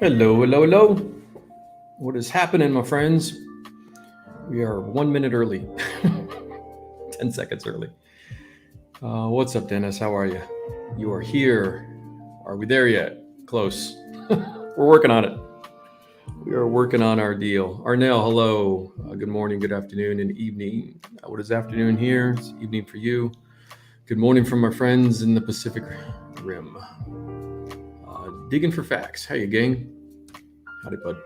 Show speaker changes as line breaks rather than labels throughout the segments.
Hello, hello, hello. What is happening, my friends? We are 1 minute early, 10 seconds early. What's up, Dennis? How are you? You are here. Are we there yet? Close. We're working on it. We are working on our deal. Arnell, hello. Good morning, good afternoon, and evening. What is afternoon here? It's evening for you. Good morning from our friends in the Pacific Rim. Digging for facts. How you, gang? Howdy, bud.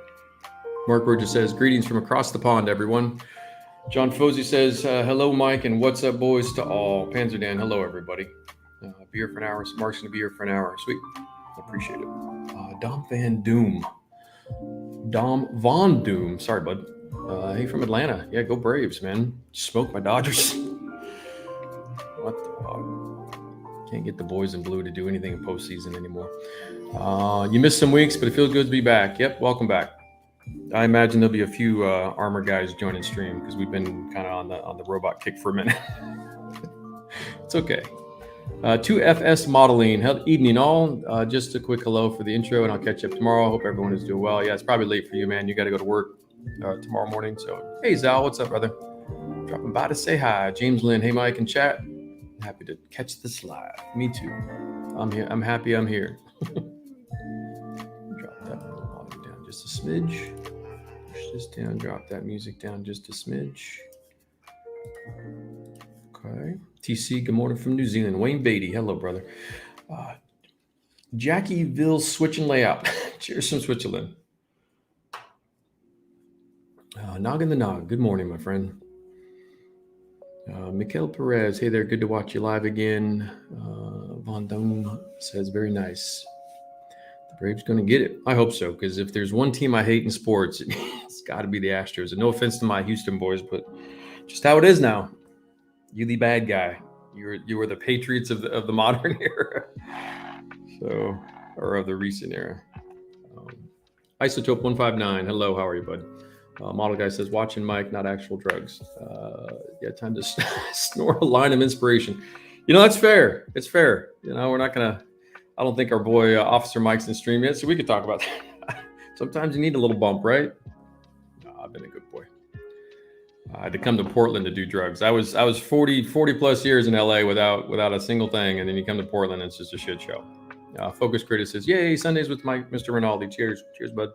Mark Burgess says, greetings from across the pond, everyone. John Fosey says, hello, Mike, and what's up, boys, to all. Panzer Dan, hello, everybody. Be here for an hour. Mark's going to be here for an hour. Sweet. Appreciate it. Dom Van Doom. Dom Von Doom. Sorry, bud. Hey, from Atlanta. Yeah, go Braves, man. Smoke my Dodgers. What the fuck? Can't get the boys in blue to do anything in postseason anymore. You missed some weeks, but it feels good to be back. Yep, welcome back. I imagine there'll be a few armor guys joining stream because we've been kind of on the robot kick for a minute. It's okay. 2FS modeling. Evening all. Just a quick hello for the intro, and I'll catch up tomorrow. I hope everyone is doing well. Yeah, it's probably late for you, man. You got to go to work tomorrow morning. So, hey, Zal, what's up, brother? Dropping by to say hi. James Lynn, hey, Mike, and chat. Happy to catch this live. Me too. I'm here. I'm happy I'm here. Drop that volume down just a smidge. Push this down. Drop that music down just a smidge. Okay. TC, good morning from New Zealand. Wayne Beatty, hello, brother. Jackieville switching layout. Cheers from Switzerland. Noggin the Nog, good morning, my friend. Mikhail Perez, hey there, good to watch you live again. Von Dome says, very nice. The Braves going to get it. I hope so, because if there's one team I hate in sports, it's got to be the Astros. And no offense to my Houston boys, but just how it is now. You the bad guy. You were the Patriots of the modern era, so, or of the recent era. Isotope 159. Hello, how are you, bud? Model guy says, watching Mike, not actual drugs. Yeah, time to snore a line of inspiration. You know, that's fair. It's fair. You know, we're not gonna. I don't think our boy Officer Mike's in stream yet, so we could talk about that. Sometimes you need a little bump, right? No, I've been a good boy. I had to come to Portland to do drugs. I was 40 plus years in LA without a single thing, and then you come to Portland, and it's just a shit show. Focus Critic says, "Yay, Sundays with Mr. Rinaldi. Cheers, bud."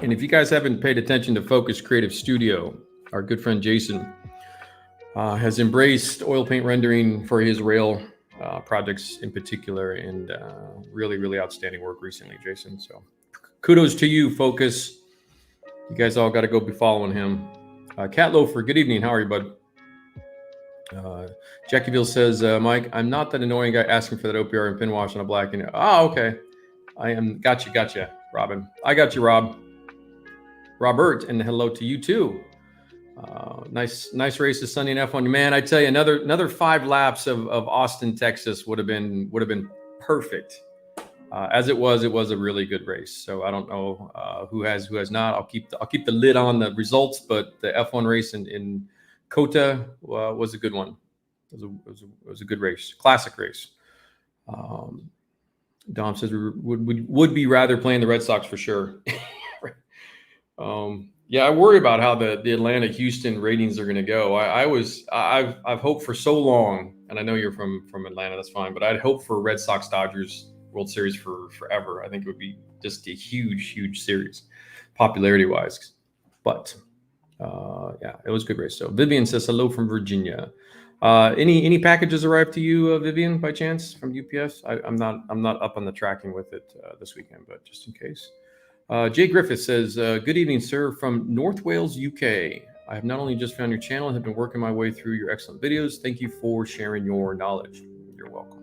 And if you guys haven't paid attention to Focus Creative Studio, our good friend Jason has embraced oil paint rendering for his rail projects in particular, and really outstanding work recently, Jason. So kudos to you, Focus. You guys all got to go be following him. Cat Loafer, good evening. How are you, bud? Jackieville says, Mike, I'm not that annoying guy asking for that OPR and pin wash on a black. Oh, okay. I am. Gotcha, Robin. I got you, Rob. Robert, and hello to you too. Nice race this Sunday in F1. Man, I tell you, another 5 laps of Austin, Texas would have been perfect. As it was a really good race. So I don't know who has not. I'll keep the lid on the results, but the F1 race in Kota was a good one. It was a good race, classic race. Dom says we would be rather playing the Red Sox for sure. Yeah, I worry about how the Atlanta Houston ratings are going to go. I've hoped for so long, and I know you're from Atlanta, that's fine, but I'd hope for Red Sox Dodgers World Series for forever. I think it would be just a huge series, popularity wise. But yeah, it was a good race. So Vivian says hello from Virginia. Any packages arrived to you, Vivian, by chance from UPS? I'm not up on the tracking with it this weekend, but just in case. Jay Griffith says, good evening, sir, from North Wales, UK. I have not only just found your channel and have been working my way through your excellent videos. Thank you for sharing your knowledge. You're welcome.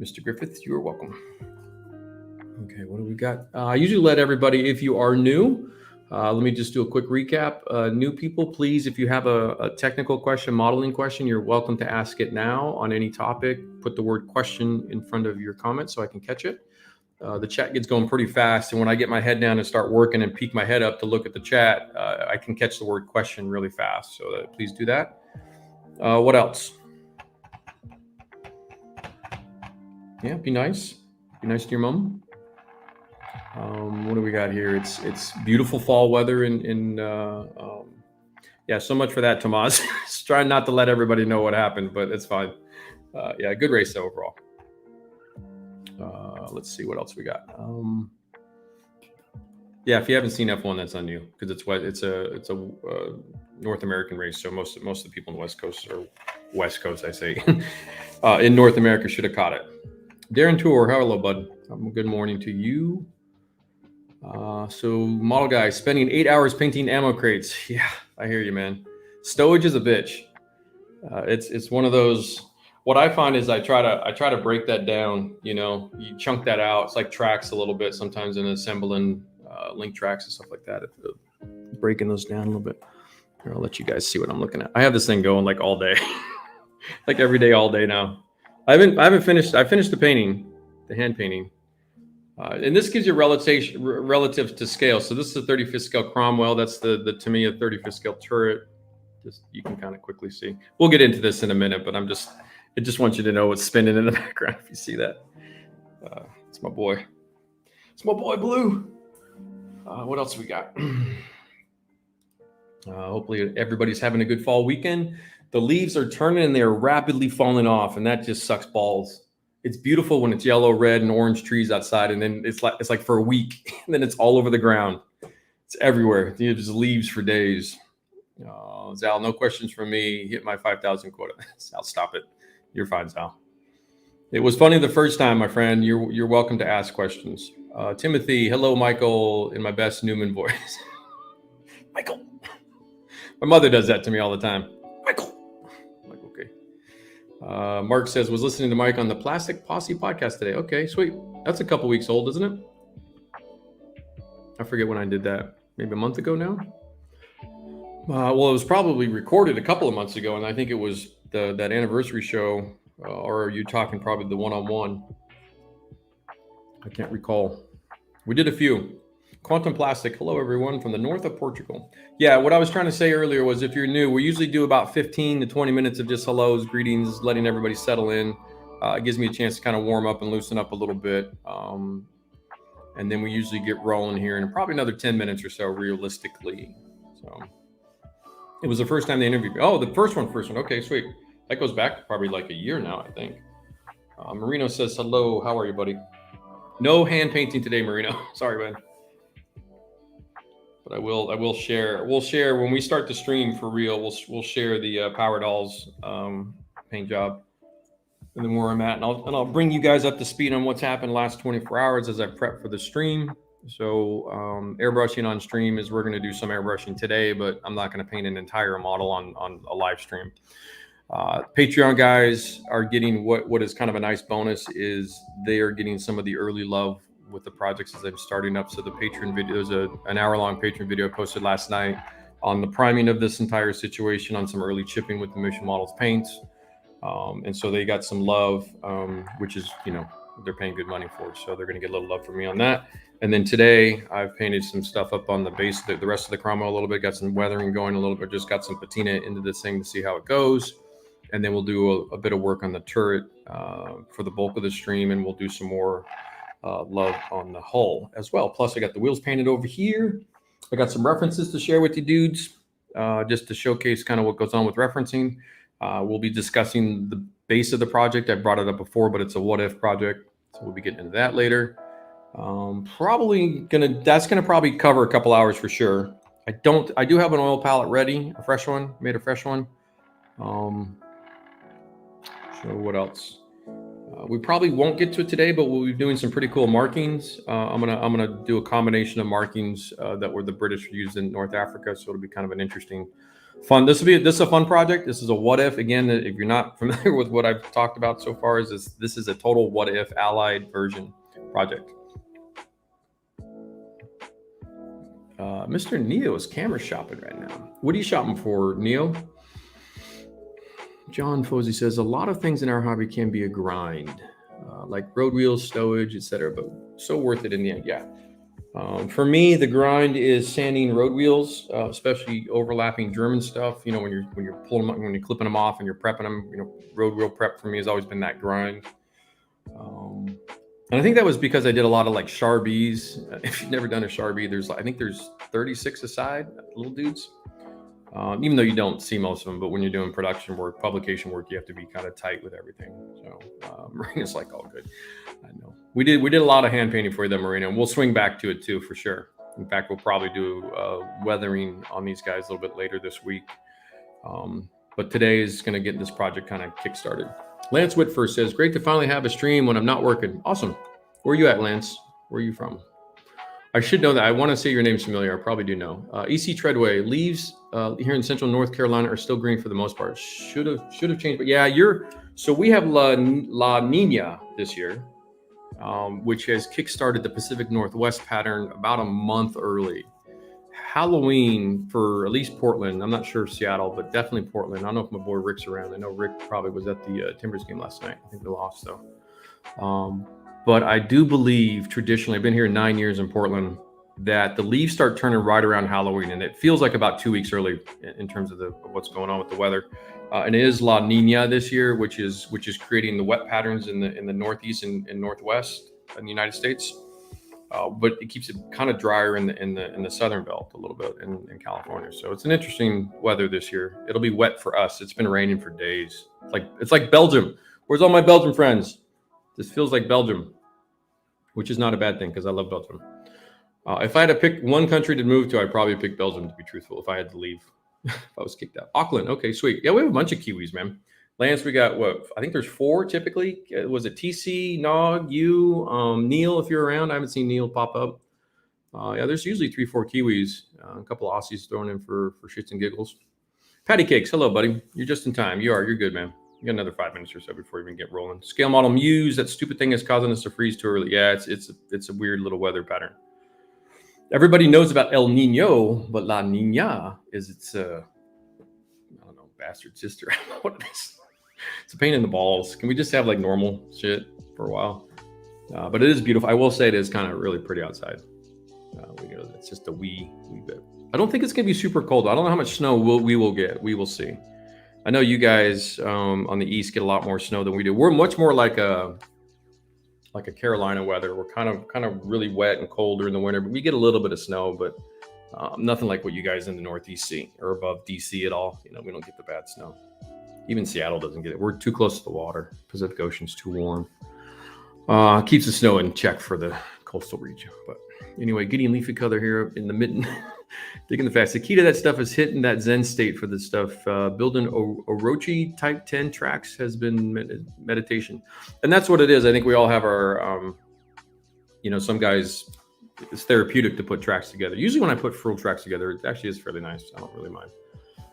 Mr. Griffith, you're welcome. Okay, what do we got? I usually let everybody, if you are new, let me just do a quick recap. New people, please, if you have a technical question, modeling question, you're welcome to ask it now on any topic. Put the word question in front of your comment so I can catch it. The chat gets going pretty fast, and when I get my head down and start working and peek my head up to look at the chat, I can catch the word question really fast. So please do that. What else? Yeah, be nice. Be nice to your mom. What do we got here? It's beautiful fall weather yeah, so much for that, Tomas. Just trying not to let everybody know what happened, but it's fine. Yeah, good race overall. Let's see what else we got. Yeah, if you haven't seen F1, that's on you because it's a North American race. So most of the people in the West Coast, I say, in North America should have caught it. Darren Tour, hello, bud. Good morning to you. So model guy spending 8 hours painting ammo crates. Yeah, I hear you, man. Stowage is a bitch. It's one of those. What I find is I try to break that down. You chunk that out. It's like tracks a little bit sometimes in assembling link tracks and stuff like that. Breaking those down a little bit. Here, I'll let you guys see what I'm looking at. I have this thing going like all day, like every day, all day now. I haven't finished. I finished the painting, the hand painting. And this gives you relative to scale. So this is a 35th scale Cromwell. That's the Tamiya 35th scale turret. Just you can kind of quickly see. We'll get into this in a minute, but I just want you to know what's spinning in the background if you see that. It's my boy. It's my boy Blue. What else we got? Hopefully everybody's having a good fall weekend. The leaves are turning and they're rapidly falling off, and that just sucks balls. It's beautiful when it's yellow, red, and orange trees outside, and then it's like for a week, and then it's all over the ground. It's everywhere. There's leaves for days. Zal, no questions from me. Hit my 5,000 quota. Zal, stop it. You're fine, Zal. It was funny the first time, my friend. You're welcome to ask questions. Timothy, hello, Michael, in my best Newman voice. Michael. My mother does that to me all the time. Michael. I'm like, okay. Mark says, was listening to Mike on the Plastic Posse podcast today. Okay, sweet. That's a couple weeks old, isn't it? I forget when I did that. Maybe a month ago now? Well, it was probably recorded a couple of months ago, and I think it was that anniversary show, or are you talking probably the one-on-one? I can't recall. We did a few. Quantum Plastic, hello everyone from the north of Portugal. Yeah, what I was trying to say earlier was if you're new, we usually do about 15 to 20 minutes of just hellos, greetings, letting everybody settle in. It gives me a chance to kind of warm up and loosen up a little bit. And then we usually get rolling here in probably another 10 minutes or so, realistically. So it was the first time they interviewed me. Oh, the first one. Okay, sweet. That goes back probably like a year now, I think. Marino says, hello, how are you, buddy? No hand painting today, Marino. Sorry, man. But I will share. We'll share when we start the stream for real. We'll share the Power Dolls paint job, and then where I'm at, and I'll bring you guys up to speed on what's happened the last 24 hours as I prep for the stream. So airbrushing on stream is we're going to do some airbrushing today, but I'm not going to paint an entire model on a live stream. Patreon guys are getting what is kind of a nice bonus is they are getting some of the early love with the projects as I'm starting up. So the Patreon video, there's an hour-long Patreon video I posted last night on the priming of this entire situation, on some early chipping with the Mission Models paints. And so they got some love, which is, they're paying good money for it. So they're going to get a little love from me on that. And then today I've painted some stuff up on the base, the rest of the Cromwell a little bit, got some weathering going a little bit, just got some patina into this thing to see how it goes. And then we'll do a bit of work on the turret for the bulk of the stream, and we'll do some more love on the hull as well. Plus I got the wheels painted over here. I got some references to share with you dudes, just to showcase kind of what goes on with referencing. We'll be discussing the base of the project. I brought it up before, but it's a what if project. So we'll be getting into that later. That's gonna probably cover a couple hours for sure. I do have an oil palette ready, a fresh one, made a fresh one. So what else? We probably won't get to it today, but we'll be doing some pretty cool markings. I'm gonna do a combination of markings that were the British used in North Africa. So it'll be kind of an interesting, fun. This is a fun project. This is a what if. Again, if you're not familiar with what I've talked about so far, this is a total what if allied version project. Mr. Neo is camera shopping right now. What are you shopping for, Neo? John Fosey says, a lot of things in our hobby can be a grind, like road wheels, stowage, etc., but so worth it in the end. Yeah. For me, the grind is sanding road wheels, especially overlapping German stuff. When you're pulling them, when you're clipping them off and you're prepping them. Road wheel prep for me has always been that grind. And I think that was because I did a lot of like Charbies. If you've never done a Charbie, I think there's 36 aside, little dudes. Even though you don't see most of them, but when you're doing production work, publication work, you have to be kind of tight with everything. So Marina's like all good. I know we did a lot of hand painting for them, Marina, and we'll swing back to it too for sure. In fact, we'll probably do weathering on these guys a little bit later this week. But today is going to get this project kind of kickstarted. Lance Whitford says, "Great to finally have a stream when I'm not working." Awesome. Where are you at, Lance? Where are you from? I should know that. I want to say your name's familiar. I probably do know. EC Treadway, leaves here in central North Carolina are still green for the most part. Should have changed, but yeah, so we have La Nina this year, which has kickstarted the Pacific Northwest pattern about a month early. Halloween for at least Portland. I'm not sure Seattle, but definitely Portland. I don't know if my boy Rick's around. I know Rick probably was at the Timbers game last night. I think they lost though. But I do believe traditionally, I've been here 9 years in Portland, that the leaves start turning right around Halloween, and it feels like about 2 weeks early in terms of what's going on with the weather. And it is La Nina this year, which is creating the wet patterns in the Northeast and Northwest in the United States. But it keeps it kind of drier in the southern belt a little bit in California. So it's an interesting weather this year. It'll be wet for us. It's been raining for days. It's like Belgium. Where's all my Belgian friends? This feels like Belgium, which is not a bad thing because I love Belgium. If I had to pick one country to move to, I'd probably pick Belgium, to be truthful, if I had to leave. If I was kicked out. Auckland. Okay, sweet. Yeah, we have a bunch of Kiwis, man. Lance, we got what? I think there's 4 typically. Was it TC, Nog, you, Neil, if you're around? I haven't seen Neil pop up. Yeah, there's usually 3-4 Kiwis. A couple of Aussies thrown in for shits and giggles. Patty Cakes, hello, buddy. You're just in time. You're good, man. You got another 5 minutes or so before you even get rolling. Scale model Muse, that stupid thing is causing us to freeze too early. Yeah, it's a weird little weather pattern. Everybody knows about El Nino, but La Nina is I don't know, bastard sister. I don't know what it is. It's a pain in the balls. Can we just have like normal shit for a while? But it is beautiful. I will say it is kind of really pretty outside. It's just a wee bit. I don't think it's gonna be super cold. I don't know how much snow we will get. We will see. I know you guys on the east get a lot more snow than we do. We're much more like a Carolina weather. We're kind of really wet and colder in the winter, but we get a little bit of snow, but nothing like what you guys in the Northeast see or above DC at all. We don't get the bad snow. Even Seattle doesn't get it. We're too close to the water. Pacific Ocean's too warm. Keeps the snow in check for the coastal region. But anyway, getting leafy color here in the mitten. Digging the facts. The key to that stuff is hitting that Zen state for this stuff. Building Orochi Type 10 tracks has been meditation. And that's what it is. I think we all have our, some guys, it's therapeutic to put tracks together. Usually when I put frill tracks together, it actually is fairly nice. I don't really mind.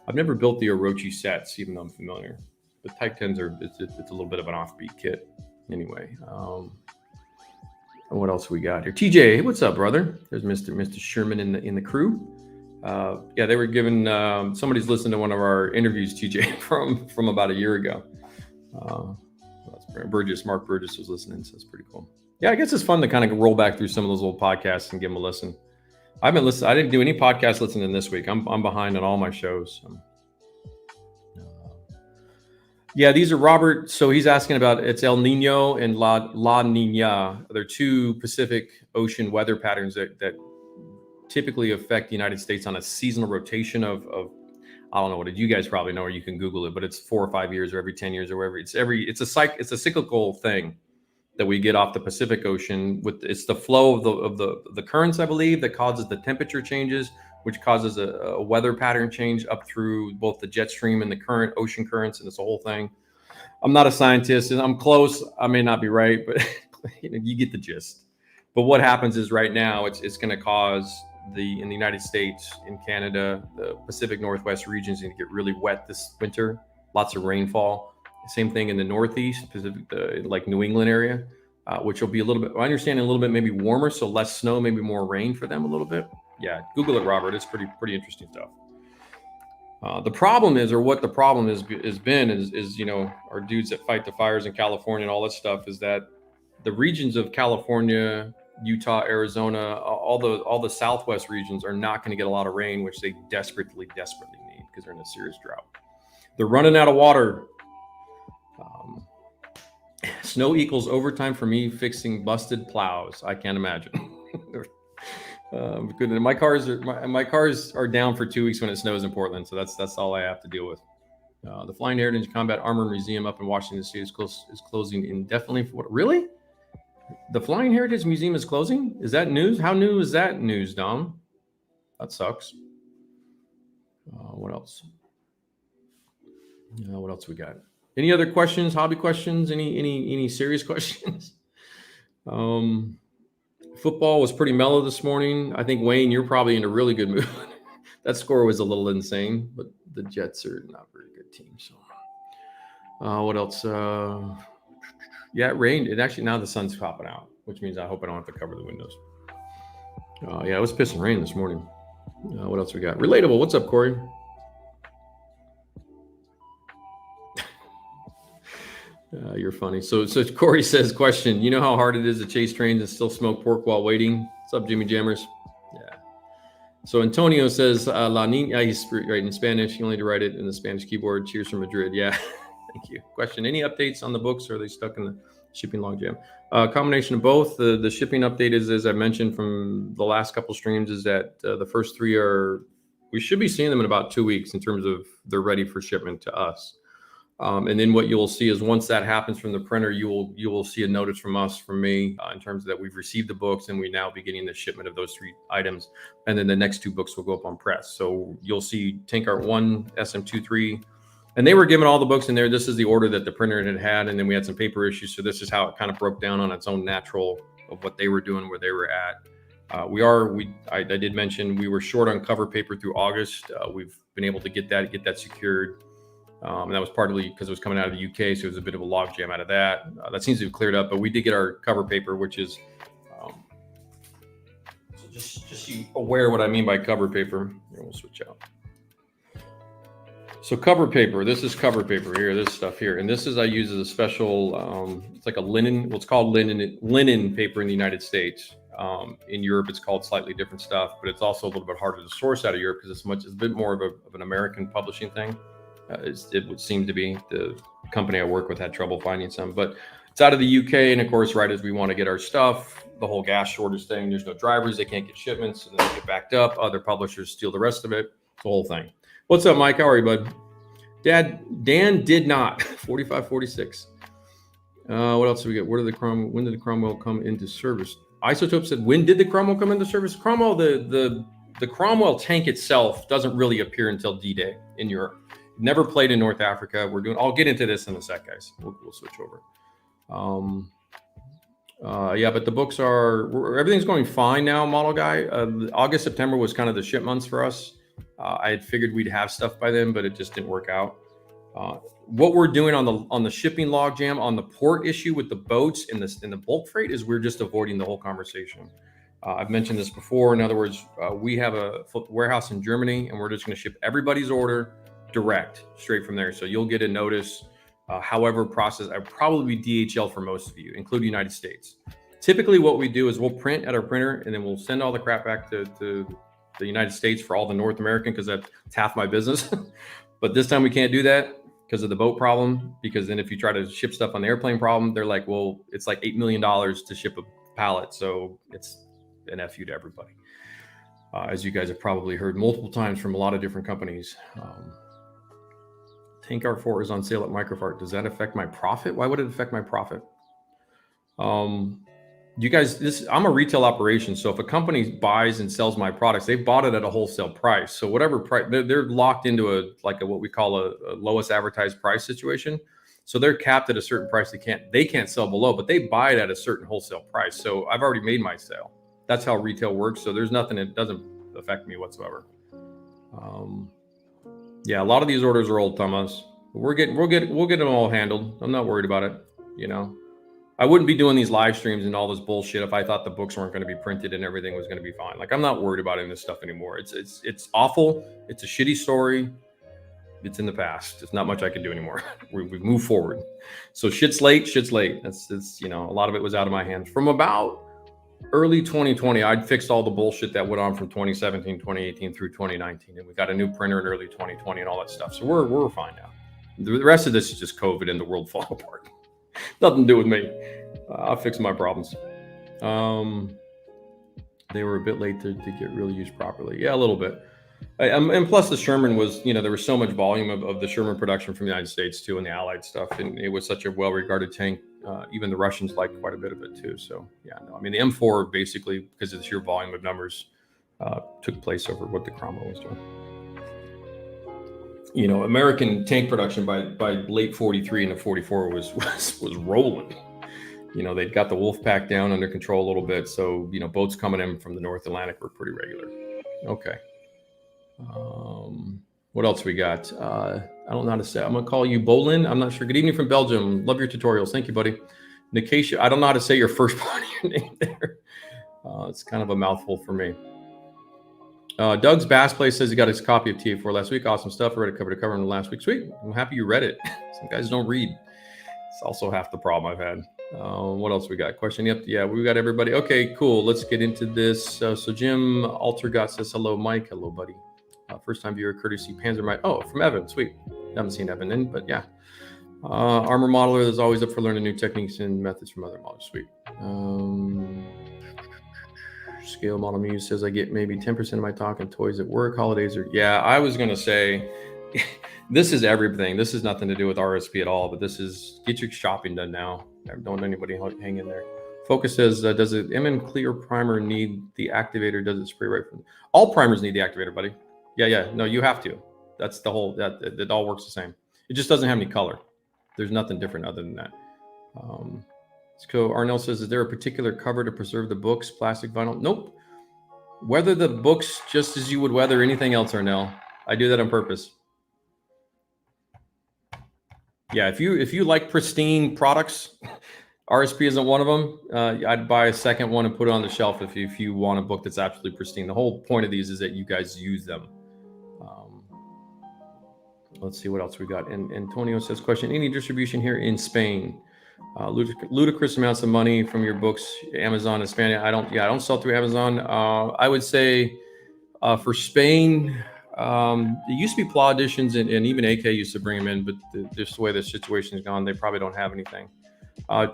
I've never built the Orochi sets, even though I'm familiar. The Type 10s it's a little bit of an offbeat kit. Anyway, what else we got here? TJ, what's up, brother? There's Mr. Sherman in the crew. Yeah, they were giving somebody's listened to one of our interviews, TJ, from about a year ago. That's Mark Burgess was listening, so it's pretty cool. Yeah, I guess it's fun to kind of roll back through some of those old podcasts and give them a listen. I didn't do any podcast listening this week. I'm behind on all my shows. Yeah, these are Robert. So he's asking about it's El Nino and La Nina. They're 2 Pacific Ocean weather patterns that typically affect the United States on a seasonal rotation of I don't know what it. You guys probably know, or you can Google it, but it's 4 or 5 years, or every 10 years, or whatever. It's a cyclical thing that we get off the Pacific Ocean. It's the flow of the currents, I believe, that causes the temperature changes, which causes a weather pattern change up through both the jet stream and the current ocean currents, and it's a whole thing. I'm not a scientist, and I'm close. I may not be right, but you get the gist. But what happens is right now it's going to cause in the United States, in Canada, the Pacific Northwest regions going to get really wet this winter. Lots of rainfall. Same thing in the Northeast, Pacific, like New England area, which will be a little bit, I understand, a little bit maybe warmer, so less snow, maybe more rain for them a little bit. Yeah, Google it, Robert. It's pretty interesting stuff. The problem is, or what the problem is our dudes that fight the fires in California and all that stuff, is that the regions of California, Utah, Arizona, all the Southwest regions are not going to get a lot of rain, which they desperately need because they're in a serious drought. They're running out of water. Snow equals overtime for me fixing busted plows. I can't imagine. Good. My cars are down for 2 weeks when it snows in Portland, so that's all I have to deal with. The Flying Heritage Combat Armor Museum up in Washington State is closing indefinitely. For what? Really? The Flying Heritage Museum is closing? Is that news? How new is that news, Dom? That sucks. What else? What else we got? Any other questions? Hobby questions? Any serious questions? Football was pretty mellow this morning. I think, Wayne, you're probably in a really good mood. That score was a little insane, but the Jets are not a very good team. So, what else? Yeah, it rained. It actually, now the sun's popping out, which means I hope I don't have to cover the windows. Yeah, it was pissing rain this morning. What else we got? Relatable. What's up, Corey? You're funny. So Corey says, question, you know how hard it is to chase trains and still smoke pork while waiting? What's up, Jimmy Jammers? Yeah. So Antonio says, La Nina, he's writing in Spanish. You only need to write it in the Spanish keyboard. Cheers from Madrid. Yeah. Thank you. Question, any updates on the books? Or are they stuck in the shipping logjam? Combination of both. The shipping update is, as I mentioned from the last couple streams, is that the first 3 we should be seeing them in about 2 weeks in terms of they're ready for shipment to us. And then what you'll see is once that happens from the printer, you will see a notice from me, in terms of that we've received the books and we now beginning the shipment of those 3 items. And then the next 2 books will go up on press. So you'll see Tank Art 1, SM23, and they were given all the books in there. This is the order that the printer had. And then we had some paper issues. So this is how it kind of broke down on its own natural of what they were doing, where they were at. I did mention we were short on cover paper through August. We've been able to get that secured. And that was partly because it was coming out of the UK, so it was a bit of a logjam out of that. That seems to have cleared up, but we did get our cover paper, which is so just you aware what I mean by cover paper. Here, we'll switch out. So cover paper, this is cover paper here, this stuff here, and this is I use as a special. It's like a linen. What's called linen paper in the United States. In Europe, it's called slightly different stuff, but it's also a little bit harder to source out of Europe because it's a bit more of an American publishing thing. It would seem to be. The company I work with had trouble finding some, but it's out of the UK. And of course, right as we want to get our stuff, the whole gas shortage thing, there's no drivers, they can't get shipments, and then they get backed up. Other publishers steal the rest of it. It's the whole thing. What's up, Mike? How are you, bud? Dan did not. 4546. What else do we get? When did the Cromwell come into service? Isotope said, when did the Cromwell come into service? Cromwell, the Cromwell tank itself doesn't really appear until D-Day in Europe. Never played in North Africa. I'll get into this in a sec, guys. We'll switch over. Yeah, but the books everything's going fine now, model guy. August, September was kind of the ship months for us. I had figured we'd have stuff by then, but it just didn't work out. What we're doing on the shipping logjam, on the port issue with the boats and the bulk freight is we're just avoiding the whole conversation. I've mentioned this before. In other words, we have a warehouse in Germany, and we're just going to ship everybody's order direct straight from there. So you'll get a notice. However, process, I'd probably be DHL for most of you, including the United States. Typically what we do is we'll print at our printer and then we'll send all the crap back to the United States for all the North American, because that's half my business. But this time we can't do that because of the boat problem, because then if you try to ship stuff on the airplane problem, they're like, well, it's like $8 million to ship a pallet. So it's an FU to everybody. As you guys have probably heard multiple times from a lot of different companies. Tank R4 is on sale at Microfart. Does that affect my profit? Why would it affect my profit? You guys, I'm a retail operation. So if a company buys and sells my products, they bought it at a wholesale price. So whatever price, they're locked into what we call a lowest advertised price situation. So they're capped at a certain price. They can't sell below, but they buy it at a certain wholesale price. So I've already made my sale. That's how retail works. So there's nothing, it doesn't affect me whatsoever. Yeah, a lot of these orders are old Thomas. We'll get them all handled. I'm not worried about it. You know, I wouldn't be doing these live streams and all this bullshit if I thought the books weren't going to be printed and everything was going to be fine. Like, I'm not worried about any of this stuff anymore. It's awful. It's a shitty story. It's in the past. There's not much I can do anymore. We've moved forward. So shit's late. It's you know, a lot of it was out of my hands. From about early 2020, I'd fixed all the bullshit that went on from 2017, 2018 through 2019. And we got a new printer in early 2020 and all that stuff. So we're fine now. The rest of this is just COVID and the world fall apart. Nothing to do with me. I'll fix my problems. They were a bit late to get really used properly. Yeah, a little bit. And plus the Sherman was, there was so much volume of the Sherman production from the United States too, and the Allied stuff. And it was such a well-regarded tank. Even the Russians liked quite a bit of it too. So yeah, no, I mean the M4 basically, because of the sheer volume of numbers, took place over what the Cromwell was doing. American tank production by late 43 into 44 was rolling. They'd got the Wolfpack down under control a little bit. So, boats coming in from the North Atlantic were pretty regular. Okay. What else we got? I don't know how to say. I'm going to call you Bolin. I'm not sure. Good evening from Belgium. Love your tutorials. Thank you, buddy. Nikesha, I don't know how to say your first part of your name there. It's kind of a mouthful for me. Doug's Bass Place says he got his copy of TA4 last week. Awesome stuff. I read it cover to cover in the last week. Sweet. I'm happy you read it. Some guys don't read. It's also half the problem I've had. What else we got? Question? Yep. Yeah, we got everybody. Okay, cool. Let's get into this. So Jim Altergot says, hello, Mike. Hello, buddy. First time viewer, courtesy Panzer Mike. Oh, from Evan. Sweet. Haven't seen Evan in, but yeah. Armor modeler is always up for learning new techniques and methods from other models. Sweet. Scale model Muse says I get maybe 10% of my talk and toys at work, holidays, or yeah. I was gonna say this is everything. This is nothing to do with RSP at all, but this is get your shopping done now. Don't let anybody hang in there. Focus says, does the MN Clear primer need the activator? Does it spray right from? All primers need the activator, buddy. Yeah. No, you have to. That's the whole. That it all works the same. It just doesn't have any color. There's nothing different other than that. So Arnell says, is there a particular cover to preserve the books? Plastic, vinyl? Nope. Weather the books just as you would weather anything else, Arnell. I do that on purpose. Yeah, if you like pristine products, RSP isn't one of them. I'd buy a second one and put it on the shelf if you want a book that's absolutely pristine. The whole point of these is that you guys use them. Let's see what else we got. And Antonio says, question, any distribution here in Spain? Ludicrous amounts of money from your books, Amazon and Spain. I don't sell through Amazon. I would say for Spain, it used to be PLA editions and even AK used to bring them in, but just the way the situation is gone, they probably don't have anything.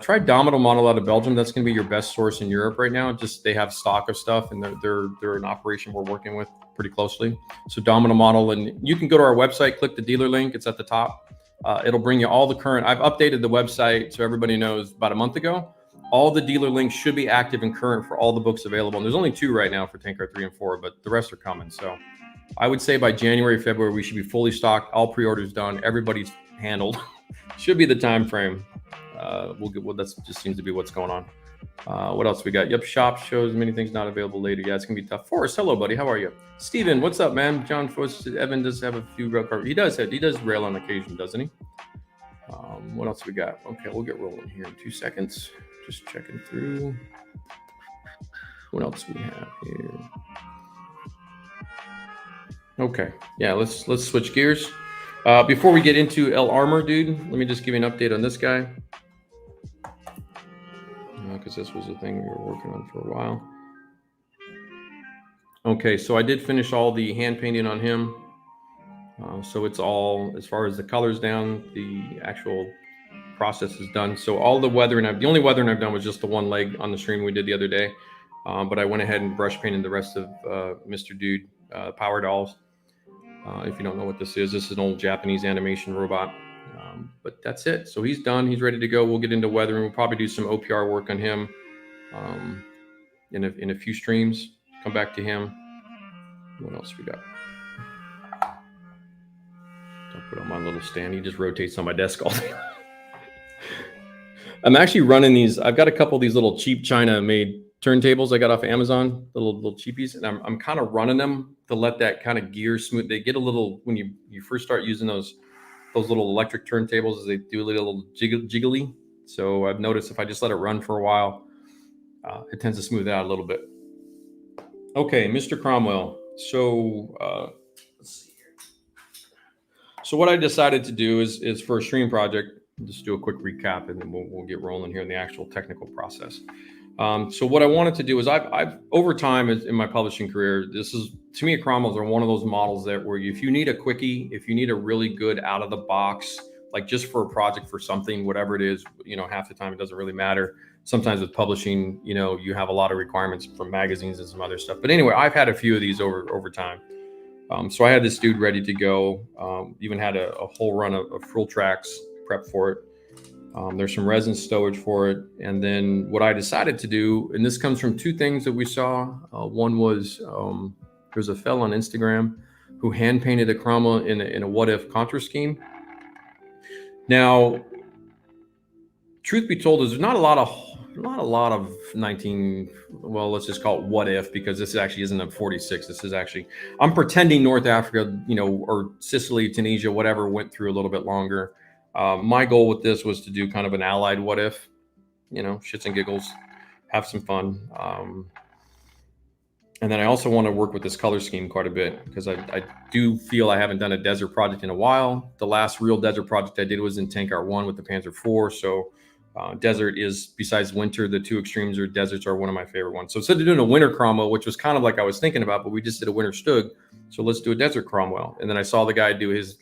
Try Domino Model out of Belgium. That's going to be your best source in Europe right now. Just they have stock of stuff, and they're an operation we're working with pretty closely. So Domino Model, and you can go to our website, click the dealer link. It's at the top. It'll bring you all the current. I've updated the website so everybody knows about a month ago. All the dealer links should be active and current for all the books available. And there's only 2 right now for Tank Car 3 and 4, but the rest are coming. So I would say by January, February, we should be fully stocked. All pre-orders done. Everybody's handled. Should be the time frame. That just seems to be what's going on. What else we got? Yep, shop shows many things not available later. Yeah, it's gonna be tough. Forrest, hello, buddy. How are you? Steven, what's up, man? John Forrest, Evan does have a few rail car. He does rail on occasion, doesn't he? What else we got? Okay, we'll get rolling here in 2 seconds. Just checking through. What else we have here? Okay, yeah, let's switch gears. Before we get into L Armor, dude, let me just give you an update on this guy. Because this was a thing we were working on for a while. Okay, so I did finish all the hand painting on him. So it's all, as far as the colors down, the actual process is done. So all the weathering, the only weathering I've done was just the one leg on the stream we did the other day. But I went ahead and brush painted the rest of Mr. Dude Power Dolls. If you don't know what this is an old Japanese animation robot. But that's it. So he's done. He's ready to go. We'll get into weathering. We'll probably do some OPR work on him in a few streams. Come back to him. What else we got? I'll put on my little stand. He just rotates on my desk all day. I'm actually running these. I've got a couple of these little cheap China-made turntables I got off Amazon, little cheapies, and I'm kind of running them to let that kind of gear smooth. They get a little, when you first start using those little electric turntables, they do a little jiggly. So I've noticed if I just let it run for a while, it tends to smooth it out a little bit. Okay, Mr. Cromwell. So let's see here. So what I decided to do is for a stream project, just do a quick recap, and then we'll get rolling here in the actual technical process. So what I wanted to do is I've over time in my publishing career, this is, to me, Cromwells are one of those models that where if you need a quickie, if you need a really good out of the box like just for a project for something, whatever it is, half the time it doesn't really matter. Sometimes with publishing, you have a lot of requirements from magazines and some other stuff. But anyway, I've had a few of these over time. So I had this dude ready to go. Even had a whole run of full tracks prep for it. There's some resin stowage for it. And then what I decided to do, and this comes from two things that we saw. One was there's a fella on Instagram who hand painted a Cromwell in a what if contour scheme. Now, truth be told, there's not a lot of let's just call it what if, because this actually isn't a 46. This is actually, I'm pretending North Africa, or Sicily, Tunisia, whatever, went through a little bit longer. My goal with this was to do kind of an allied what if, shits and giggles, have some fun. And then I also want to work with this color scheme quite a bit, because I do feel I haven't done a desert project in a while. The last real desert project I did was in Tank Art 1 with the Panzer IV. So desert is, besides winter, the two extremes or deserts are one of my favorite ones. So instead of doing a winter Cromwell, which was kind of like I was thinking about, but we just did a winter Stug. So let's do a desert Cromwell. And then I saw the guy do his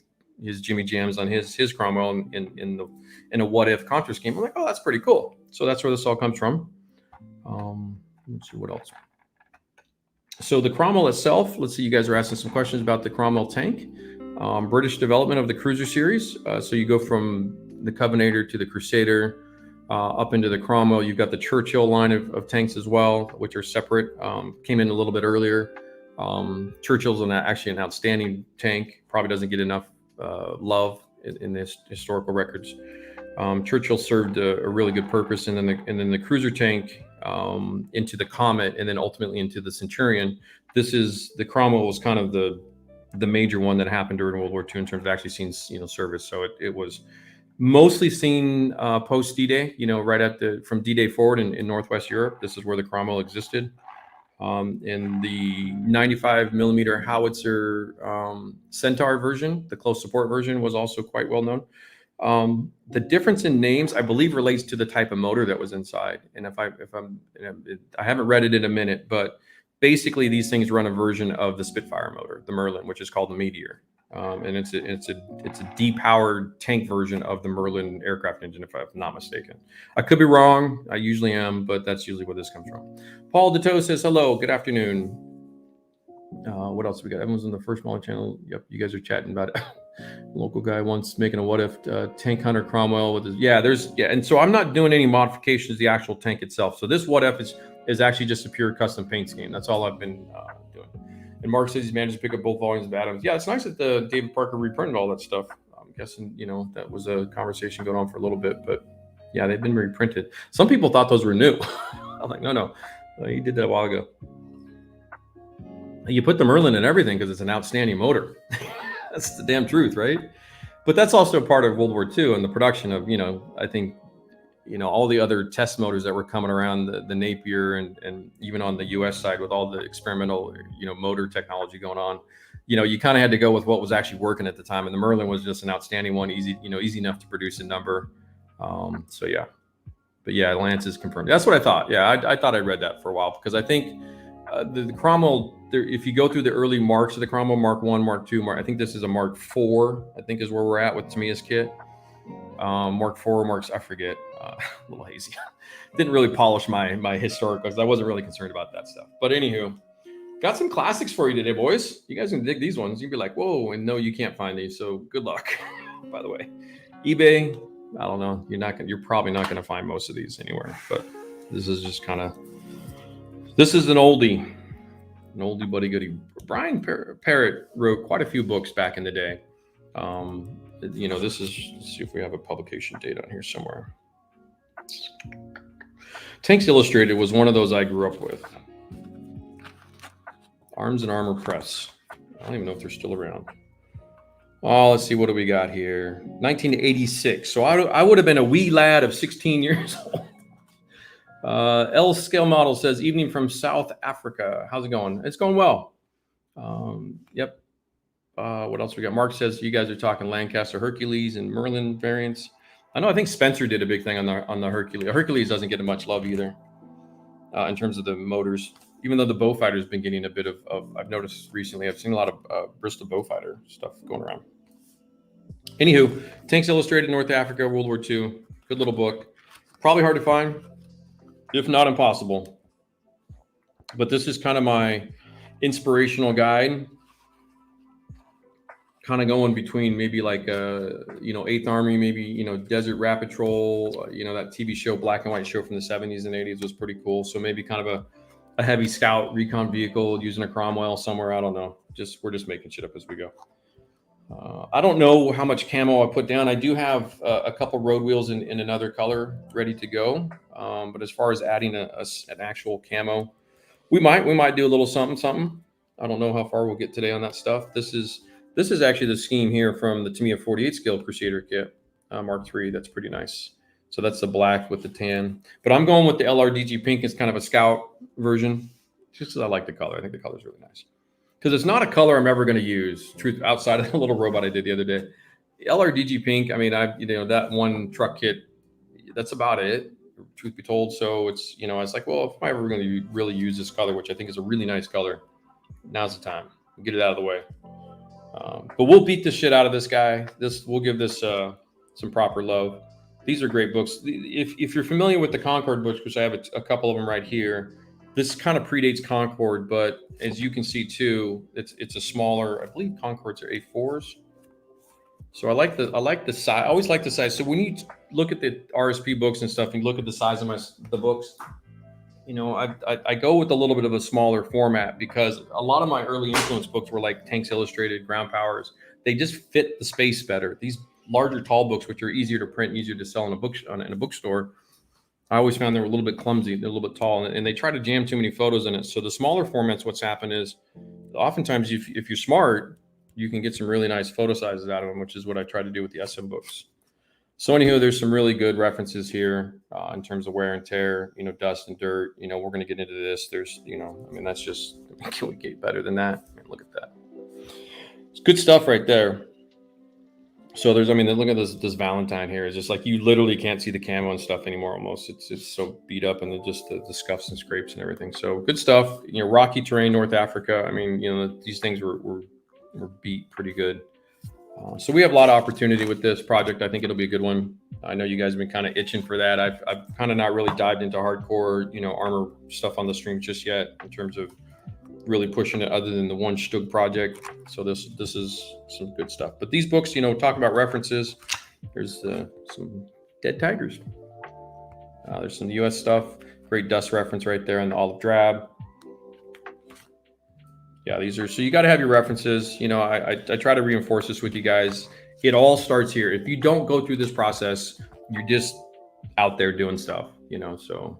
Jimmy Jams on his Cromwell in a what if contour scheme. I'm like, oh, that's pretty cool. So that's where this all comes from. Let's see what else. So the Cromwell itself, let's see, you guys are asking some questions about the Cromwell tank. British development of the Cruiser series. So you go from the Covenanter to the Crusader, up into the Cromwell. You've got the Churchill line of tanks as well, which are separate. Came in a little bit earlier. Churchill's actually an outstanding tank. Probably doesn't get enough love in the historical records. Churchill served a really good purpose, and then the Cruiser tank into the Comet, and then ultimately into the Centurion. The Cromwell was kind of the major one that happened during World War II in terms of actually seeing service. So it was mostly seen post D-Day, right from D-Day forward in Northwest Europe. This is where the Cromwell existed. In the 95 millimeter howitzer Centaur version, the close support version was also quite well known. The difference in names, I believe, relates to the type of motor that was inside. And I haven't read it in a minute, but basically these things run a version of the Spitfire motor, the Merlin, which is called the Meteor. And it's a depowered tank version of the Merlin aircraft engine, if I'm not mistaken. I could be wrong. I usually am, but that's usually where this comes from. Paul DeToe says, hello, good afternoon. What else we got? Everyone's on the First Molly channel. Yep, you guys are chatting about it. Local guy once making a what if tank hunter Cromwell with his, and so I'm not doing any modifications to the actual tank itself. So this what if is actually just a pure custom paint scheme. That's all I've been doing. And Mark says he's managed to pick up both volumes of Adams. Yeah, it's nice that the David Parker reprinted all that stuff. I'm guessing that was a conversation going on for a little bit, but yeah, they've been reprinted. Some people thought those were new. I'm like, no, he did that a while ago. You put the Merlin in everything because it's an outstanding motor. That's the damn truth, right? But that's also a part of World War II and the production of, I think, all the other test motors that were coming around, the Napier and even on the U.S. side with all the experimental, motor technology going on. You kind of had to go with what was actually working at the time. And the Merlin was just an outstanding one, easy enough to produce in number. So, yeah. But, yeah, Lance is confirmed. That's what I thought. Yeah, I thought I read that for a while because I think the Cromwell, if you go through the early marks of the Cromwell, Mark 1, Mark 2, I think this is a Mark 4, I think is where we're at with Tamiya's kit. Mark 4, Marks, I forget, a little hazy. Didn't really polish my historical because I wasn't really concerned about that stuff. But anywho, got some classics for you today, boys. You guys can dig these ones. You'd be like, whoa, and no, you can't find these. So good luck, by the way. eBay, I don't know. You're probably not going to find most of these anywhere. But this is just this is an oldie buddy goodie. Brian Parrott wrote quite a few books back in the day. This is, let's see if we have a publication date on here somewhere. Tanks Illustrated was one of those I grew up with. Arms and Armor Press. I don't even know if they're still around. Oh, let's see. What do we got here? 1986. So I would have been a wee lad of 16 years old. L Scale Model says, evening from South Africa. How's it going? It's going well. Yep. What else we got? Mark says you guys are talking Lancaster Hercules and Merlin variants. I think Spencer did a big thing on the Hercules. Hercules doesn't get much love either in terms of the motors, even though the Beaufighter's been getting a bit of I've noticed recently, I've seen a lot of Bristol Beaufighter stuff going around. Anywho, Tanks Illustrated, North Africa, World War II. Good little book. Probably hard to find, if not impossible. But this is kind of my inspirational guide. Kind of going between maybe like Eighth Army, maybe Desert Rat Patrol. That TV show, black and white show from the 70s and 80s was pretty cool. So maybe kind of a heavy scout recon vehicle using a Cromwell somewhere. I don't know. We're just making shit up as we go. I don't know how much camo I put down. I do have a couple road wheels in another color ready to go. But as far as adding an actual camo, we might do a little something. I don't know how far we'll get today on that stuff. This is actually the scheme here from the Tamiya 48 scale Crusader kit, Mark III. That's pretty nice. So that's the black with the tan. But I'm going with the LRDG pink. It's kind of a scout version, just because I like the color. I think the color is really nice. Because it's not a color I'm ever going to use. Truth, outside of the little robot I did the other day, LRDG pink. I mean, that one truck kit. That's about it. Truth be told, so it's it's like, well, if I'm ever going to really use this color, which I think is a really nice color, now's the time. Get it out of the way. But we'll beat the shit out of this guy. We'll give this some proper love. These are great books. If you're familiar with the Concord books, which I have a couple of them right here, this kind of predates Concord, but as you can see too, it's a smaller. I believe Concords are A4s. So I like the size. I always like the size. So when you look at the RSP books and stuff, and you look at the size of the books, I go with a little bit of a smaller format because a lot of my early influence books were like Tanks Illustrated, Ground Powers. They just fit the space better. These larger, tall books, which are easier to print, easier to sell in a bookstore, I always found they were a little bit clumsy, they're a little bit tall, and they try to jam too many photos in it. So the smaller formats, what's happened is, oftentimes, if you're smart, you can get some really nice photo sizes out of them, which is what I try to do with the SM books. So anywho, there's some really good references here in terms of wear and tear, dust and dirt. We're going to get into this. There's, that's just, can we get better than that? I mean, look at that. It's good stuff right there. So look at this Valentine here. It's just like, you literally can't see the camo and stuff anymore almost. It's so beat up, and just the scuffs and scrapes and everything. So good stuff. Rocky terrain, North Africa. I mean, these things were beat pretty good. So we have a lot of opportunity with this project. I think it'll be a good one. I know you guys have been kind of itching for that. I've kind of not really dived into hardcore, armor stuff on the stream just yet in terms of really pushing it, other than the one Stug project. So this is some good stuff. But these books, talk about references. There's some dead tigers. There's some US stuff. Great dust reference right there in the olive drab. Yeah, so you got to have your references. I try to reinforce this with you guys. It all starts here. If you don't go through this process, you're just out there doing stuff, so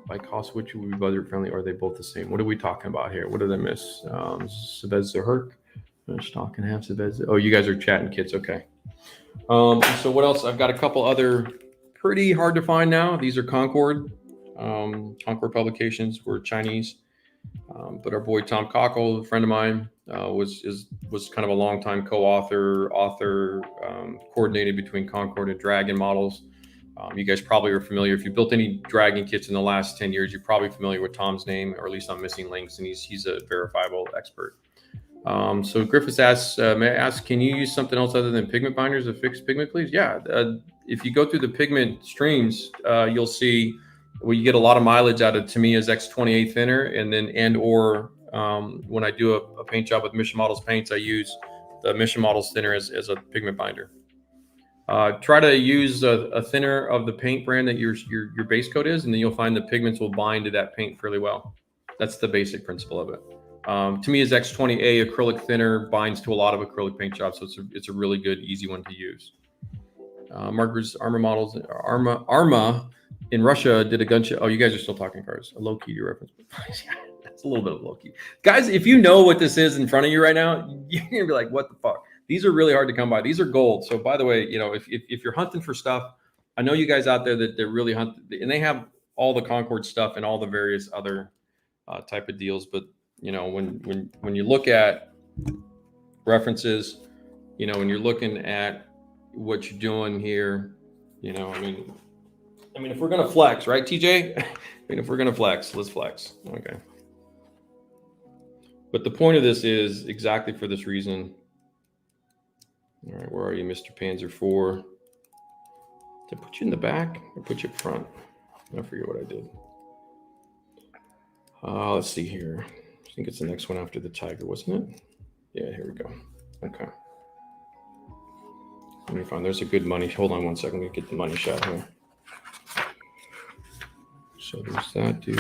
by cost, which would be budget friendly, or are they both the same? What are we talking about here? What did I miss? Sebez Zahurk. Stock and half Sebez. Oh, you guys are chatting, kids. Okay. So what else? I've got a couple other pretty hard to find now. These are Concord. Concord publications were Chinese. But our boy Tom Cockle, a friend of mine, was kind of a longtime co-author, coordinated between Concord and Dragon models. You guys probably are familiar. If you built any Dragon kits in the last 10 years, you're probably familiar with Tom's name, or at least on Missing Links, and he's a verifiable expert. So Griffiths asks, may I ask, can you use something else other than pigment binders to fix pigment, please? Yeah. If you go through the pigment streams, you'll see you get a lot of mileage out of Tamiya's X28 thinner, and/or when I do a paint job with Mission Models paints, I use the Mission Models thinner as a pigment binder. Try to use a thinner of the paint brand that your base coat is, and then you'll find the pigments will bind to that paint fairly well. That's the basic principle of it. Tamiya's X20A acrylic thinner binds to a lot of acrylic paint jobs, so it's a really good, easy one to use. Markers, Arma models, Arma in Russia did a gun show. Oh, you guys are still talking cars. A low key reference. That's a little bit of low key. Guys, if you know what this is in front of you right now, you're gonna be like, what the fuck? These are really hard to come by. These are gold. So by the way, if you're hunting for stuff, I know you guys out there that really hunt, and they have all the Concord stuff and all the various other type of deals. But when you look at references, when you're looking at what you're doing here, I mean, if we're gonna flex, right, TJ? If we're gonna flex, let's flex. Okay. But the point of this is exactly for this reason. All right, where are you, Mr. Panzer 4? Did I put you in the back or put you up front? I forget what I did. Let's see here. I think it's the next one after the tiger, wasn't it? Yeah, here we go. Okay. Let me find. There's a good money. Hold on one second. We get the money shot here. So there's that dude.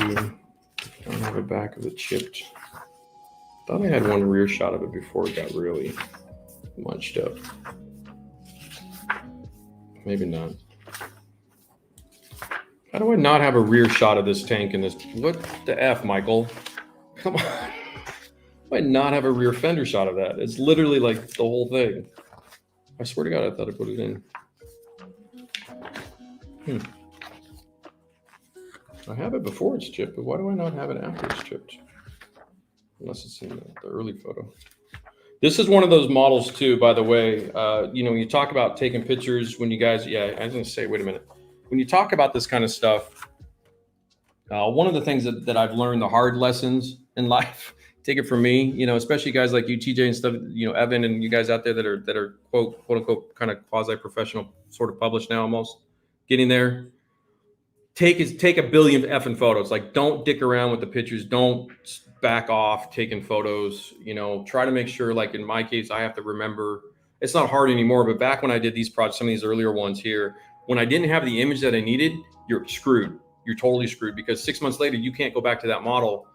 Don't have a back of it chipped. Thought I had one rear shot of it before it got really munched up. Maybe not. How do I not have a rear shot of this tank in this? What the F, Michael? Come on. How do I not have a rear fender shot of that? It's literally like the whole thing. I swear to God, I thought I put it in. I have it before it's chipped, but why do I not have it after it's chipped? Unless it's in the early photo. This is one of those models too, by the way. When you talk about taking pictures, when you guys, I was gonna say, wait a minute. When you talk about this kind of stuff, one of the things that I've learned, the hard lessons in life, take it from me, especially guys like you, TJ and stuff, Evan and you guys out there that are quote unquote kind of quasi-professional, sort of published now, almost getting there. Take a billion effing photos. Like, don't dick around with the pictures. Don't back off taking photos. Try to make sure, like in my case, I have to remember. It's not hard anymore, but back when I did these projects, some of these earlier ones here, when I didn't have the image that I needed, you're screwed. You're totally screwed, because 6 months later, you can't go back to that model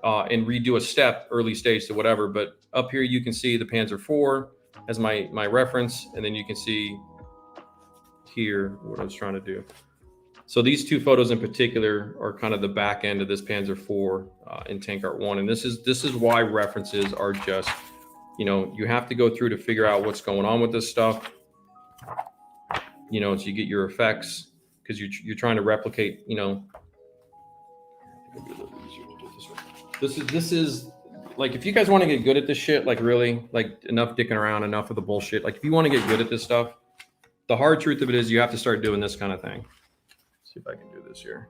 and redo a step, early stage to whatever. But up here, you can see the Panzer IV as my reference, and then you can see here what I was trying to do. So these two photos in particular are kind of the back end of this Panzer IV in Tank Art 1. And this is why references are just, you have to go through to figure out what's going on with this stuff. So you get your effects, because you're trying to replicate, This is like, if you guys want to get good at this shit, like really, like enough dicking around, enough of the bullshit. Like if you want to get good at this stuff, the hard truth of it is you have to start doing this kind of thing. Let's see if I can do this here.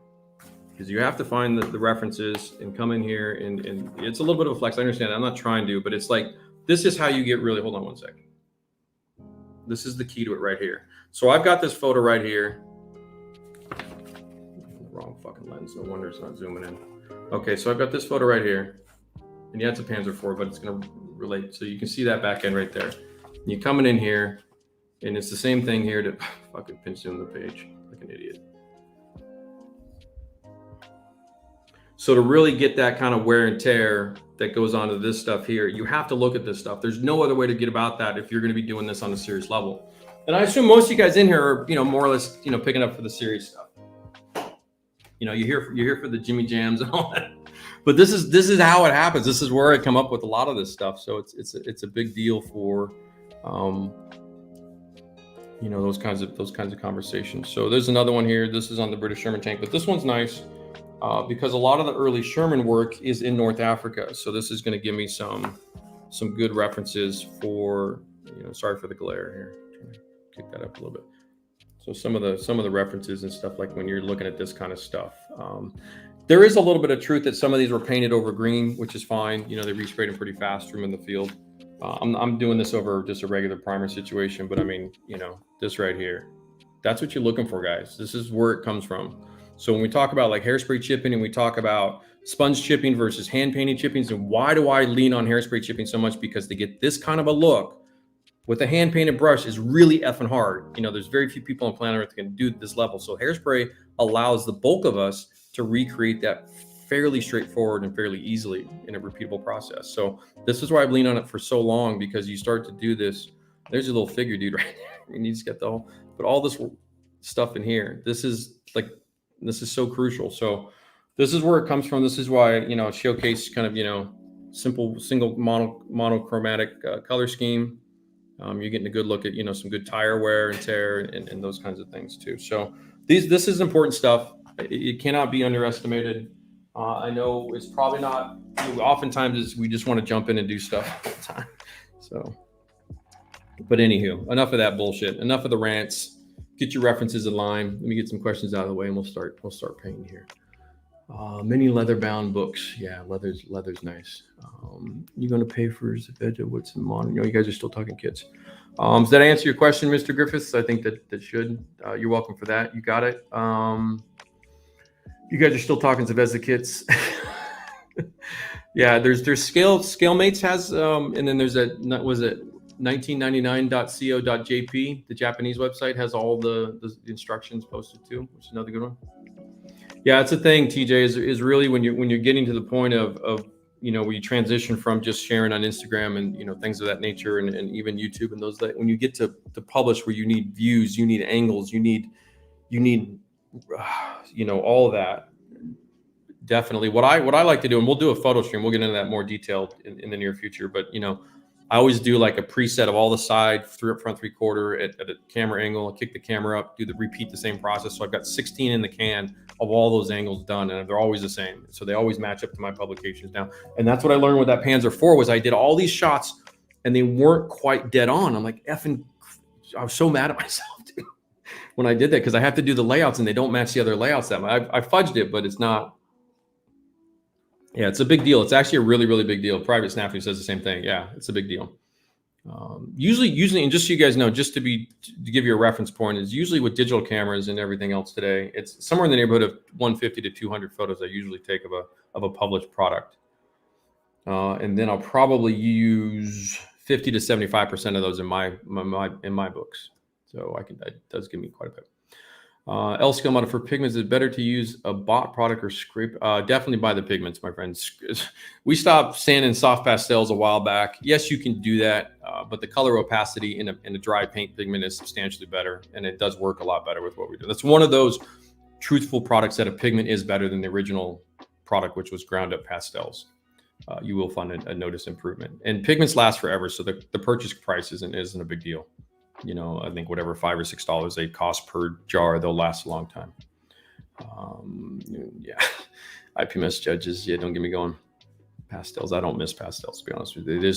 Because you have to find the references and come in here and it's a little bit of a flex. I understand. I'm not trying to, but it's like, this is how you get really, hold on one second. This is the key to it right here. So I've got this photo right here. Wrong fucking lens. No wonder it's not zooming in. Okay, so I've got this photo right here. And yeah, it's a Panzer IV, but it's going to relate. So you can see that back end right there. And you're coming in here, and it's the same thing here to fucking pinch zoom the page like an idiot. So to really get that kind of wear and tear that goes onto this stuff here, you have to look at this stuff. There's no other way to get about that if you're going to be doing this on a serious level. And I assume most of you guys in here are, more or less, picking up for the serious stuff. You're here for the Jimmy Jams and all that. But this is how it happens. This is where I come up with a lot of this stuff. So it's a big deal for, those kinds of conversations. So there's another one here. This is on the British Sherman tank, but this one's nice. Because a lot of the early Sherman work is in North Africa. So this is going to give me some good references for, sorry for the glare here. I'm trying to kick that up a little bit. So some of the references and stuff, like when you're looking at this kind of stuff, there is a little bit of truth that some of these were painted over green, which is fine. They resprayed them pretty fast from in the field. I'm doing this over just a regular primer situation, but I mean, this right here, that's what you're looking for, guys. This is where it comes from. So when we talk about like hairspray chipping and we talk about sponge chipping versus hand painting chippings, and why do I lean on hairspray chipping so much? Because to get this kind of a look with a hand painted brush is really effing hard. There's very few people on planet Earth that can do this level. So hairspray allows the bulk of us to recreate that fairly straightforward and fairly easily in a repeatable process. So this is why I've leaned on it for so long, because you start to do this. There's your little figure, dude, right there. You just get put all this stuff in here. This is so crucial. So this is where it comes from. This is why, showcase kind of, simple single monochromatic color scheme. You're getting a good look at, some good tire wear and tear and those kinds of things too. So this is important stuff. It cannot be underestimated. I know it's probably not, oftentimes we just want to jump in and do stuff all the time. So, but anywho, enough of that bullshit, enough of the rants. Get your references in line. Let me get some questions out of the way and we'll start painting here. Many leather bound books. Yeah, leather's nice. You're going to pay for Zebedja, what's in modern? You guys are still talking kits. Does that answer your question, Mr. Griffiths? I think that should. You're welcome for that. You got it. You guys are still talking Zvezda kits. Yeah, there's Scalemates has, and then there's was it 1999.co.jp, the Japanese website has all the instructions posted too, which is another good one. Yeah, it's a thing, TJ, is really when you're getting to the point of where you transition from just sharing on Instagram and things of that nature, and even YouTube and those, that when you get to publish, where you need views, you need angles, you need all of that. Definitely. What I like to do, and we'll do a photo stream, we'll get into that more detailed in the near future, but I always do like a preset of all the side, front, three-quarter at a camera angle, kick the camera up, repeat the same process. So I've got 16 in the can of all those angles done, and they're always the same. So they always match up to my publications now. And that's what I learned with that Panzer IV, was I did all these shots and they weren't quite dead on. I'm like, I was so mad at myself, dude, when I did that, because I have to do the layouts and they don't match the other layouts that much. I fudged it, but it's not. Yeah, it's a big deal. It's actually a really, really big deal. Private Snafu says the same thing. Yeah, it's a big deal. Usually, and just so you guys know, just to give you a reference point, is usually with digital cameras and everything else today, it's somewhere in the neighborhood of 150 to 200 photos I usually take of a published product. And then I'll probably use 50 to 75% of those in my books. So that does give me quite a bit. L scale model for pigments, is it better to use a bought product or scrape? Definitely buy the pigments, my friends. We stopped sanding soft pastels a while back. Yes, you can do that, but the color opacity in a dry paint pigment is substantially better, and it does work a lot better with what we do. That's one of those truthful products that a pigment is better than the original product, which was ground up pastels. You will find a notice improvement, and pigments last forever, so the purchase price isn't a big deal. I think whatever $5 or $6 they cost per jar, they'll last a long time. Yeah, IPMS judges. Yeah, don't get me going. Pastels. I don't miss pastels, to be honest with you.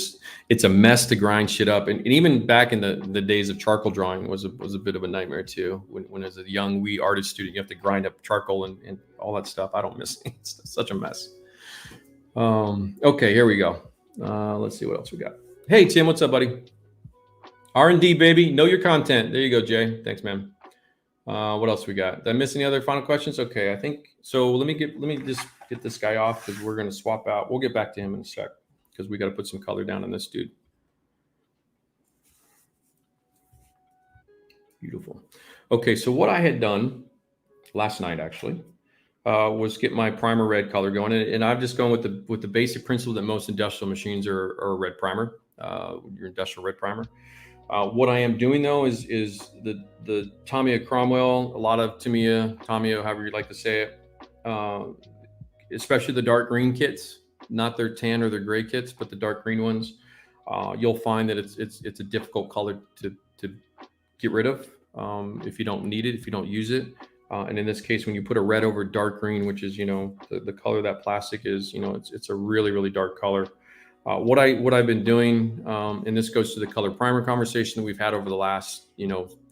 It's a mess to grind shit up. And even back in the days of charcoal drawing was a bit of a nightmare too. When as a young wee artist student, you have to grind up charcoal and all that stuff. I don't miss it. It's such a mess. Okay, here we go. Let's see what else we got. Hey, Tim, what's up, buddy? R&D, baby. Know your content. There you go, Jay. Thanks, man. What else we got? Did I miss any other final questions? Okay, I think so. Let me just get this guy off, because we're going to swap out. We'll get back to him in a sec, because we got to put some color down on this dude. Beautiful. Okay, so what I had done last night actually was get my primer red color going, and I'm just going with the basic principle that most industrial machines are a red primer, your industrial red primer. What I am doing though is the Tamiya Cromwell, a lot of Tamiya, however you like to say it, especially the dark green kits, not their tan or their gray kits, but the dark green ones. You'll find that it's a difficult color to get rid of if you don't need it, if you don't use it. And in this case, when you put a red over dark green, which is the color that plastic is, it's a really, really dark color. What I've been doing, and this goes to the color primer conversation that we've had over the last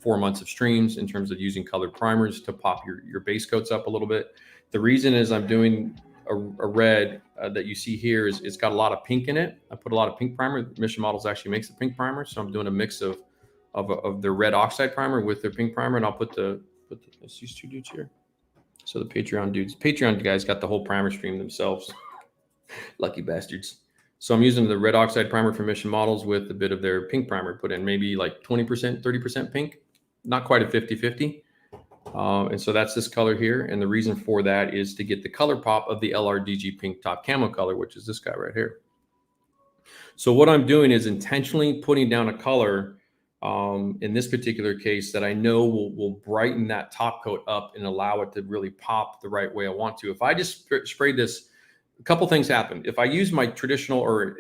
4 months of streams, in terms of using colored primers to pop your base coats up a little bit. The reason is I'm doing a red that you see here is it's got a lot of pink in it. I put a lot of pink primer. Mission Models actually makes the pink primer, so I'm doing a mix of their red oxide primer with their pink primer, and I'll put these two dudes here. So the Patreon guys got the whole primer stream themselves. Lucky bastards. So I'm using the red oxide primer for Mission Models with a bit of their pink primer put in, maybe like 20%, 30% pink, not quite a 50-50. And so that's this color here. And the reason for that is to get the color pop of the LRDG pink top camo color, which is this guy right here. So what I'm doing is intentionally putting down a color in this particular case that I know will brighten that top coat up and allow it to really pop the right way I want to. If I just spray this, a couple things happen. If I use my traditional or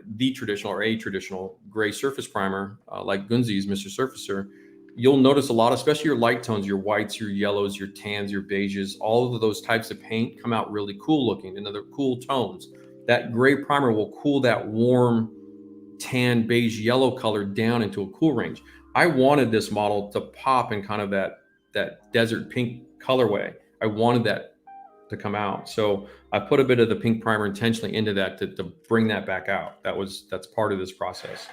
a traditional gray surface primer, like Gunzi's Mr. Surfacer, you'll notice a lot, especially your light tones, your whites, your yellows, your tans, your beiges, all of those types of paint come out really cool looking, and they're cool tones. That gray primer will cool that warm tan, beige, yellow color down into a cool range. I wanted this model to pop in kind of that desert pink colorway. I wanted that to come out. So I put a bit of the pink primer intentionally into that to bring that back out. That's part of this process.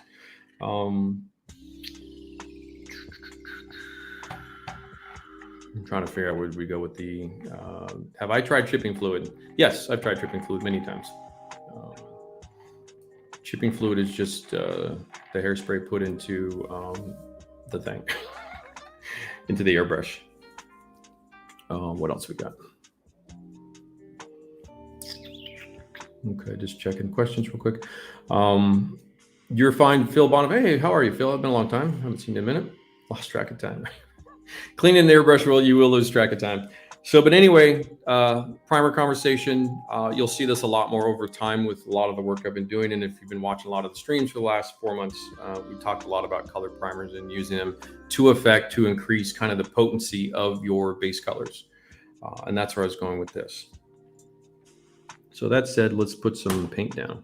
I'm trying to figure out where we go with the, have I tried chipping fluid? Yes, I've tried chipping fluid many times. Chipping fluid is just the hairspray put into the thing, into the airbrush. What else we got? Okay, just checking questions real quick. You're fine, Phil Bonham. Hey, how are you, Phil? It's been a long time. Haven't seen you in a minute. Lost track of time. Cleaning the airbrush roll, you will lose track of time. So, but anyway, primer conversation. You'll see this a lot more over time with a lot of the work I've been doing. And if you've been watching a lot of the streams for the last 4 months, we talked a lot about color primers and using them to increase kind of the potency of your base colors. And that's where I was going with this. So that said, let's put some paint down.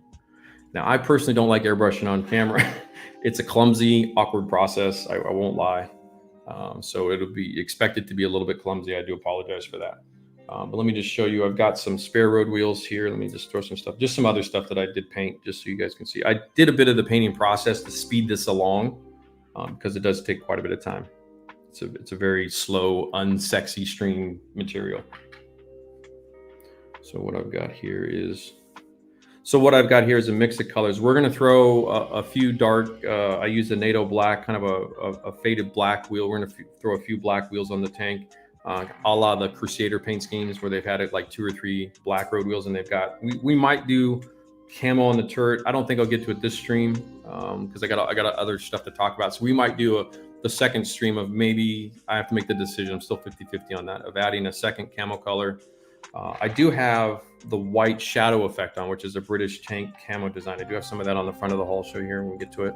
Now, I personally don't like airbrushing on camera. It's a clumsy, awkward process. I won't lie. So it'll be expected to be a little bit clumsy. I do apologize for that. But let me just show you. I've got some spare road wheels here. Let me just throw some stuff, just some other stuff that I did paint, just so you guys can see. I did a bit of the painting process to speed this along because it does take quite a bit of time. It's a very slow, unsexy string material. So what I've got here is a mix of colors. We're going to throw a few dark, I used a NATO black, kind of a faded black wheel. We're going to throw a few black wheels on the tank, a la the Crusader paint schemes where they've had it like 2 or 3 black road wheels, and they've got, we might do camo on the turret. I don't think I'll get to it this stream because I got other stuff to talk about. So we might do the second stream of, maybe I have to make the decision. I'm still 50-50 on that, of adding a second camo color. I do have the white shadow effect on, which is a British tank camo design. I do have some of that on the front of the hull. Show you here when we get to it.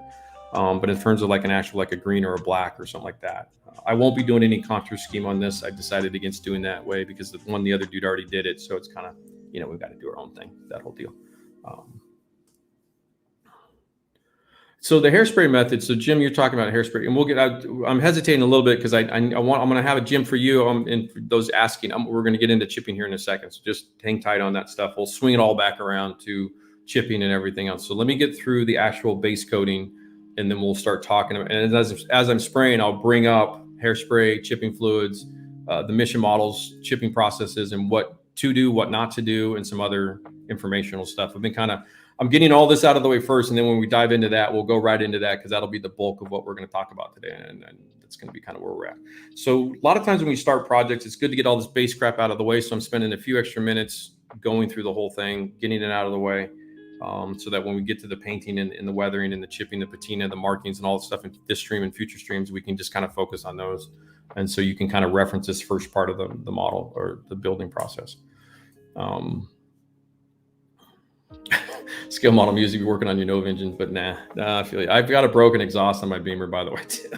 But in terms of like an actual, like a green or a black or something like that, I won't be doing any contour scheme on this. I decided against doing that way because the other dude already did it. So it's kind of, we've got to do our own thing, that whole deal. So the hairspray method. So Jim, you're talking about hairspray, and we'll get out. I'm hesitating a little bit because I'm going to have a Jim for you. And for those asking, we're going to get into chipping here in a second. So just hang tight on that stuff. We'll swing it all back around to chipping and everything else. So let me get through the actual base coating, and then we'll start talking. And as I'm spraying, I'll bring up hairspray, chipping fluids, the mission models, chipping processes, and what to do, what not to do, and some other informational stuff. I'm getting all this out of the way first, and then when we dive into that, we'll go right into that because that'll be the bulk of what we're going to talk about today, and that's going to be kind of where we're at. So a lot of times when we start projects, it's good to get all this base crap out of the way. So I'm spending a few extra minutes going through the whole thing, getting it out of the way, so that when we get to the painting and the weathering and the chipping, the patina, the markings, and all the stuff in this stream and future streams, we can just kind of focus on those. And so you can kind of reference this first part of the model or the building process. Scale model music, you're working on your Nova engine, but nah, I feel you. I've got a broken exhaust on my Beamer, by the way, too.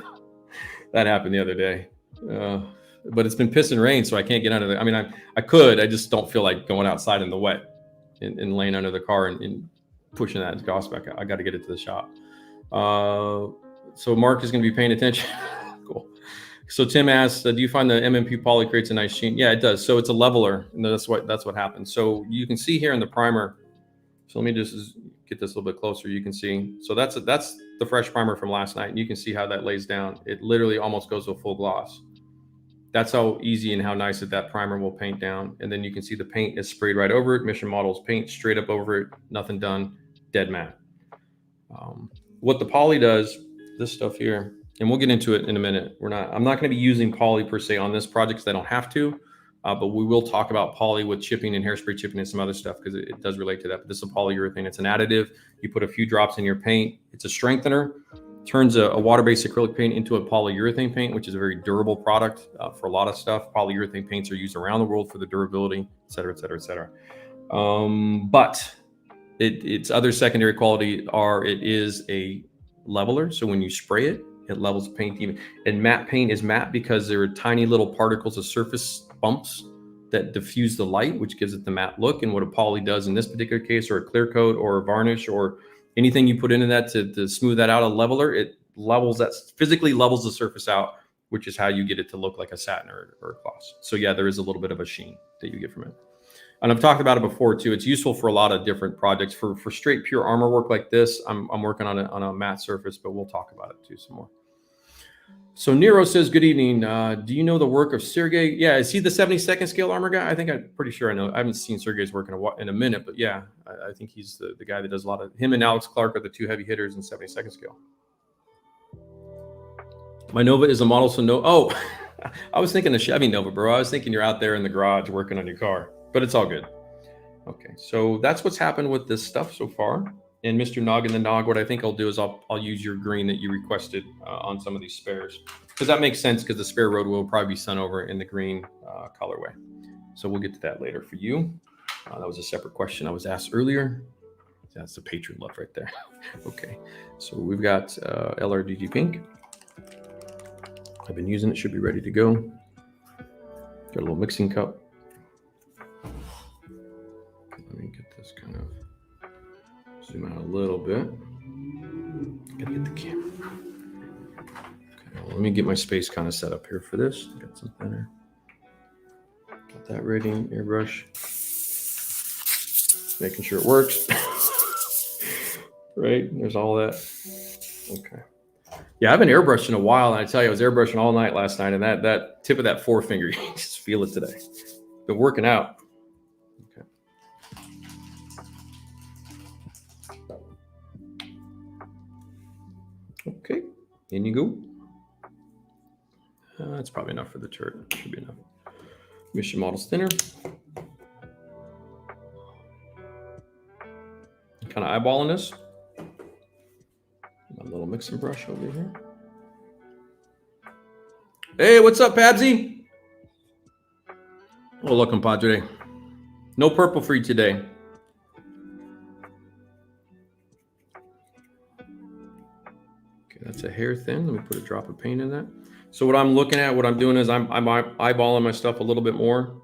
That happened the other day. But it's been piss and rain, so I can't get under the, I could, I just don't feel like going outside in the wet and laying under the car and pushing that exhaust back out. I got to get it to the shop. So Mark is going to be paying attention. Cool. So Tim asks, do you find the MMP poly creates a nice sheen? Yeah, it does. So it's a leveler, and that's what happens. So you can see here in the primer. So let me just get this a little bit closer. You can see. So that's the fresh primer from last night, and you can see how that lays down. It literally almost goes to a full gloss. That's how easy and how nice that primer will paint down. And then you can see the paint is sprayed right over it. Mission Models paint straight up over it. Nothing done. Dead matte. What the poly does, this stuff here, and we'll get into it in a minute. I'm not going to be using poly per se on this project because I don't have to. But we will talk about poly with chipping and hairspray chipping and some other stuff because it does relate to that. But this is a polyurethane. It's an additive. You put a few drops in your paint. It's a strengthener. Turns a water-based acrylic paint into a polyurethane paint, which is a very durable product for a lot of stuff. Polyurethane paints are used around the world for the durability, et cetera, et cetera, et cetera. But its other secondary quality it is a leveler. So when you spray it, it levels the paint even. And matte paint is matte because there are tiny little particles of surface bumps that diffuse the light, which gives it the matte look. And what a poly does in this particular case, or a clear coat or a varnish or anything you put into that to smooth that out, a leveler, it physically levels the surface out, which is how you get it to look like a satin or a gloss. So yeah, there is a little bit of a sheen that you get from it. And I've talked about it before too. It's useful for a lot of different projects. For straight pure armor work like this, I'm working on a matte surface, but we'll talk about it too some more. So Nero says, good evening. Do you know the work of Sergey? Yeah, is he the 72nd scale armor guy? I think I'm pretty sure I know. I haven't seen Sergey's work in a minute, but yeah, I think he's the guy that does a lot of, him and Alex Clark are the two heavy hitters in 72nd scale. My Nova is a model, so no. Oh, I was thinking the Chevy Nova, bro. I was thinking you're out there in the garage working on your car, but it's all good. Okay, so that's what's happened with this stuff so far. And Mr. Nog and the Nog, what I think I'll do is I'll use your green that you requested on some of these spares, because that makes sense, because the spare road will probably be sent over in the green colorway. So we'll get to that later for you. That was a separate question I was asked earlier. That's the patron love right there. Okay, so we've got LRDG pink. I've been using it, should be ready to go. Got a little mixing cup. Let me get this kind of zoom out a little bit. Gotta get the camera. Okay, well, let me get my space kind of set up here for this. Got some thinner. Got that ready. Airbrush. Making sure it works. Right? There's all that. Okay. Yeah, I haven't airbrushed in a while, and I tell you, I was airbrushing all night last night, and that tip of that forefinger, you just feel it today. Been working out. Okay, in you go. That's probably enough for the turret. Should be enough. Mission Models thinner. Kind of eyeballing this. My little mixing brush over here. Hey, what's up, Pabsy? Oh, look, compadre. No purple for you today. That's a hair thin. Let me put a drop of paint in that. So what I'm looking at, what I'm doing is I'm eyeballing my stuff a little bit more.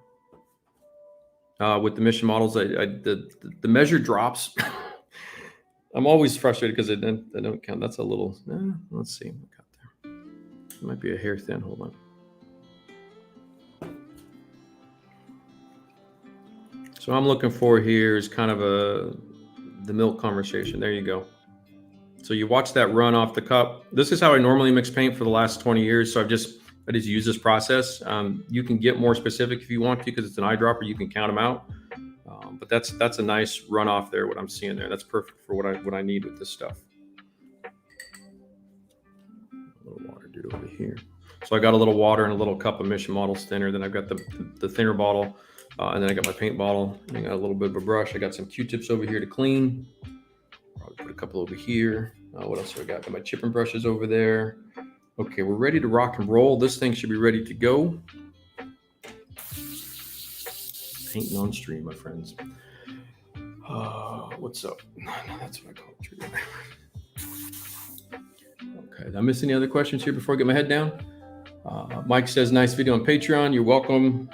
With the Mission Models, the measure drops. I'm always frustrated because I don't count. That's a little. Let's see. What got there? It might be a hair thin. Hold on. So I'm looking for here is kind of the milk conversation. There you go. So you watch that run off the cup. This is how I normally mix paint for the last 20 years. So I just use this process. You can get more specific if you want to, because it's an eyedropper. You can count them out. But that's a nice runoff there. What I'm seeing there, that's perfect for what I need with this stuff. A little water, dude, over here. So I got a little water and a little cup of Mission Models thinner. Then I've got the thinner bottle, and then I got my paint bottle. And I got a little bit of a brush. I got some Q-tips over here to clean. Probably put a couple over here. What else have I got? Got my chipping brushes over there. Okay, we're ready to rock and roll. This thing should be ready to go. Painting on stream, my friends. What's up? No, that's what I call it. Okay, did I miss any other questions here before I get my head down? Mike says, nice video on Patreon. You're welcome.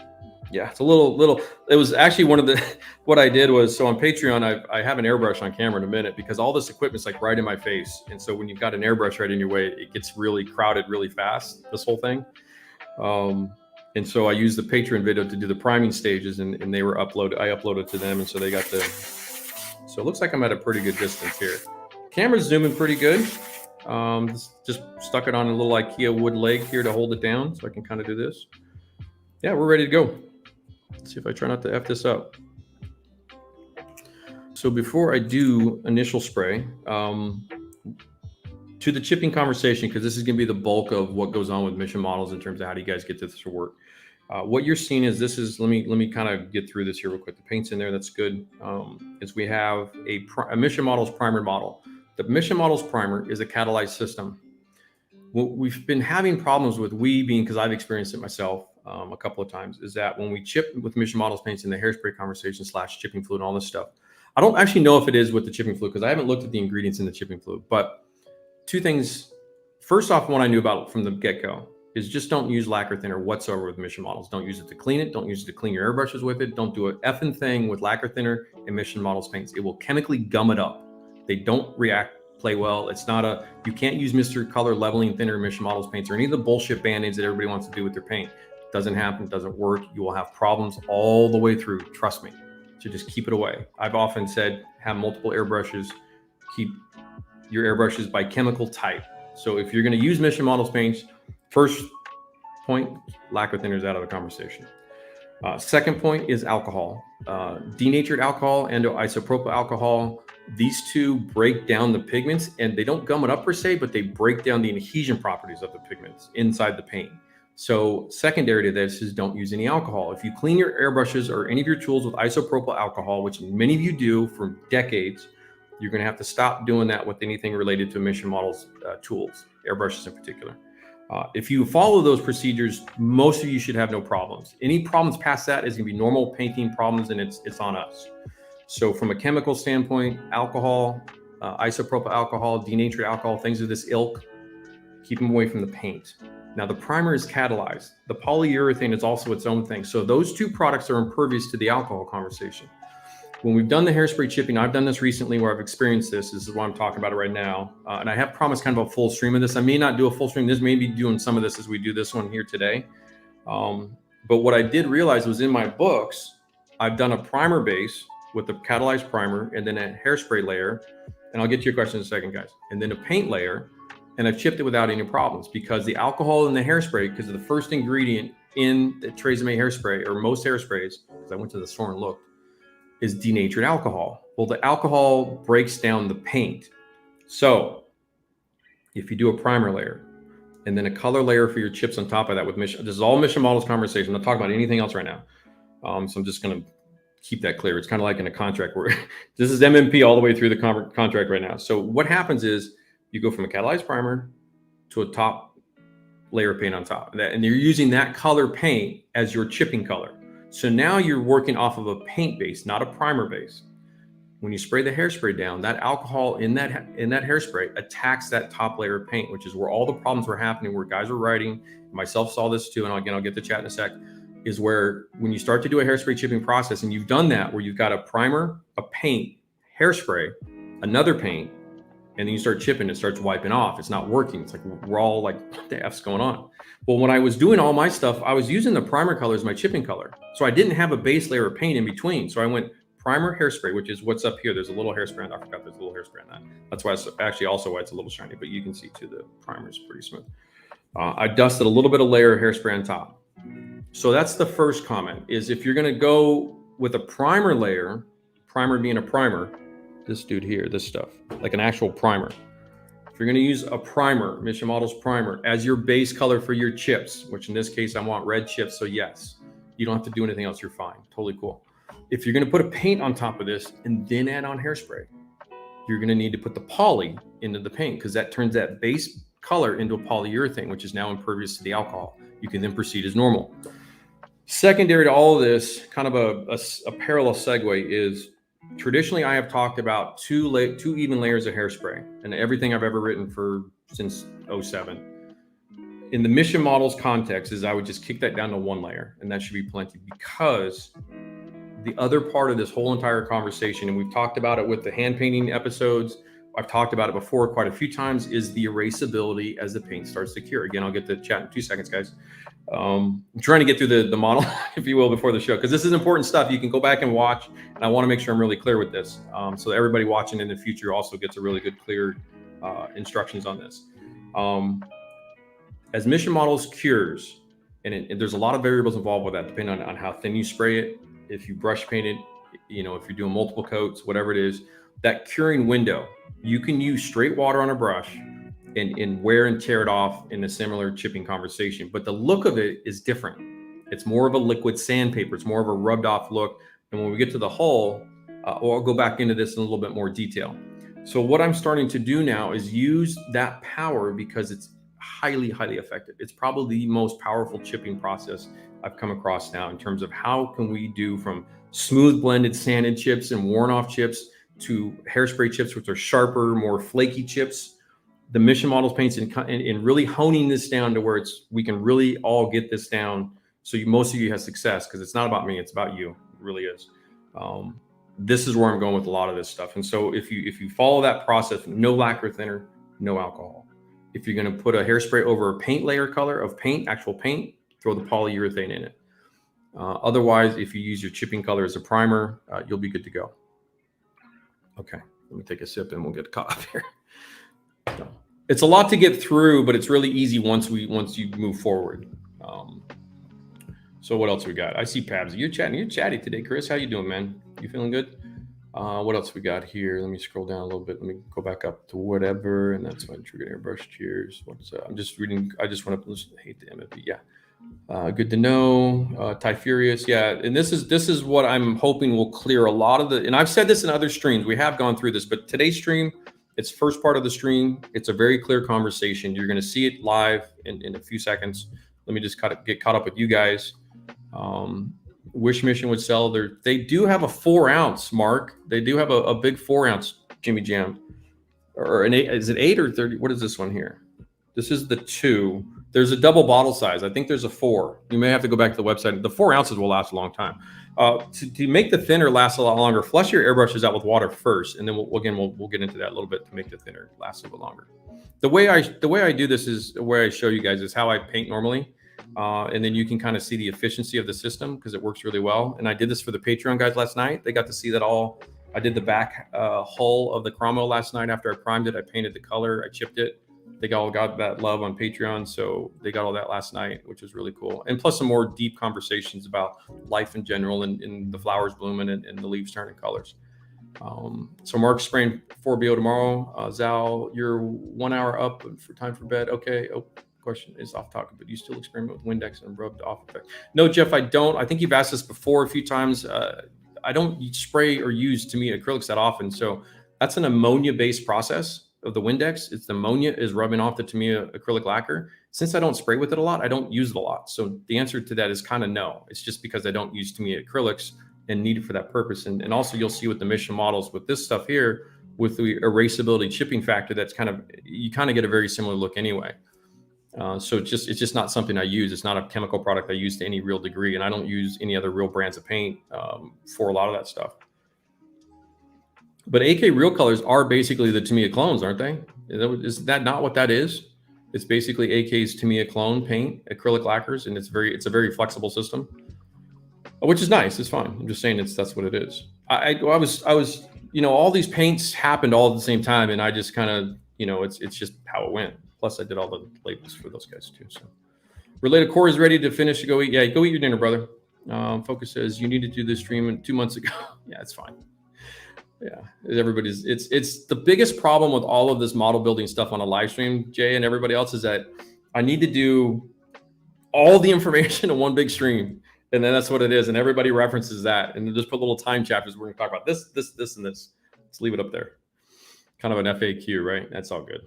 Yeah, it's a little. It was actually one of the, what I did was, so on Patreon, I have an airbrush on camera in a minute, because all this equipment's like right in my face. And so when you've got an airbrush right in your way, it gets really crowded really fast, this whole thing. And so I used the Patreon video to do the priming stages, and they were uploaded. I uploaded to them, and so they got the, so it looks like I'm at a pretty good distance here. Camera's zooming pretty good. Just stuck it on a little IKEA wood leg here to hold it down, so I can kind of do this. Yeah, we're ready to go. Let's see if I try not to F this up. So before I do initial spray, to the chipping conversation, because this is going to be the bulk of what goes on with Mission Models in terms of how do you guys get this to work. What you're seeing is this is, let me kind of get through this here real quick. The paint's in there, that's good. Is we have a Mission Models primer bottle. The Mission Models primer is a catalyzed system. What we've been having problems with, because I've experienced it myself a couple of times, is that when we chip with Mission Models paints in the hairspray conversation / chipping fluid and all this stuff, I don't actually know if it is with the chipping fluid, because I haven't looked at the ingredients in the chipping fluid. But two things. First off, one I knew about from the get-go is just don't use lacquer thinner whatsoever with Mission Models. Don't use it to clean it. Don't use it to clean your airbrushes with it. Don't do an effing thing with lacquer thinner and Mission Models paints. It will chemically gum it up. They don't play well. It's not you can't use Mr. Color leveling thinner Mission Models paints or any of the bullshit band-aids that everybody wants to do with their paint. It doesn't happen. It doesn't work. You will have problems all the way through. Trust me. So just keep it away. I've often said, have multiple airbrushes. Keep your airbrushes by chemical type. So if you're going to use Mission Models paints, First point, lacquer thinners out of the conversation. Second point is alcohol. Denatured alcohol and isopropyl alcohol. These two break down the pigments, and they don't gum it up per se, but they break down the adhesion properties of the pigments inside the paint. So secondary to this is don't use any alcohol. If you clean your airbrushes or any of your tools with isopropyl alcohol, which many of you do for decades, you're going to have to stop doing that with anything related to emission models tools, airbrushes in particular. If you follow those procedures, most of you should have no problems. Any problems past that is going to be normal painting problems, and it's on us. So from a chemical standpoint, alcohol, isopropyl alcohol, denatured alcohol, things of this ilk, keep them away from the paint. Now the primer is catalyzed. The polyurethane is also its own thing. So those two products are impervious to the alcohol conversation. When we've done the hairspray chipping, I've done this recently where I've experienced this. This is why I'm talking about it right now. And I have promised kind of a full stream of this. I may not do a full stream. This may be doing some of this as we do this one here today. But what I did realize was in my books, I've done a primer base with the catalyzed primer and then a hairspray layer. And I'll get to your question in a second, guys. And then a paint layer. And I've chipped it without any problems because the alcohol in the hairspray, because of the first ingredient in the Tresemme hairspray or most hairsprays, because I went to the store and looked, is denatured alcohol. Well, the alcohol breaks down the paint. So if you do a primer layer and then a color layer for your chips on top of that with mission, this is all mission models conversation. I'm not talking about anything else right now. So I'm just going to keep that clear. It's kind of like in a contract where this is MMP all the way through the contract right now. So what happens is you go from a catalyzed primer to a top layer of paint on top of that, and you're using that color paint as your chipping color. So now you're working off of a paint base, not a primer base. When you spray the hairspray down, that alcohol in that hairspray attacks that top layer of paint, which is where all the problems were happening, where guys were writing. Myself saw this too, and again, I'll get to chat in a sec, is where when you start to do a hairspray chipping process, and you've done that, where you've got a primer, a paint, hairspray, another paint, and then you start chipping, it starts wiping off. It's not working. It's like, we're all like, what the F's going on? Well, when I was doing all my stuff, I was using the primer color as my chipping color. So I didn't have a base layer of paint in between. So I went primer, hairspray, which is what's up here. There's a little hairspray on. I forgot there's a little hairspray on that. That's why it's actually also why it's a little shiny, but you can see too, the primer is pretty smooth. I dusted a little bit of layer of hairspray on top. So that's the first comment, is if you're going to go with a primer layer, primer being a primer, this dude here, this stuff, like an actual primer. If you're going to use a primer, Mission Models primer, as your base color for your chips, which in this case, I want red chips. So yes, you don't have to do anything else. You're fine. Totally cool. If you're going to put a paint on top of this and then add on hairspray, you're going to need to put the poly into the paint because that turns that base color into a polyurethane, which is now impervious to the alcohol. You can then proceed as normal. Secondary to all of this, kind of a parallel segue is, traditionally, I have talked about two even layers of hairspray, and everything I've ever written since 07. In the Mission Models context, is I would just kick that down to one layer, and that should be plenty, because the other part of this whole entire conversation, and we've talked about it with the hand painting episodes, I've talked about it before quite a few times, is the erasability as the paint starts to cure. Again, I'll get to chat in 2 seconds, guys. I'm trying to get through the model, if you will, before the show, because this is important stuff. You can go back and watch, and I want to make sure I'm really clear with this, so that everybody watching in the future also gets a really good, clear instructions on this. As Mission Models cures, and there's a lot of variables involved with that, depending on how thin you spray it, if you brush paint it, if you're doing multiple coats, whatever it is, that curing window, you can use straight water on a brush and wear and tear it off in a similar chipping conversation. But the look of it is different. It's more of a liquid sandpaper. It's more of a rubbed off look. And when we get to the hull, I'll go back into this in a little bit more detail. So what I'm starting to do now is use that power because it's highly, highly effective. It's probably the most powerful chipping process I've come across now in terms of how can we do from smooth blended sanded chips and worn off chips to hairspray chips, which are sharper, more flaky chips. The Mission Models paints in really honing this down to where we can really all get this down. So most of you have success, because it's not about me, it's about you. It really is. This is where I'm going with a lot of this stuff. And so if you follow that process, no lacquer thinner, no alcohol. If you're going to put a hairspray over a paint layer color of paint, actual paint, throw the polyurethane in it. Otherwise, if you use your chipping color as a primer, you'll be good to go. Okay, let me take a sip and we'll get caught up here. it's a lot to get through, but it's really easy once you move forward. So what else we got? I see Pabs. You're chatty today, Chris. How you doing, man? You feeling good? What else we got here? Let me scroll down a little bit. Let me go back up to whatever, and that's when trigger airbrush. Cheers. I'm just reading. I just want to hate the MFB. Yeah. Good to know. Ty Furious. Yeah. And this is what I'm hoping will clear a lot of the. And I've said this in other streams. We have gone through this, but today's stream, it's first part of the stream. It's a very clear conversation. You're going to see it live in a few seconds. Let me just get caught up with you guys. Wish Mission would sell they do have a 4 ounce, Mark. They do have a big 4 ounce Jimmy Jam, or an 8. Is it 8 or 30? What is this one here? This is the 2. There's a double bottle size. I think there's a 4. You may have to go back to the website. The 4 ounces will last a long time. To make the thinner last a lot longer, flush your airbrushes out with water first, and then we'll get into that a little bit to make the thinner last a little bit longer. The way I do this is where I show you guys is how I paint normally. And then you can kind of see the efficiency of the system because it works really well. And I did this for the Patreon guys last night. They got to see that all. I did the back hull of the Cromwell last night after I primed it. I painted the color. I chipped it. They all got that love on Patreon. So they got all that last night, which was really cool. And plus some more deep conversations about life in general and the flowers blooming and the leaves turning colors. So Mark's spraying 4BO tomorrow. Zal, you're 1 hour up for time for bed. Okay. Oh. Question is off topic, but you still experiment with Windex and rubbed off effect? No, Jeff, I don't. I think you've asked this before a few times. I don't spray or use Tamiya acrylics that often. So that's an ammonia-based process of the Windex. It's the ammonia is rubbing off the Tamiya acrylic lacquer. Since I don't spray with it a lot, I don't use it a lot. So the answer to that is kind of no. It's just because I don't use Tamiya acrylics and need it for that purpose. And also you'll see with the Mission models with this stuff here, with the erasability chipping factor, that's you kind of get a very similar look anyway. So it's just not something I use. It's not a chemical product I use to any real degree, and I don't use any other real brands of paint for a lot of that stuff. But AK Real Colors are basically the Tamiya clones, aren't they? Is that not what that is? It's basically AK's Tamiya clone paint, acrylic lacquers, and it's a very flexible system, which is nice. It's fine. I'm just saying that's what it is. I was all these paints happened all at the same time, and I just kind of it's just how it went. Plus, I did all the labels for those guys too. So, related Corey's ready to finish. Go eat. Yeah, go eat your dinner, brother. Focus says you need to do this stream 2 months ago. Yeah, it's fine. Yeah, it's the biggest problem with all of this model building stuff on a live stream, Jay and everybody else, is that I need to do all the information in one big stream, and then that's what it is. And everybody references that, and then just put little time chapters. We're going to talk about this, and this. Let's leave it up there. Kind of an FAQ, right? That's all good.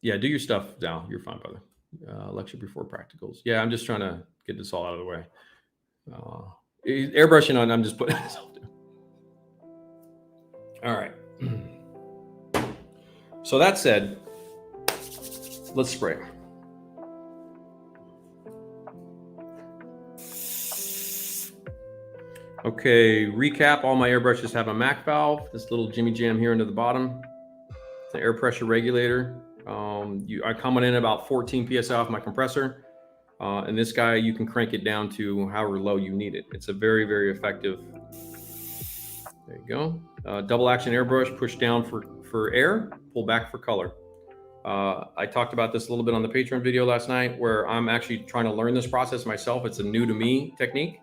Yeah, do your stuff, Zal. You're fine, brother. Lecture before practicals. Yeah, I'm just trying to get this all out of the way. Airbrushing on, I'm just putting myself down. All right. So that said, let's spray. Okay, recap. All my airbrushes have a MAC valve. This little Jimmy Jam here into the bottom. It's an air pressure regulator. I come in about 14 PSI off my compressor. And this guy, you can crank it down to however low you need it. It's a very, very effective. There you go. Double action airbrush, push down for air, pull back for color. I talked about this a little bit on the Patreon video last night, where I'm actually trying to learn this process myself. It's a new to me technique.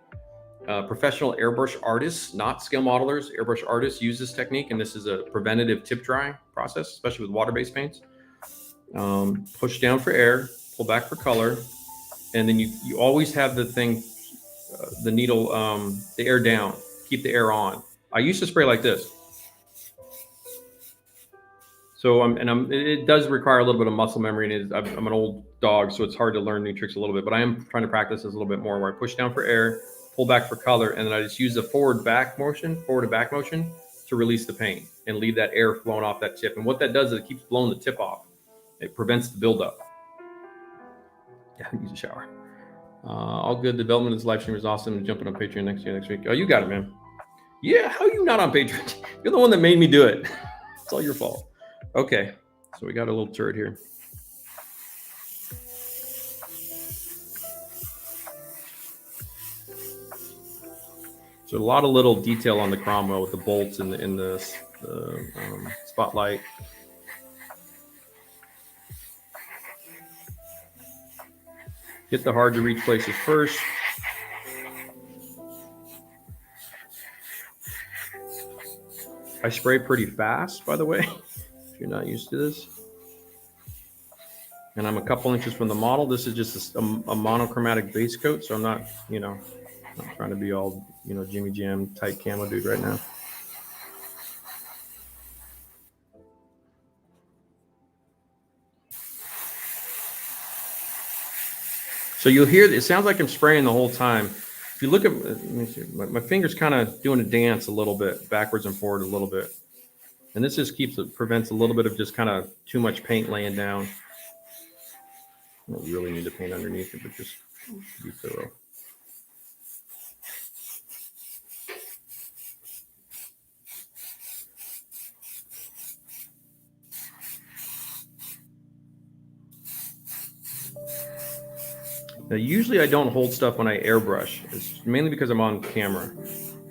Professional airbrush artists, not scale modelers, airbrush artists use this technique, and this is a preventative tip dry process, especially with water-based paints. Push down for air, pull back for color, and then you always have the thing, the needle, the air down, keep the air on. I used to spray like this. So it does require a little bit of muscle memory, and I'm an old dog, so it's hard to learn new tricks a little bit, but I am trying to practice this a little bit more, where I push down for air, pull back for color, and then I just use the forward and back motion to release the paint and leave that air flowing off that tip. And what that does is it keeps blowing the tip off. It prevents the buildup. Yeah, use a shower. All good. Development of this live stream is awesome. Jumping on Patreon next week. Oh, you got it, man. Yeah, how are you not on Patreon? You're the one that made me do it. It's all your fault. Okay, so we got a little turret here. So a lot of little detail on the Cromwell with the bolts and the spotlight. Hit the hard to reach places first. I spray pretty fast, by the way, if you're not used to this. And I'm a couple inches from the model. This is just a monochromatic base coat, so I'm not, not trying to be all, Jimmy Jam tight camo dude right now. So you'll hear, it sounds like I'm spraying the whole time. If you look at, let me see, my finger's kind of doing a dance a little bit, backwards and forward a little bit. And this just prevents a little bit of just kind of too much paint laying down. I don't really need to paint underneath it, but just be thorough. Now, usually I don't hold stuff when I airbrush. It's mainly because I'm on camera.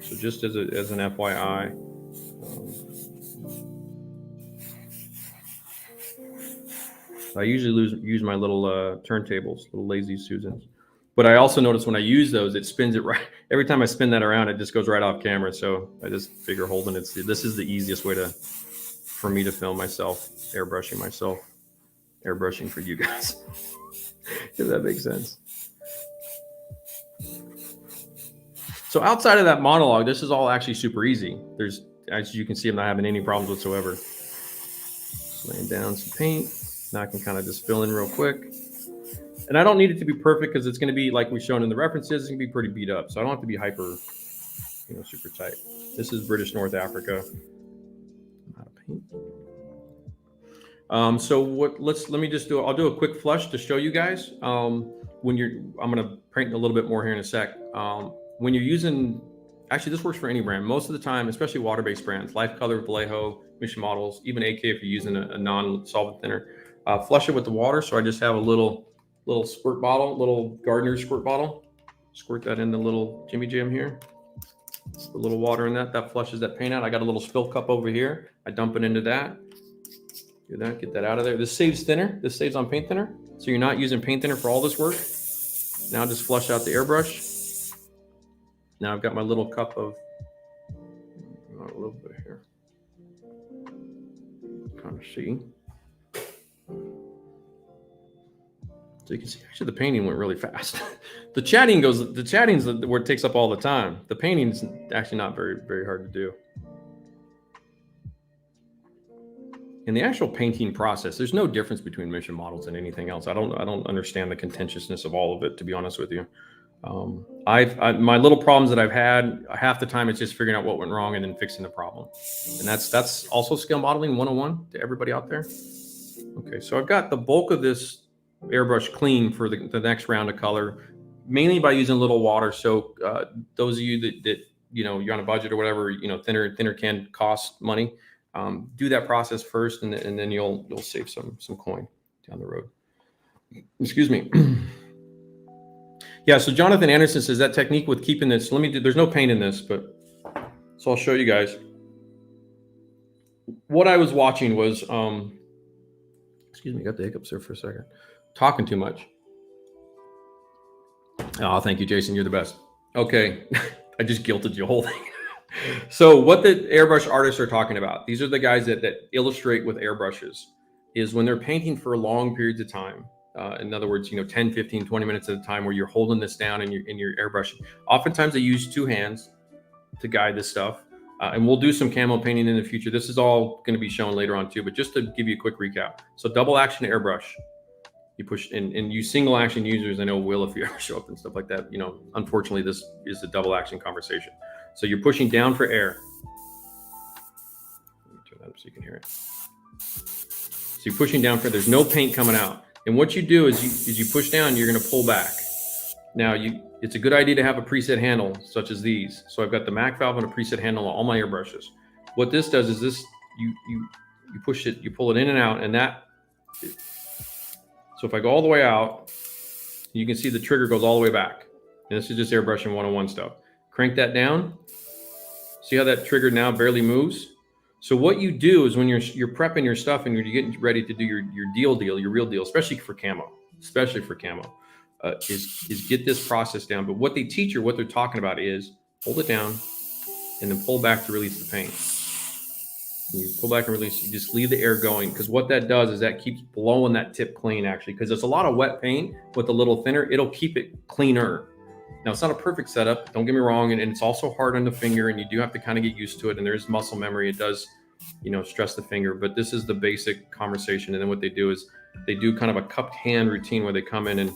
So just as an FYI. I usually use my little turntables, little lazy Susans. But I also notice when I use those, it spins it right. Every time I spin that around, it just goes right off camera. So I just figure holding it. This is the easiest way for me to film myself, airbrushing for you guys. If that makes sense. So outside of that monologue, this is all actually super easy. As you can see, I'm not having any problems whatsoever. Just laying down some paint. Now I can kind of just fill in real quick. And I don't need it to be perfect because it's going to be, like we've shown in the references, it's going to be pretty beat up. So I don't have to be hyper, super tight. This is British North Africa. Out of paint. So I'll do a quick flush to show you guys. I'm going to paint a little bit more here in a sec. When you're using, actually this works for any brand. Most of the time, especially water-based brands, Life Color, Vallejo, Mission Models, even AK if you're using a non-solvent thinner. Flush it with the water. So I just have a little squirt bottle, little gardener squirt bottle. Squirt that in the little Jimmy Jam here. Just a little water in that flushes that paint out. I got a little spill cup over here. I dump it into that. Do that, get that out of there. This saves thinner. This saves on paint thinner. So you're not using paint thinner for all this work. Now just flush out the airbrush. Now I've got my little cup of, a little bit here. Kind of see. So you can see, actually the painting went really fast. The chatting's where it takes up all the time. The painting's actually not very, very hard to do. In the actual painting process, there's no difference between Mission Models and anything else. I don't understand the contentiousness of all of it, to be honest with you. My little problems that I've had, half the time it's just figuring out what went wrong and then fixing the problem. And that's also Scale Modeling 101 to everybody out there. Okay, so I've got the bulk of this airbrush clean for the next round of color, mainly by using a little water. So those of you that you're on a budget or whatever, thinner can cost money. Do that process first, and then you'll save some coin down the road. Excuse me. Yeah, so Jonathan Anderson says that technique with keeping this, there's no paint in this, but so I'll show you guys. What I was watching was, excuse me, got the hiccups there for a second. Talking too much. Oh, thank you, Jason. You're the best. Okay, I just guilted you whole thing. So what the airbrush artists are talking about, these are the guys that illustrate with airbrushes, is when they're painting for long periods of time. In other words, 10, 15, 20 minutes at a time where you're holding this down and you're airbrushing. Oftentimes they use two hands to guide this stuff. And we'll do some camo painting in the future. This is all going to be shown later on too, but just to give you a quick recap. So double action airbrush, you push and you single action users, I know will if you ever show up and stuff like that. Unfortunately, this is a double action conversation. So you're pushing down for air. Let me turn that up so you can hear it. So you're pushing down for, there's no paint coming out. And what you do is you push down, you're going to pull back. Now it's a good idea to have a preset handle such as these. So I've got the Mac valve and a preset handle on all my airbrushes. What this does is you push it, you pull it in and out, and so if I go all the way out, you can see the trigger goes all the way back. And this is just airbrushing 101 stuff. Crank that down. See how that trigger now barely moves? So what you do is when you're prepping your stuff and you're getting ready to do your real deal, especially for camo, is get this process down. But what they teach you, what they're talking about is hold it down and then pull back to release the paint. When you pull back and release, you just leave the air going, because what that does is that keeps blowing that tip clean, actually, because there's a lot of wet paint with a little thinner. It'll keep it cleaner. Now, it's not a perfect setup, don't get me wrong, and it's also hard on the finger, and you do have to kind of get used to it, and there's muscle memory. It does, stress the finger, but this is the basic conversation. And then what they do is they do kind of a cupped hand routine where they come in and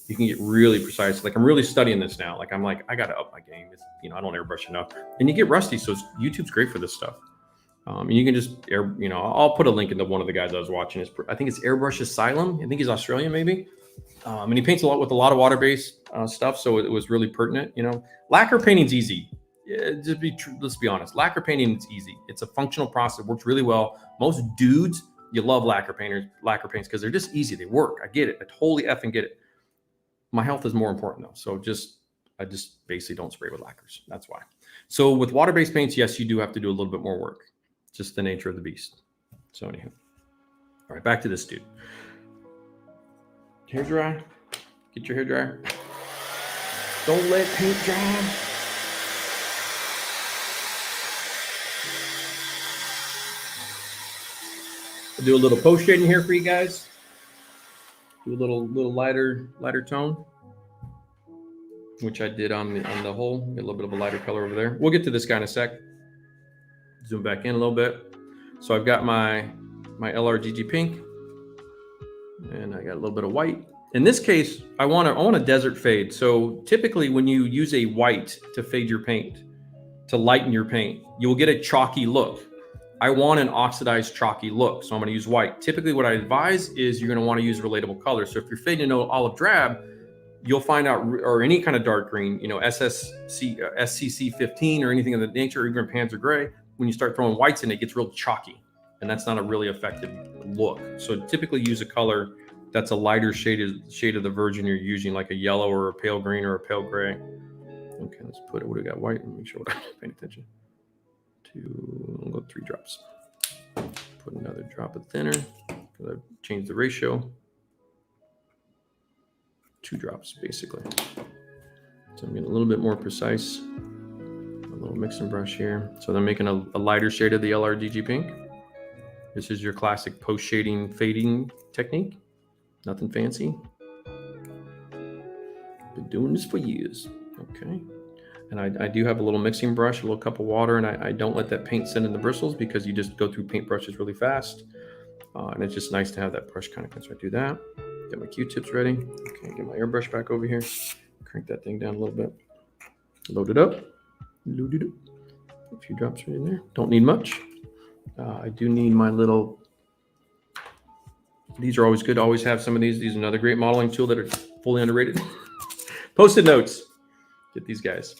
you can get really precise. Like, I'm really studying this now. Like, I got to up my game. It's, I don't airbrush enough, and you get rusty. So YouTube's great for this stuff. And you can just I'll put a link into one of the guys I was watching. I think it's Airbrush Asylum. I think he's Australian, maybe. And he paints with a lot of water-based stuff, so it was really pertinent. Lacquer painting's easy. Let's be honest. Lacquer painting is easy. It's a functional process. It works really well. Most dudes, you love lacquer paints because they're just easy. They work. I get it. I totally effing get it. My health is more important though, so I just basically don't spray with lacquers. That's why. So with water-based paints, yes, you do have to do a little bit more work. Just the nature of the beast. So anyhow, all right, back to this dude. Hair dry. Get your hair dryer. Don't let paint dry. I'll do a little post shading here for you guys. Do a little lighter tone, which I did on the whole. Get a little bit of a lighter color over there. We'll get to this guy in a sec. Zoom back in a little bit. So I've got my LRDG pink, and I got a little bit of white. In this case, I want a desert fade. So typically when you use a white to fade your paint, to lighten your paint, you'll get a chalky look. I want an oxidized chalky look, so I'm going to use white. Typically what I advise is you're going to want to use relatable colors. So if you're fading an olive drab, you'll find out, or any kind of dark green, SCC 15 or anything of that nature, or even Panzer gray, when you start throwing whites in, it gets real chalky, and that's not a really effective look. So typically use a color that's a lighter shade of the virgin you're using, like a yellow or a pale green or a pale gray. Okay, let's put it. What do we got? White. Make sure we're paying attention. We'll go 3 drops. Put another drop of thinner because I've changed the ratio. 2 drops basically. So I'm getting a little bit more precise. A little mixing brush here. So I'm making a lighter shade of the LRDG pink. This is your classic post shading fading technique. Nothing fancy. Been doing this for years. Okay. And I do have a little mixing brush, a little cup of water, and I don't let that paint sit in the bristles because you just go through paint brushes really fast. And it's just nice to have that brush kind of so I do that. Get my Q-tips ready. Okay, get my airbrush back over here. Crank that thing down a little bit. Load it up. Load it up. A few drops right in there. Don't need much. I do need my little... These are always good. Always have some of these. These are another great modeling tool that are fully underrated. Post-it notes. Get these guys.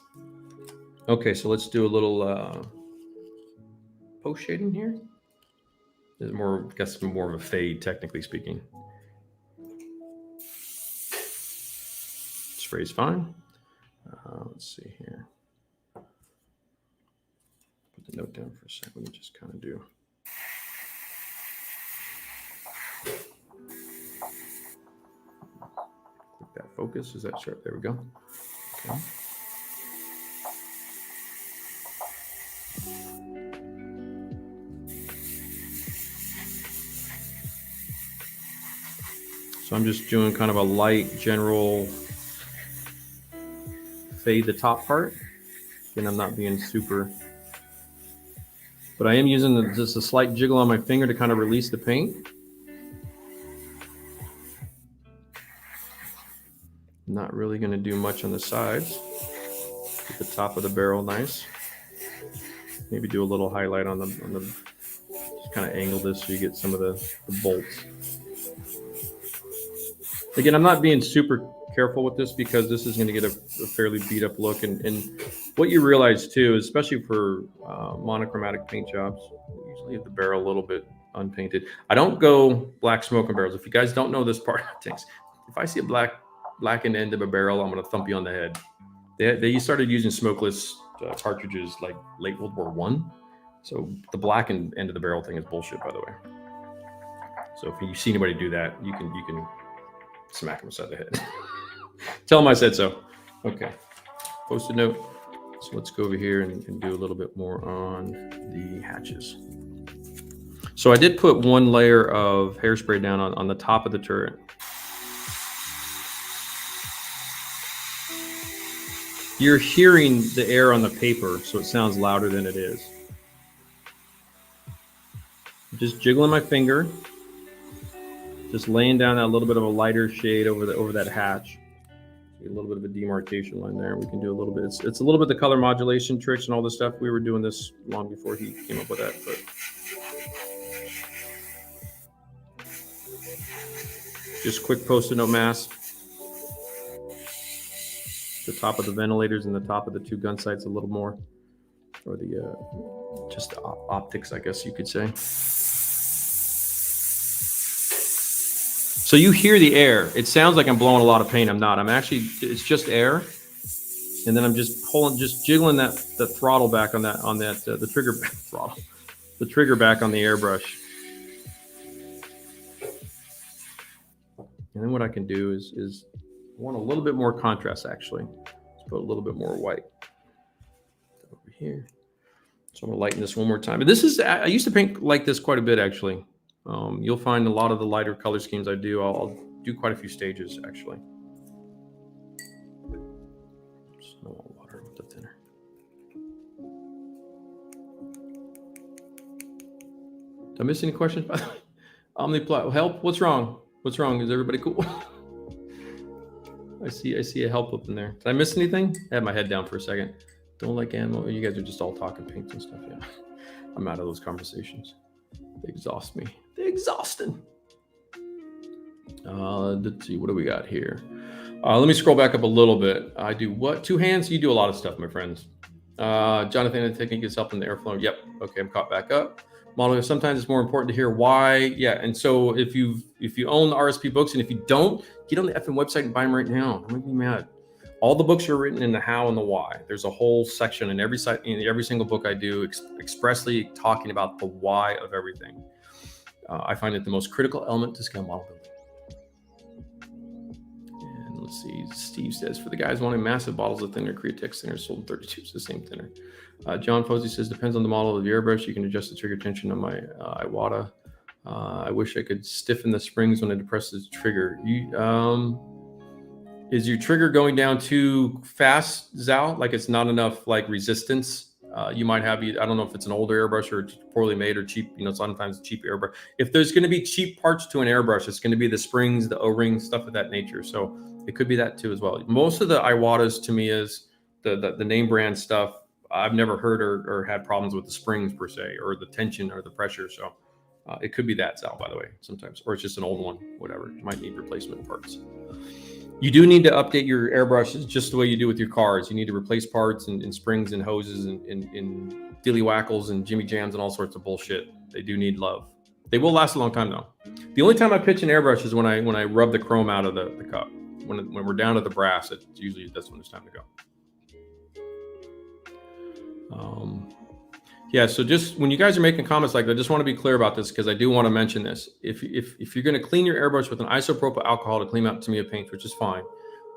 Okay, so let's do a little post shading here. There's more, I guess, more of a fade, technically speaking. Spray's fine. Let's see here. Put the note down for a second. Let me just kind of do. Click that focus. Is that sharp? There we go. Okay. So I'm just doing kind of a light general fade the top part. Again, I'm not being super, but I am using just a slight jiggle on my finger to kind of release the paint. Not really going to do much on the sides. Get the top of the barrel nice. Maybe do a little highlight on the just kind of angle this so you get some of the bolts. Again, I'm not being super careful with this because this is going to get a fairly beat up look. And what you realize too, especially for monochromatic paint jobs, I usually leave the barrel a little bit unpainted. I don't go black smoking barrels. If you guys don't know this part of things, if I see a blackened end of a barrel, I'm going to thump you on the head. They started using smokeless cartridges like late World War I. So the blackened end of the barrel thing is bullshit, by the way. So if you see anybody do that, you can smack them upside the head. Tell them I said so. Okay. Post-it note. So let's go over here and do a little bit more on the hatches. So I did put one layer of hairspray down on the top of the turret. You're hearing the air on the paper, so it sounds louder than it is. Just jiggling my finger, just laying down a little bit of a lighter shade over that hatch. A little bit of a demarcation line there. We can do a little bit. It's a little bit the color modulation tricks and all this stuff. We were doing this long before he came up with that. But just quick post-it note mask. The top of the ventilators and the top of the two gun sights a little more, or the just the optics, I guess you could say. So you hear the air. It sounds like I'm blowing a lot of paint. I'm not. I'm actually, it's just air. And then I'm just jiggling the throttle back on the trigger throttle, the trigger back on the airbrush. And then what I can do is I want a little bit more contrast actually. Let's put a little bit more white over here. So I'm gonna lighten this one more time. And this is, I used to paint like this quite a bit actually. You'll find a lot of the lighter color schemes I do. I'll do quite a few stages actually. Just no water with the thinner. Did I miss any questions? Omniplat, help? What's wrong? What's wrong? Is everybody cool? I see a help up in there. Did I miss anything? I had my head down for a second. Don't like animal. You guys are just all talking paints and stuff. Yeah, I'm out of those conversations. They exhaust me. They're exhausting. Let's see. What do we got here? Let me scroll back up a little bit. I do what? Two hands? You do a lot of stuff, my friends. Jonathan, the technique is helping the airflow. Yep. Okay, I'm caught back up. Modeling. Sometimes it's more important to hear why. Yeah. And so if you own the RSP books, and if you don't, get on the effing website and buy them right now. I'm gonna be mad. All the books are written in the how and the why. There's a whole section in every site, in every single book I do, expressly talking about the why of everything. I find it the most critical element to scale model building. And let's see, Steve says, for the guys wanting massive bottles of thinner, Createx thinner sold in 32, it's the same thinner. John Posey says, depends on the model of the airbrush. You can adjust the trigger tension on my Iwata. I wish I could stiffen the springs when I depress the trigger. Is your trigger going down too fast, Zal? Like it's not enough like resistance? You might have, I don't know if it's an older airbrush or poorly made or cheap, sometimes cheap airbrush. If there's going to be cheap parts to an airbrush, it's going to be the springs, the O-rings, stuff of that nature. So it could be that too as well. Most of the Iwatas, Tamiyas, the name brand stuff, I've never heard or had problems with the springs per se, or the tension or the pressure. So it could be that, Zal, by the way, sometimes, or it's just an old one, whatever. You might need replacement parts. You do need to update your airbrushes just the way you do with your cars. You need to replace parts and springs and hoses and dilly wackles and jimmy jams and all sorts of bullshit. They do need love. They will last a long time though. The only time I pitch an airbrush is when I rub the chrome out of the cup. When we're down to the brass, that's when it's time to go. Yeah, so just when you guys are making comments like that, I just want to be clear about this because I do want to mention this. If you're going to clean your airbrush with an isopropyl alcohol to clean out Tamiya paints, which is fine,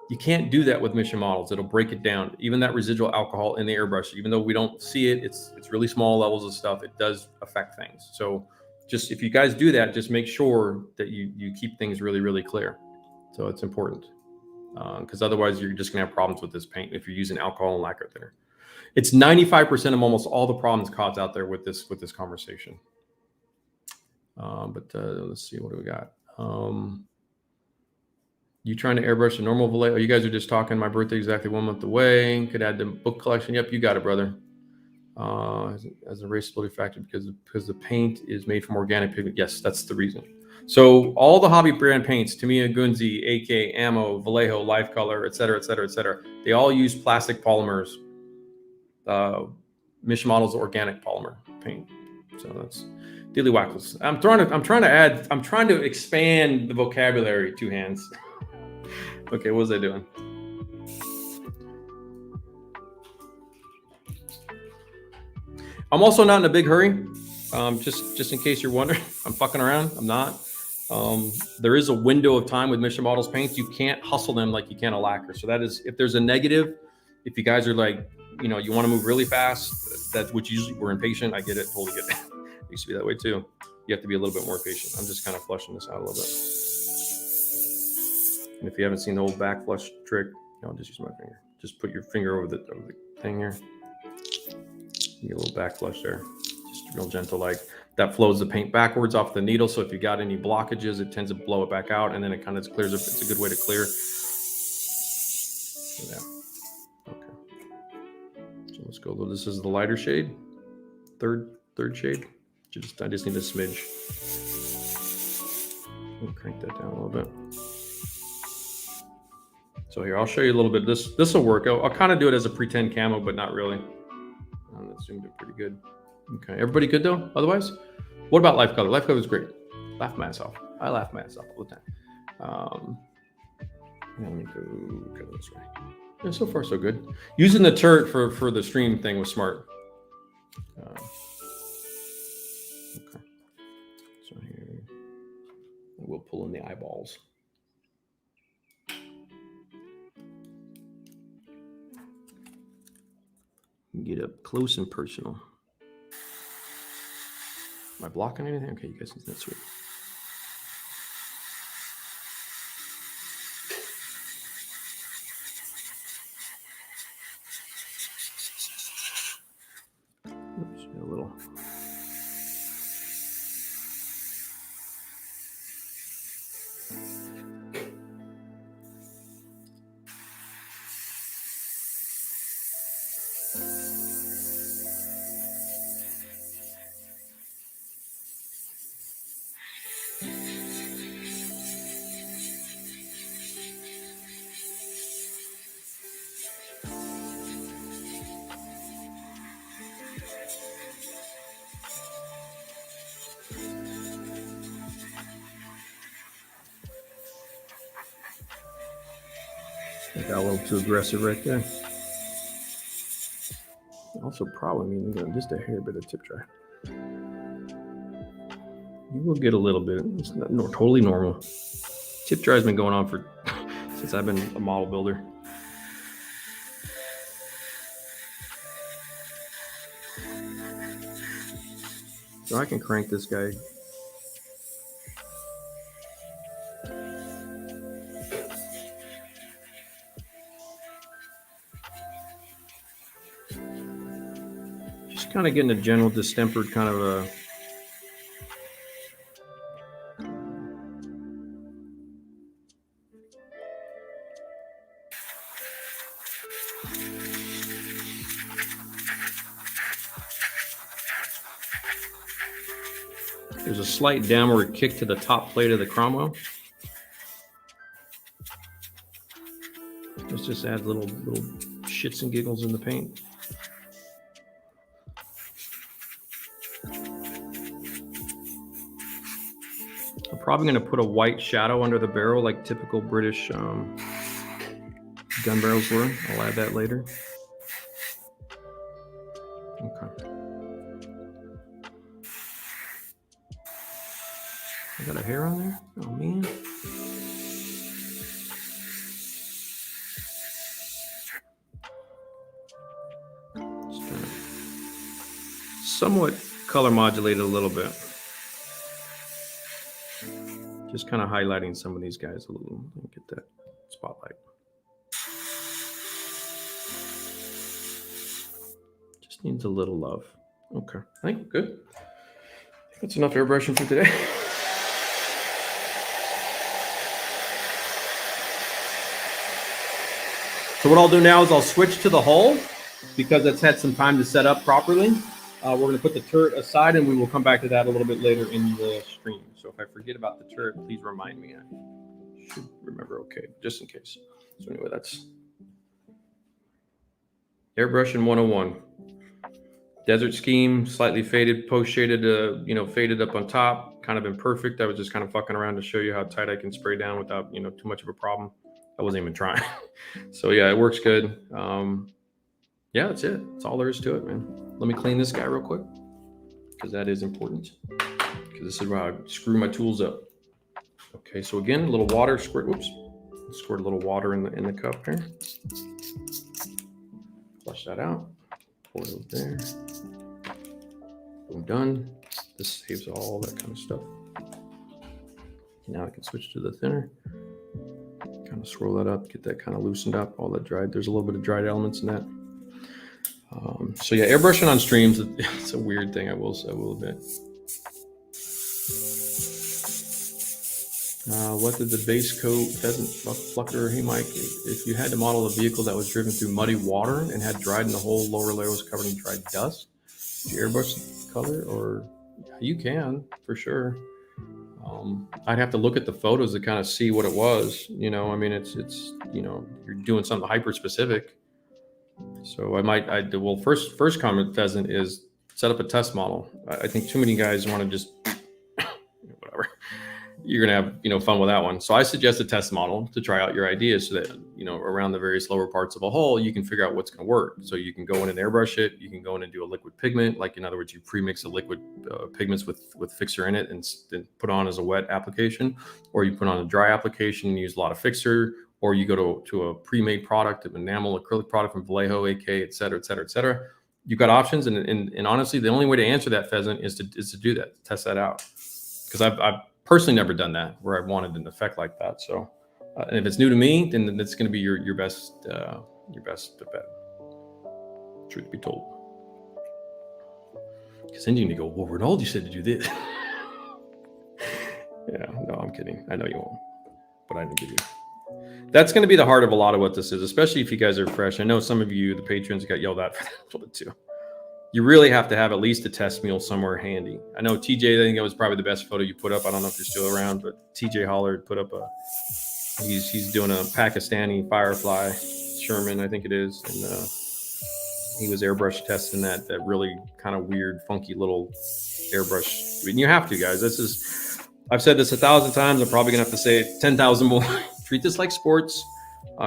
you can't do that with mission models. It'll break it down. Even that residual alcohol in the airbrush, even though we don't see it, it's really small levels of stuff. It does affect things. So just if you guys do that, just make sure that you keep things really, really clear. So it's important because otherwise you're just going to have problems with this paint if you're using alcohol and lacquer thinner. It's 95% of almost all the problems caused out there with this conversation. But let's see, what do we got? You trying to airbrush a normal Vallejo? You guys are just talking. My birthday exactly 1 month away. Could add the book collection. Yep, you got it, brother. As a erasability factor because the paint is made from organic pigment. Yes, that's the reason. So all the hobby brand paints, Tamiya, Gunzi, AK, Ammo, Vallejo, Life Color, et cetera, et cetera, et cetera. They all use plastic polymers. Mission Models organic polymer paint. So that's dilly wackles. I'm trying to expand the vocabulary. Two hands. Okay, what was I doing? I'm also not in a big hurry. Just in case you're wondering, I'm fucking around. I'm not. There is a window of time with Mission Models paints. You can't hustle them like you can a lacquer. So that is, if there's a negative, if you guys are like, you know, you want to move really fast, that's which usually we're impatient. I get it, totally get it. It used to be that way too. You have to be a little bit more patient. I'm just kind of flushing this out a little bit. And if you haven't seen the old back flush trick, I'll just use my finger. Just put your finger over the thing here. You get a little back flush there. Just real gentle, like that flows the paint backwards off the needle. So if you got any blockages, it tends to blow it back out, and then it kind of clears up. It's a good way to clear. Yeah. Okay. So let's go. This is the lighter shade, third shade. I just need a smidge. We'll crank that down a little bit. So here, I'll show you a little bit. This will work. I'll kind of do it as a pretend camo, but not really. That zoomed in pretty good. Okay, everybody good though? Otherwise, what about life color? Life color is great. Laugh my ass off. I laugh my ass off all the time. Let me go this way. Yeah, so far so good. Using the turret for the stream thing was smart. Okay. So here, we'll pull in the eyeballs. Get up close and personal. Am I blocking anything? Okay, you guys think that's sweet. Oops, a little. I got a little too aggressive right there. Also, probably mean just a hair bit of tip dry. You will get a little bit. It's not totally normal. Tip dry has been going on for since I've been a model builder. So I can crank this guy. Just kind of getting a general distempered kind of a. There's a slight downward kick to the top plate of the Cromwell. Let's just add little shits and giggles in the paint. I'm probably going to put a white shadow under the barrel like typical British gun barrels were. I'll add that later. Okay. I got a hair on there? Oh, man. Somewhat color modulated a little bit. Just kind of highlighting some of these guys a little. Get that spotlight. Just needs a little love. Okay, I think we're good. I think that's enough airbrushing for today. So what I'll do now is I'll switch to the hull because it's had some time to set up properly. We're going to put the turret aside and we will come back to that a little bit later in the stream. So if I forget about the turret, please remind me. I should remember, okay, just in case. So anyway, that's airbrushing 101. Desert scheme, slightly faded, post-shaded, faded up on top, kind of imperfect. I was just kind of fucking around to show you how tight I can spray down without, too much of a problem. I wasn't even trying. So yeah, it works good. Yeah, that's it. That's all there is to it, man. Let me clean this guy real quick because that is important. Because this is where I screw my tools up. Okay, so again, a little water, squirt a little water in the cup here. Flush that out. Pour it over there. Boom, done. This saves all that kind of stuff. Now I can switch to the thinner. Kind of swirl that up, get that kind of loosened up, all that dried. There's a little bit of dried elements in that. So yeah, airbrushing on streams, it's a weird thing, I will admit. What did the base coat pheasant plucker? Hey Mike, if you had to model a vehicle that was driven through muddy water and had dried and the whole lower layer was covered in dried dust, did you airbrush the color? Or you can, for sure. I'd have to look at the photos to kind of see what it was. You know, I mean, it's you're doing something hyper specific. So well, first comment, pheasant, is set up a test model. I think too many guys want to just whatever. You're gonna have fun with that one. So I suggest a test model to try out your ideas, so that around the various lower parts of a hull you can figure out what's going to work. So you can go in and airbrush it. You can go in and do a liquid pigment, like in other words, you pre-mix a liquid pigments with fixer in it and then put on as a wet application, or you put on a dry application and use a lot of fixer, or you go to a pre-made product, an enamel acrylic product from Vallejo, AK, et cetera, et cetera, et cetera. You've got options, and honestly, the only way to answer that, pheasant, is to do that, test that out, because I've personally never done that where I wanted an effect like that. So, and if it's new to me, then it's going to be your best bet. Truth be told, because then you're going to go, well, Ronaldo said to do this. Yeah, no, I'm kidding. I know you won't, but I need to. That's going to be the heart of a lot of what this is, especially if you guys are fresh. I know some of you, the patrons, got yelled at for that a little bit too. You really have to have at least a test mule somewhere handy. I know TJ, I think that was probably the best photo you put up. I don't know if you're still around, but TJ Hollard put up he's doing a Pakistani Firefly Sherman, I think it is. And he was airbrush testing that really kind of weird, funky little airbrush. I mean, you have to, guys. I've said this 1,000 times. I'm probably gonna have to say it 10,000 more. Treat this like sports.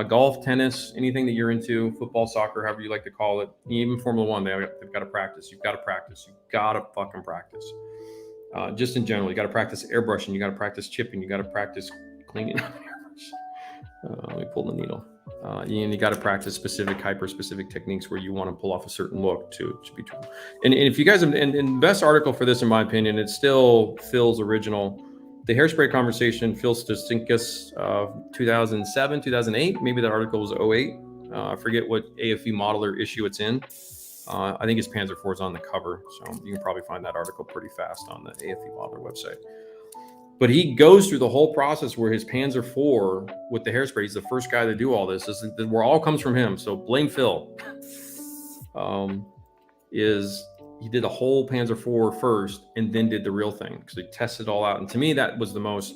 Golf, tennis, anything that you're into, football, soccer, however you like to call it, even Formula One, they've got to practice. You've got to practice. You've got to fucking practice. Just in general, you got to practice airbrushing. You got to practice chipping. You got to practice cleaning up airbrush. Let me pull the needle. And you got to practice hyper-specific techniques where you want to pull off a certain look to be true. And if you guys have, and the best article for this, in my opinion, it's still Phil's original. The hairspray conversation, Phil Stastinkus, 2007, 2008. Maybe that article was 08. I forget what AFE modeler issue it's in. I think his Panzer IV is on the cover, so you can probably find that article pretty fast on the AFE modeler website. But he goes through the whole process where his Panzer IV with the hairspray, he's the first guy to do all this. This is where all comes from him. So blame Phil. He did the whole Panzer IV first and then did the real thing, because he tested it all out. And to me, that was the most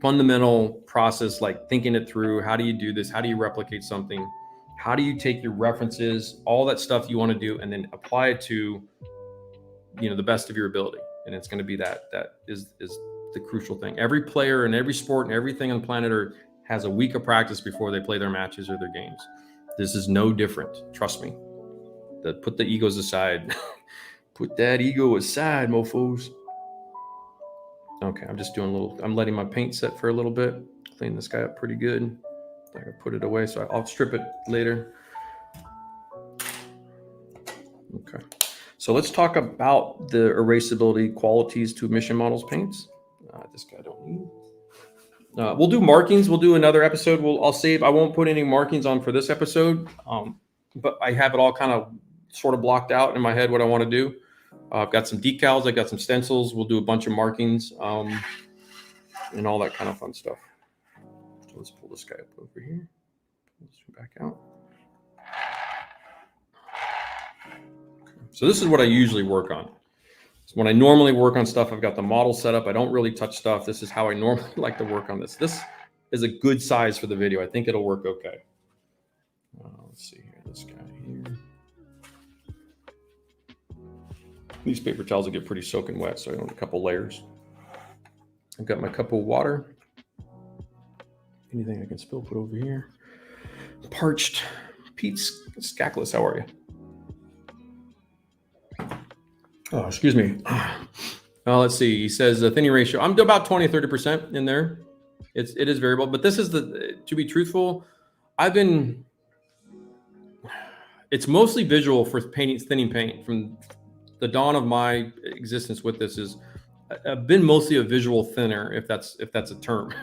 fundamental process, like thinking it through. How do you do this? How do you replicate something? How do you take your references, all that stuff you want to do, and then apply it to, the best of your ability? And it's going to be that is the crucial thing. Every player in every sport and everything on planet Earth has a week of practice before they play their matches or their games. This is no different. Trust me. Put the egos aside. Put that ego aside, mofos. Okay, I'm just doing I'm letting my paint set for a little bit. Clean this guy up pretty good. I can put it away, so I'll strip it later. Okay, so let's talk about the erasability qualities to emission models paints. This guy I don't need. We'll do markings. We'll do another episode. I'll save. I won't put any markings on for this episode, but I have it all kind of sort of blocked out in my head what I want to do. I've got some decals. I've got some stencils. We'll do a bunch of markings and all that kind of fun stuff. So let's pull this guy up over here. Pull this back out. Okay. So this is what I usually work on. So when I normally work on stuff, I've got the model set up. I don't really touch stuff. This is how I normally like to work on this. This is a good size for the video. I think it'll work okay. Let's see here. This guy here. These paper towels will get pretty soaking wet, so I want a couple layers. I've got my cup of water. Anything I can spill, put over here. Parched. Pete Skaklis, how are you? Oh, excuse me. Let's see. He says the thinning ratio. I'm about 20, 30% in there. It is variable, but this is to be truthful, it's mostly visual for thinning paint. From the dawn of my existence with this I've been mostly a visual thinner, if that's a term.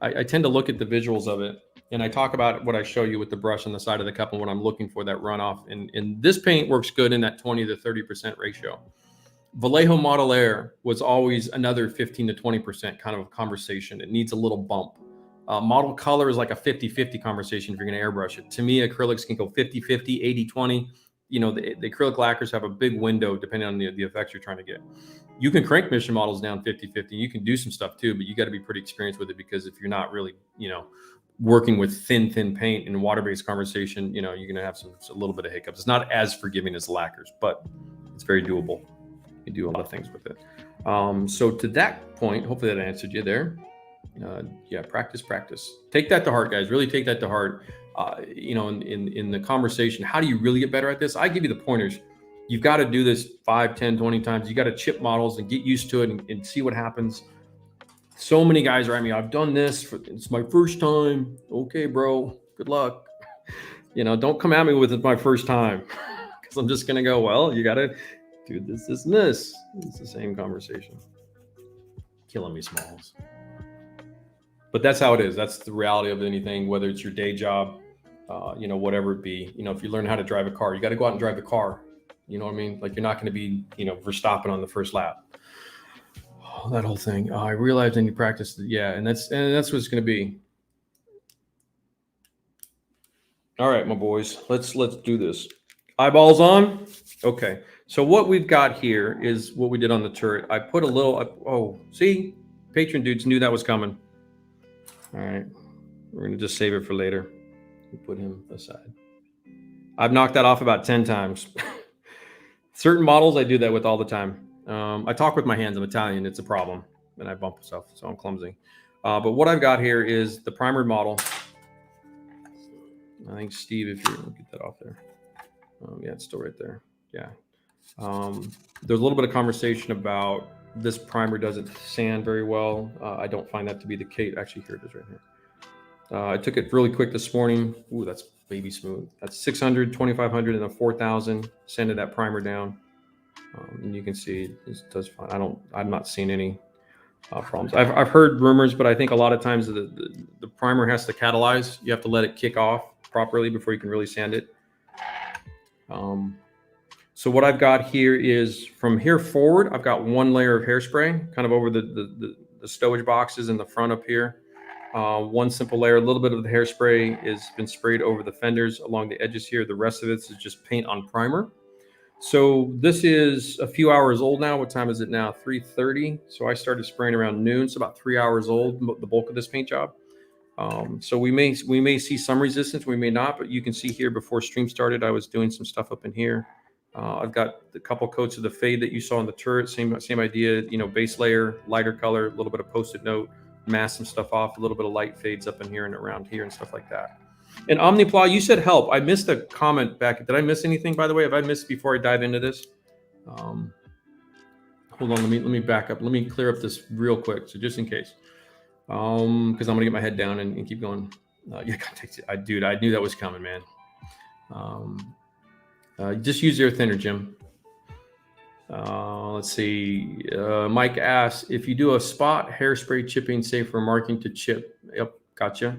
I tend to look at the visuals of it, and I talk about what I show you with the brush on the side of the cup and what I'm looking for, that runoff. And this paint works good in that 20 to 30% ratio. Vallejo Model Air was always another 15 to 20% kind of a conversation. It needs a little bump. Model color is like a 50-50 conversation if you're going to airbrush it. Tamiya acrylics can go 50-50, 80-20. You know, the acrylic lacquers have a big window depending on the effects you're trying to get. You can crank mission models down 50-50. You can do some stuff too, but you got to be pretty experienced with it, because if you're not really, working with thin paint in water-based conversation, you're going to have a little bit of hiccups. It's not as forgiving as lacquers, but it's very doable. You do a lot of things with it. So to that point, hopefully that answered you there. Yeah, practice. Take that to heart, guys. Really take that to heart. In the conversation, how do you really get better at this? I give you the pointers. You've got to do this 5, 10, 20 times. You got to chip models and get used to it and see what happens. So many guys are at me, I've done this, it's my first time. Okay, bro, good luck. Don't come at me with it's my first time, because I'm just going to go, well, you got to do this and this. It's the same conversation. Killing me, Smalls. But that's how it is. That's the reality of anything, whether it's your day job, whatever it be. If you learn how to drive a car, you got to go out and drive the car. You know what I mean? Like, you're not going to be, Verstappen on the first lap. Oh, that whole thing. I realized I need to practice. Yeah, and that's what it's going to be. All right, my boys, let's do this. Eyeballs on. Okay. So what we've got here is what we did on the turret. I put a little. See, patron dudes knew that was coming. All right, we're going to just save it for later. We put him aside. I've knocked that off about 10 times. Certain models I do that with all the time. I talk with my hands. I'm Italian. It's a problem. And I bump myself, so I'm clumsy. But what I've got here is the primered model. I think, Steve, if you get that off there. Yeah, it's still right there. Yeah. There's a little bit of conversation about this primer doesn't sand very well. I don't find that to be the case. Actually, here it is right here. I took it really quick this morning. Ooh, that's baby smooth. That's 600, 2500, and a 4000. Sanded that primer down. And you can see it does fine. I'm not seeing any problems. I've heard rumors, but I think a lot of times the primer has to catalyze. You have to let it kick off properly before you can really sand it. So what I've got here is, from here forward, I've got one layer of hairspray kind of over the stowage boxes in the front up here. One simple layer. A little bit of the hairspray has been sprayed over the fenders along the edges here. The rest of it is just paint on primer. So this is a few hours old now. What time is it now? 3:30. So I started spraying around noon. So about 3 hours old, the bulk of this paint job. So we may see some resistance, we may not, but you can see here before stream started, I was doing some stuff up in here. I've got a couple coats of the fade that you saw on the turret. Same idea, base layer, lighter color, a little bit of post-it note, mask some stuff off, a little bit of light fades up in here and around here and stuff like that. And Omniplaw, you said help. I missed a comment back. Did I miss anything, by the way? Have I missed before I dive into this? Hold on, let me back up. Let me clear up this real quick. So just in case, because I'm gonna get my head down and keep going. Dude, I knew that was coming, man. Just use your thinner, Jim. Let's see. Mike asks, if you do a spot hairspray chipping, say for marking to chip. Yep, gotcha.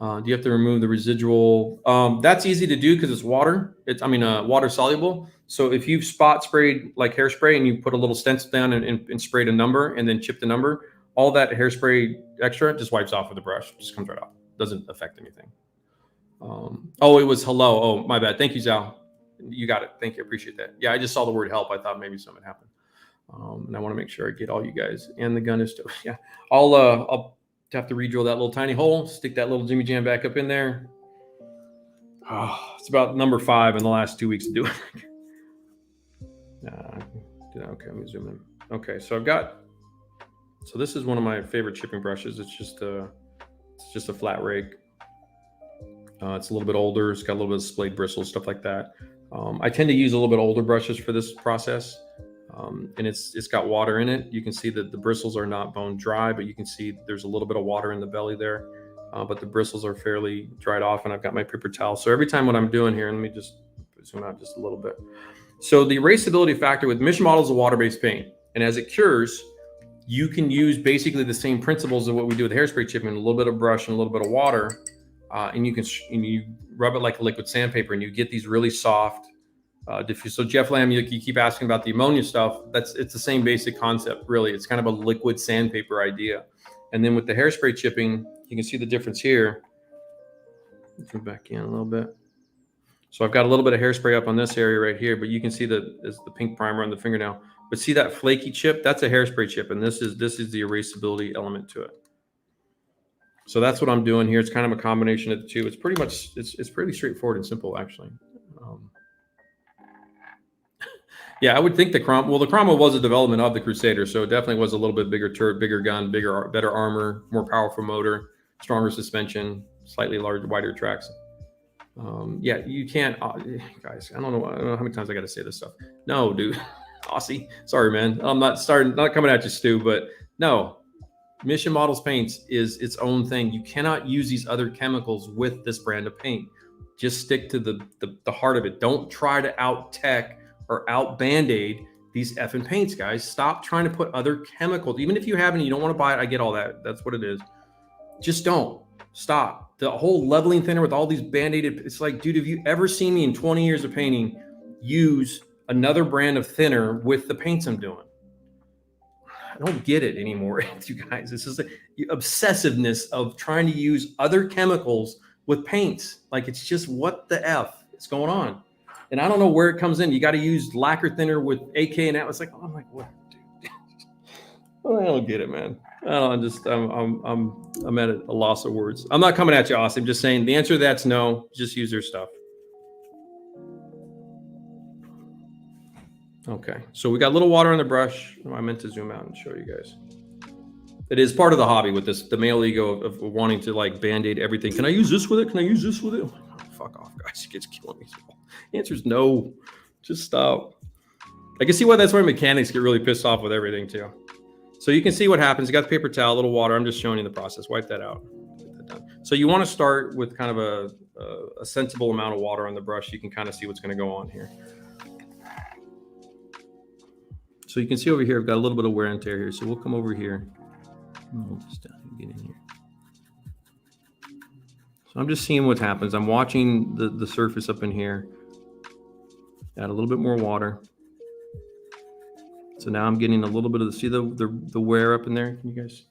Do you have to remove the residual? That's easy to do because it's water. Water soluble. So if you've spot sprayed like hairspray and you put a little stencil down and sprayed a number and then chip the number, all that hairspray extra just wipes off with a brush. Just comes right off. Doesn't affect anything. It was hello. Oh, my bad. Thank you, Zal. You got it. Thank you. Appreciate that. Yeah, I just saw the word help. I thought maybe something happened. And I want to make sure I get all you guys. And the gun is still, yeah. I'll have to re-drill that little tiny hole, stick that little Jimmy Jam back up in there. It's about number 5 in the last 2 weeks to do it. Okay, let me zoom in. Okay, so this is one of my favorite chipping brushes. It's just a flat rake. It's a little bit older. It's got a little bit of splayed bristles, stuff like that. I tend to use a little bit older brushes for this process. and it's got water in it. You can see that the bristles are not bone dry, but you can see there's a little bit of water in the belly there. But the bristles are fairly dried off, and I've got my paper towel. So every time what I'm doing here, let me just zoom out just a little bit. So the erasability factor with Mission Model is a water-based paint, and as it cures, you can use basically the same principles of what we do with hairspray chipping, a little bit of brush and a little bit of water, and you rub it like a liquid sandpaper, and you get these really soft diffuse. So Jeff Lamb, you keep asking about the ammonia stuff. It's the same basic concept, really. It's kind of a liquid sandpaper idea. And then with the hairspray chipping, you can see the difference here. Zoom back in a little bit. So I've got a little bit of hairspray up on this area right here, but you can see the pink primer on the fingernail. But see that flaky chip? That's a hairspray chip, and this is the erasability element to it. So that's what I'm doing here. It's kind of a combination of the two. It's pretty much it's pretty straightforward and simple, actually. Yeah, I would think the Cromwell was a development of the Crusader, so it definitely was a little bit bigger turret, bigger gun, better armor, more powerful motor, stronger suspension, slightly larger, wider tracks. Yeah, you can't, guys. I don't know how many times I got to say this stuff. No, dude, Aussie. Sorry, man. I'm not coming at you, Stu, but no. Mission Models paints is its own thing. You cannot use these other chemicals with this brand of paint. Just stick to the heart of it. Don't try to out tech or out band-aid these effing paints, guys. Stop trying to put other chemicals. Even if you have and you don't want to buy it, I get all that. That's what it is. Just don't. Stop. The whole leveling thinner with all these band-aided, it's like, dude, have you ever seen me in 20 years of painting use another brand of thinner with the paints I'm doing? I don't get it anymore, you guys. This is the obsessiveness of trying to use other chemicals with paints. Like, it's just, what the F is going on? And I don't know where it comes in. You got to use lacquer thinner with AK and that. It's like, oh, I'm like, what, dude? I don't get it, man. I'm at a loss of words. I'm not coming at you, Austin. I'm just saying the answer to that's no. Just use their stuff. Okay, so we got a little water on the brush. Oh, I meant to zoom out and show you guys. It is part of the hobby with this, the male ego of wanting to like band-aid everything. Can I use this with it? Can I use this with it? Oh, fuck off, guys. It gets killing me. The answer is no. Just stop. I can see why that's why mechanics get really pissed off with everything too. So you can see what happens. You got the paper towel, a little water. I'm just showing you the process. Wipe that out. Get that done. So you want to start with kind of a sensible amount of water on the brush. You can kind of see what's going to go on here. So you can see over here, I've got a little bit of wear and tear here. So we'll come over here. We'll just get in here. So I'm just seeing what happens. I'm watching the surface up in here. Add a little bit more water. So now I'm getting a little bit of see the wear up in there. Can you guys?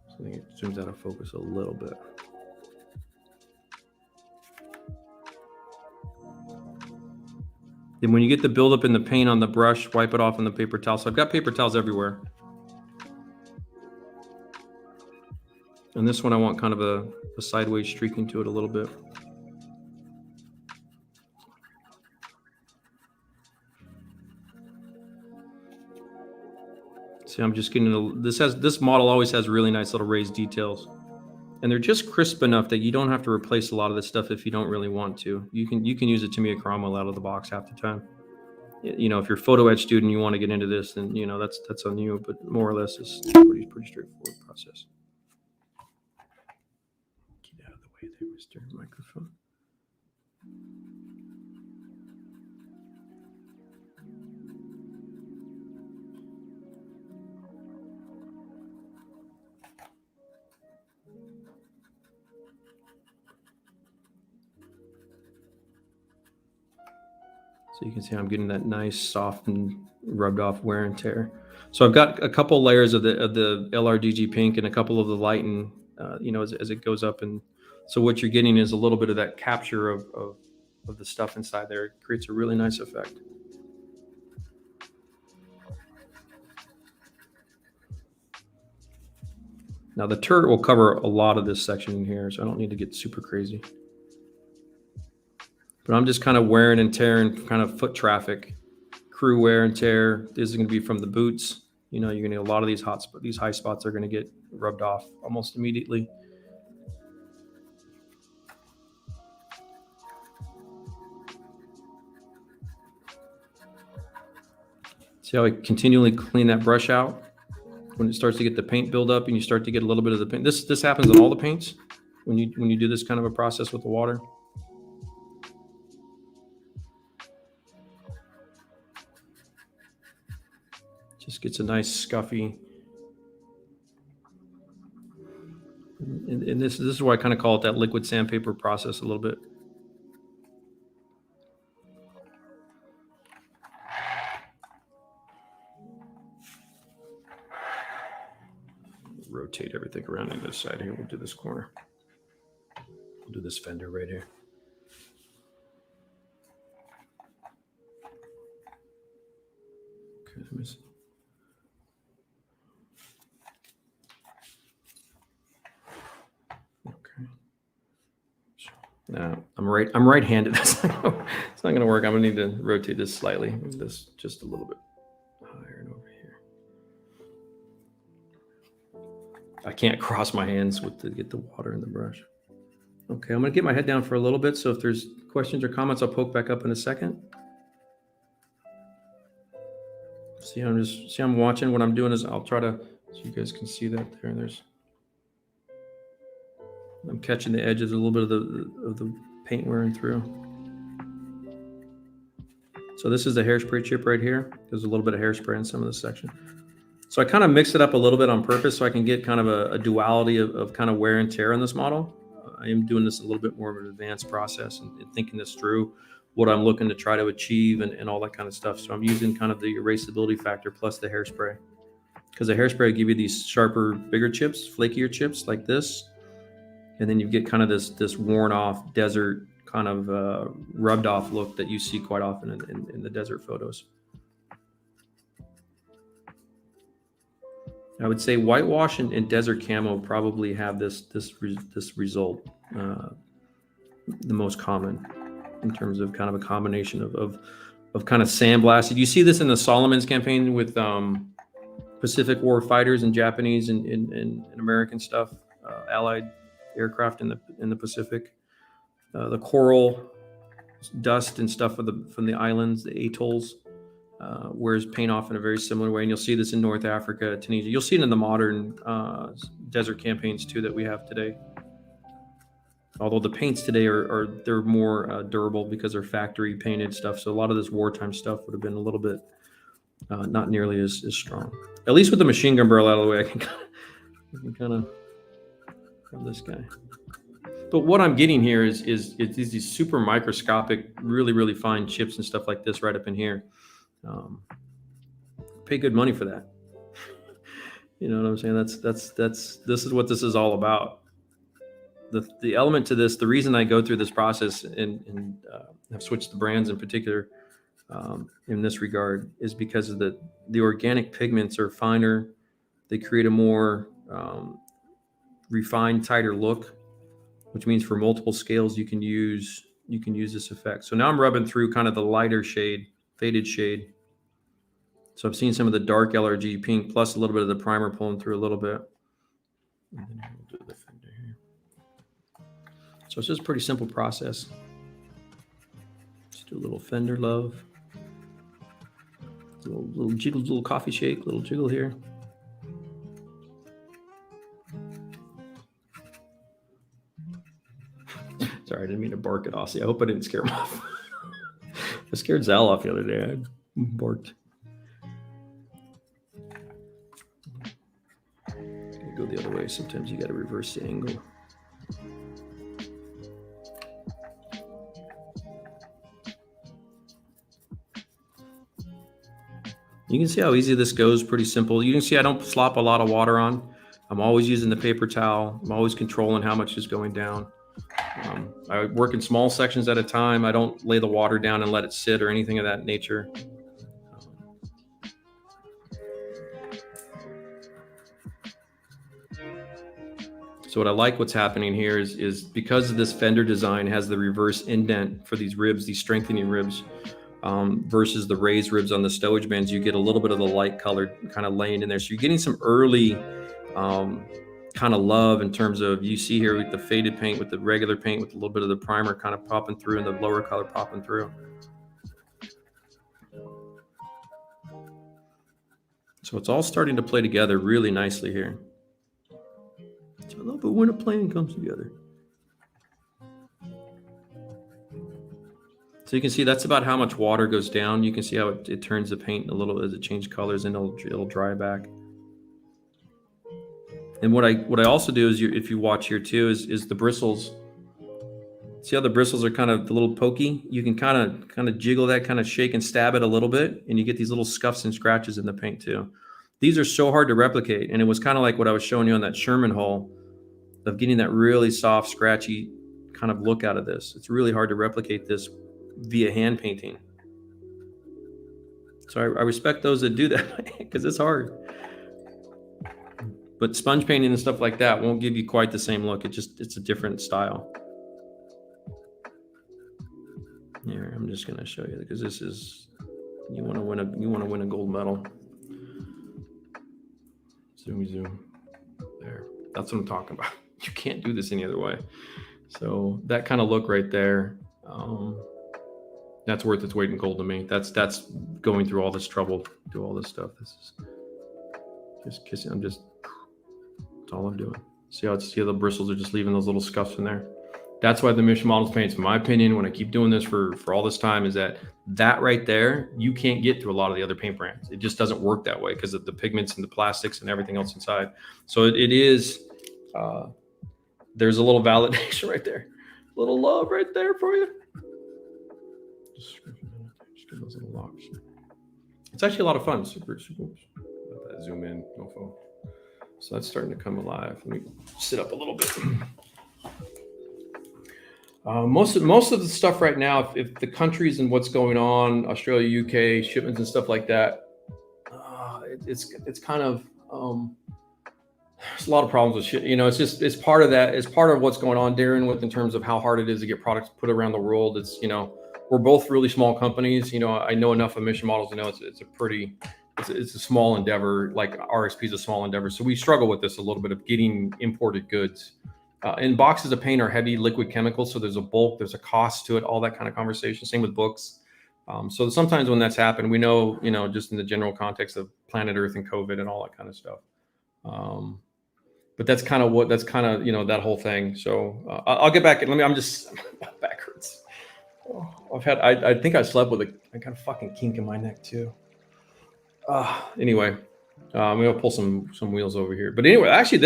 So I think it zooms out of focus a little bit. Then when you get the buildup in the paint on the brush, wipe it off on the paper towel. So I've got paper towels everywhere. And this one I want kind of a sideways streaking to it a little bit. See, I'm just getting this model always has really nice little raised details. And they're just crisp enough that you don't have to replace a lot of this stuff if you don't really want to. You can use a Tamiya Cromwell out of the box half the time. You know, if you're a photo etch student, you want to get into this, then you know that's on you. But more or less, it's pretty straightforward process. Get out of the way there, Mr. Microphone. So you can see I'm getting that nice, soft and rubbed off wear and tear. So I've got a couple layers of the LRDG pink and a couple of the light and, you know, as it goes up. And so what you're getting is a little bit of that capture of the stuff inside there. It creates a really nice effect. Now the turret will cover a lot of this section in here, so I don't need to get super crazy. But I'm just kind of wearing and tearing kind of foot traffic, crew wear and tear. This is going to be from the boots. You know, you're going to get a lot of these high spots are going to get rubbed off almost immediately. See how I continually clean that brush out when it starts to get the paint build up and you start to get a little bit of the paint. This happens on all the paints when you do this kind of a process with the water. Just gets a nice scuffy. And this is why I kind of call it that liquid sandpaper process a little bit. Rotate everything around on this side here. We'll do this corner. We'll do this fender right here. Okay, let me see. Okay. Now I'm right-handed. It's not going to work. I'm going to need to rotate this slightly. Move this just a little bit higher and over here. I can't cross my hands to get the water in the brush. Okay, I'm going to get my head down for a little bit. So if there's questions or comments, I'll poke back up in a second. See, I'm watching. What I'm doing is I'll try to, so you guys can see that there. I'm catching the edges, a little bit of the paint wearing through. So this is the hairspray chip right here. There's a little bit of hairspray in some of this section. So I kind of mix it up a little bit on purpose so I can get kind of a duality of kind of wear and tear in this model. I am doing this a little bit more of an advanced process and thinking this through, what I'm looking to try to achieve and all that kind of stuff. So I'm using kind of the erasability factor plus the hairspray, because the hairspray will give you these sharper, bigger chips, flakier chips like this. And then you get kind of this worn off desert kind of rubbed off look that you see quite often in the desert photos. I would say whitewash and desert camo probably have this result the most common in terms of kind of a combination of kind of sandblasted. You see this in the Solomon's campaign with Pacific War fighters and Japanese and American stuff, Allied aircraft in the Pacific. The coral dust and stuff from the islands, the atolls, wears paint off in a very similar way. And you'll see this in North Africa, Tunisia. You'll see it in the modern desert campaigns too that we have today. Although the paints today they're more durable because they're factory painted stuff. So a lot of this wartime stuff would have been a little bit not nearly as strong. At least with the machine gun barrel out of the way, I can kind of have this guy. But what I'm getting here is these super microscopic, really, really fine chips and stuff like this right up in here. Pay good money for that. You know what I'm saying? This is what this is all about. The element to this, the reason I go through this process and have switched the brands in particular in this regard is because of the organic pigments are finer. They create a more refined, tighter look, which means for multiple scales you can use this effect. So now I'm rubbing through kind of the lighter shade, faded shade. So I've seen some of the dark LRDG pink plus a little bit of the primer pulling through a little bit. And then we'll do the fender here. So it's just a pretty simple process. Just do a little fender love. Little jiggle, little coffee shake, little jiggle here. Sorry, I didn't mean to bark at Aussie. I hope I didn't scare him off. I scared Zal off the other day. I barked. Go the other way. Sometimes you got to reverse the angle. You can see how easy this goes. Pretty simple. You can see I don't slop a lot of water on. I'm always using the paper towel. I'm always controlling how much is going down. I work in small sections at a time. I don't lay the water down and let it sit or anything of that nature. So what I like what's happening here is because this fender design has the reverse indent for these ribs, these strengthening ribs, versus the raised ribs on the stowage bands, you get a little bit of the light colored kind of laying in there. So you're getting some early kind of love in terms of, you see here with the faded paint, with the regular paint, with a little bit of the primer kind of popping through and the lower color popping through. So it's all starting to play together really nicely here. So I love it when a plan comes together. So you can see that's about how much water goes down. You can see how it turns the paint a little as it changes colors, and it'll dry back. And what I also do is, if you watch here too, is the bristles. See how the bristles are kind of a little pokey? You can kind of jiggle that, kind of shake and stab it a little bit, and you get these little scuffs and scratches in the paint too. These are so hard to replicate, and it was kind of like what I was showing you on that Sherman hull, of getting that really soft, scratchy kind of look out of this. It's really hard to replicate this via hand painting. So I respect those that do that because it's hard. But sponge painting and stuff like that won't give you quite the same look. It's a different style. Here, I'm just going to show you, because this is, you want to win a gold medal. Zoom. There. That's what I'm talking about. You can't do this any other way. So that kind of look right there, that's worth its weight in gold to me. That's going through all this trouble, do all this stuff. This is just kissing. That's all I'm doing. See how the bristles are just leaving those little scuffs in there. That's why the Mission Models paints, in my opinion, when I keep doing this for all this time, is that right there, you can't get through a lot of the other paint brands. It just doesn't work that way because of the pigments and the plastics and everything else inside. So it is, there's a little validation right there. A little love right there for you. Just give those little locks. It's actually a lot of fun. Super. Let that zoom in, mofo. So that's starting to come alive. Let me sit up a little bit. Most of the stuff right now, if the countries and what's going on, Australia, UK, shipments and stuff like that, it's kind of, there's a lot of problems with shit. It's part of that. It's part of what's going on, Darren, in terms of how hard it is to get products put around the world. It's, we're both really small companies. I know enough of Mission Models to know it's a small endeavor. Like RXP is a small endeavor. So we struggle with this a little bit of getting imported goods. And boxes of paint are heavy liquid chemicals. So there's a bulk, there's a cost to it, all that kind of conversation. Same with books. So sometimes when that's happened, we know, just in the general context of planet Earth and COVID and all that kind of stuff. But that's kind of that whole thing. So I'll get back. I'm just backwards. Oh, I think I slept with I got a fucking kink in my neck too. Anyway, I'm going to pull some wheels over here. But anyway, actually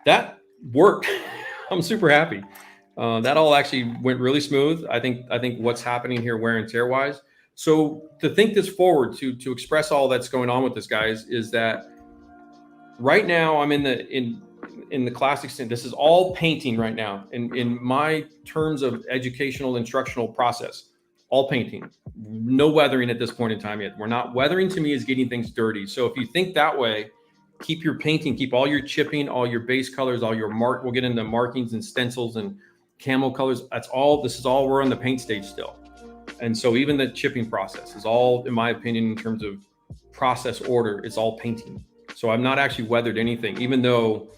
that worked. I'm super happy. That all actually went really smooth. I think what's happening here wear and tear wise. So to think this forward, to express all that's going on with this, guys, is that right now I'm in the classic scene. This is all painting right now. In my terms of educational instructional process, all painting, no weathering at this point in time yet. We're not weathering. To me is getting things dirty. So if you think that way, keep your painting, keep all your chipping, all your base colors, all your we'll get into markings and stencils and camo colors. This is all we're on the paint stage still. And so even the chipping process is all, in my opinion, in terms of process order, it's all painting. So I'm not actually weathered anything, even though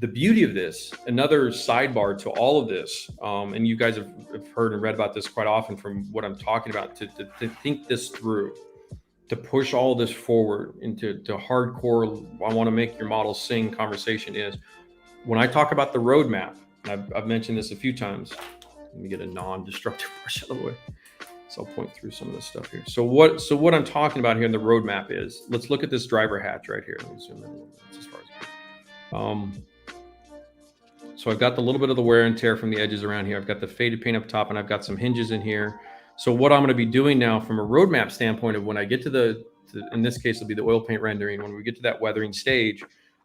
the beauty of this, another sidebar to all of this, and you guys have heard and read about this quite often from what I'm talking about, to think this through, to push all this forward into hardcore, I want to make your model sing conversation, is when I talk about the roadmap, and I've mentioned this a few times. Let me get a non-destructive brush out of the way. So I'll point through some of this stuff here. So what I'm talking about here in the roadmap is, let's look at this driver hatch right here. Let me zoom in a little bit. That's as far as so I've got the little bit of the wear and tear from the edges around here. I've got the faded paint up top, and I've got some hinges in here. So what I'm going to be doing now from a roadmap standpoint of when I get to in this case, it'll be the oil paint rendering. When we get to that weathering stage,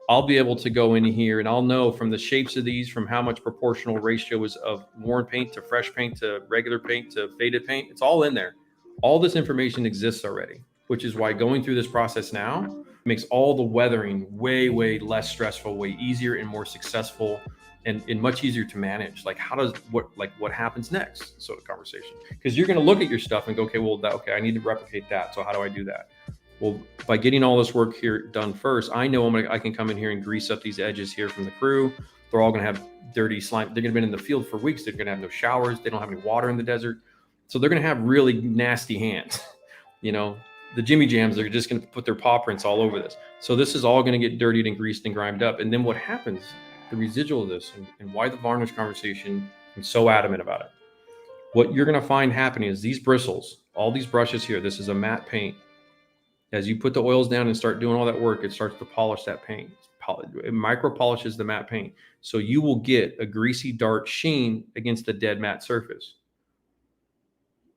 I'll be able to go in here and I'll know from the shapes of these, from how much proportional ratio is of worn paint to fresh paint to regular paint to faded paint. It's all in there. All this information exists already, which is why going through this process now makes all the weathering way, way less stressful, way easier and more successful, and much easier to manage. Like what happens next? So the conversation, because you're going to look at your stuff and go, okay, I need to replicate that. So how do I do that? Well, by getting all this work here done first, I know I can come in here and grease up these edges here from the crew. They're all going to have dirty slime. They're going to be in the field for weeks. They're going to have no showers. They don't have any water in the desert. So they're going to have really nasty hands. the Jimmy Jams are just going to put their paw prints all over this. So this is all going to get dirtied and greased and grimed up. And then what happens, the residual of this, and why the varnish conversation, I'm so adamant about it. What you're going to find happening is these bristles, all these brushes here, this is a matte paint. As you put the oils down and start doing all that work, it starts to polish that paint. It micro polishes the matte paint. So you will get a greasy, dark sheen against the dead matte surface.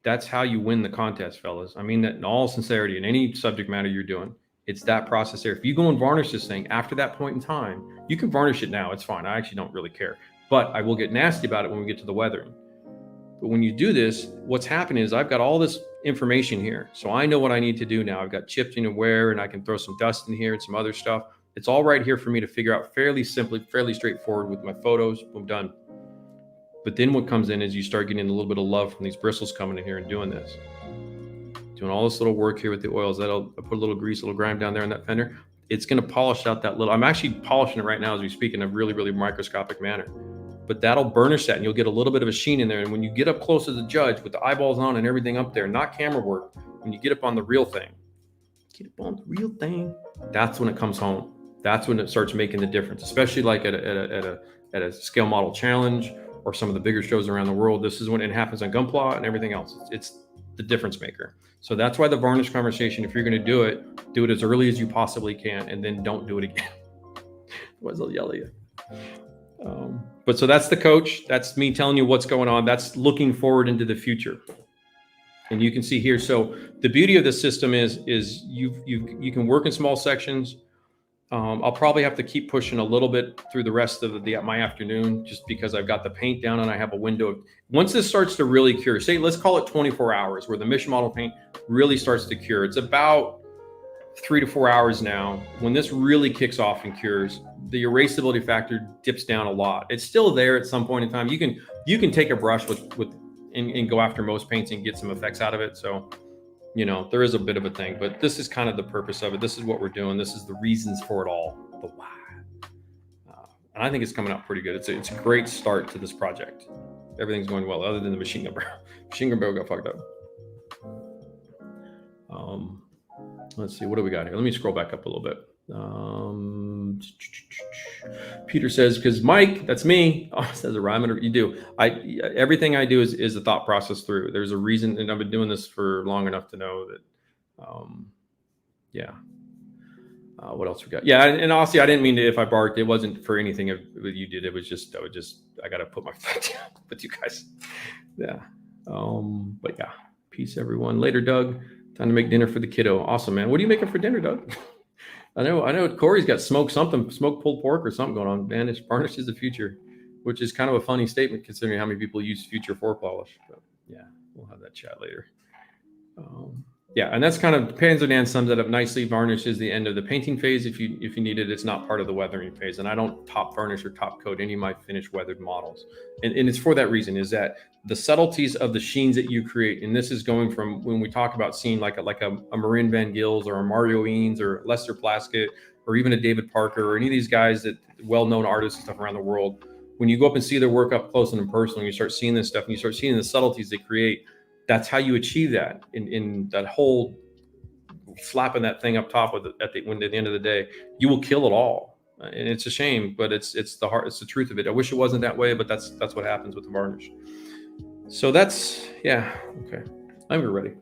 That's how you win the contest, fellas. I mean that in all sincerity, in any subject matter you're doing. It's that process there. If you go and varnish this thing after that point in time, you can varnish it now. It's fine. I actually don't really care. But I will get nasty about it when we get to the weathering. But when you do this, what's happening is I've got all this information here. So I know what I need to do now. I've got chipping and wear, and I can throw some dust in here and some other stuff. It's all right here for me to figure out fairly simply, fairly straightforward with my photos. Boom, done. But then what comes in is you start getting a little bit of love from these bristles coming in here and doing this. Doing all this little work here with the oils. I'll put a little grease, a little grime down there in that fender. It's going to polish out that little, I'm actually polishing it right now as we speak in a really, really microscopic manner. But that'll burnish that and you'll get a little bit of a sheen in there. And when you get up close as a judge with the eyeballs on and everything up there, not camera work, when you get up on the real thing, that's when it comes home. That's when it starts making the difference, especially like at a scale model challenge or some of the bigger shows around the world. This is when it happens on Gunpla and everything else. It's the difference maker. So that's why the varnish conversation, if you're going to do it as early as you possibly can, and then don't do it again. Otherwise they'll yell at you. But so that's the coach. That's me telling you what's going on. That's looking forward into the future. And you can see here. So the beauty of this system is you can work in small sections. I'll probably have to keep pushing a little bit through the rest of my afternoon, just because I've got the paint down and I have a window. Once this starts to really cure, say, let's call it 24 hours, where the mission model paint really starts to cure. It's about 3 to 4 hours now. When this really kicks off and cures, the erasability factor dips down a lot. It's still there at some point in time. You can take a brush and go after most paints and get some effects out of it. So, you know, there is a bit of a thing, but this is kind of the purpose of it. This is what we're doing. This is the reasons for it all. The why. And I think it's coming out pretty good. It's a great start to this project. Everything's going well, other than the machine gun barrel. Machine gun barrel got fucked up. Let's see, what do we got here? Let me scroll back up a little bit. Peter says, because Mike, that's me. Oh, says a rhyme. You do. Everything I do is a thought process through. There's a reason, and I've been doing this for long enough to know that. Yeah. What else we got? Yeah, and honestly, I didn't mean to. If I barked, it wasn't for anything that you did. It was just I got to put my foot down with you guys. Yeah. But yeah, peace, everyone. Later, Doug. Time to make dinner for the kiddo. Awesome, man. What are you making for dinner, Doug? I know Corey's got smoked pulled pork or something going on. Man, varnish is the future, which is kind of a funny statement considering how many people use future for polish. But yeah, we'll have that chat later. Yeah, and that's kind of, Panzer Dan sums that up nicely. Varnish is the end of the painting phase. If you need it, it's not part of the weathering phase. And I don't top varnish or top coat any of my finished weathered models. And it's for that reason, is that the subtleties of the sheens that you create, and this is going from when we talk about seeing like a Marin Van Gils or a Mario Eanes or Lester Plaskett or even a David Parker or any of these guys that well-known artists and stuff around the world. When you go up and see their work up close and in person, you start seeing this stuff and you start seeing the subtleties they create. That's how you achieve that in that whole slapping that thing up top with it at the end of the day. You will kill it all, and it's a shame, but it's the truth of it. I wish it wasn't that way, but that's what happens with the varnish. So that's, yeah, okay. I'm ready.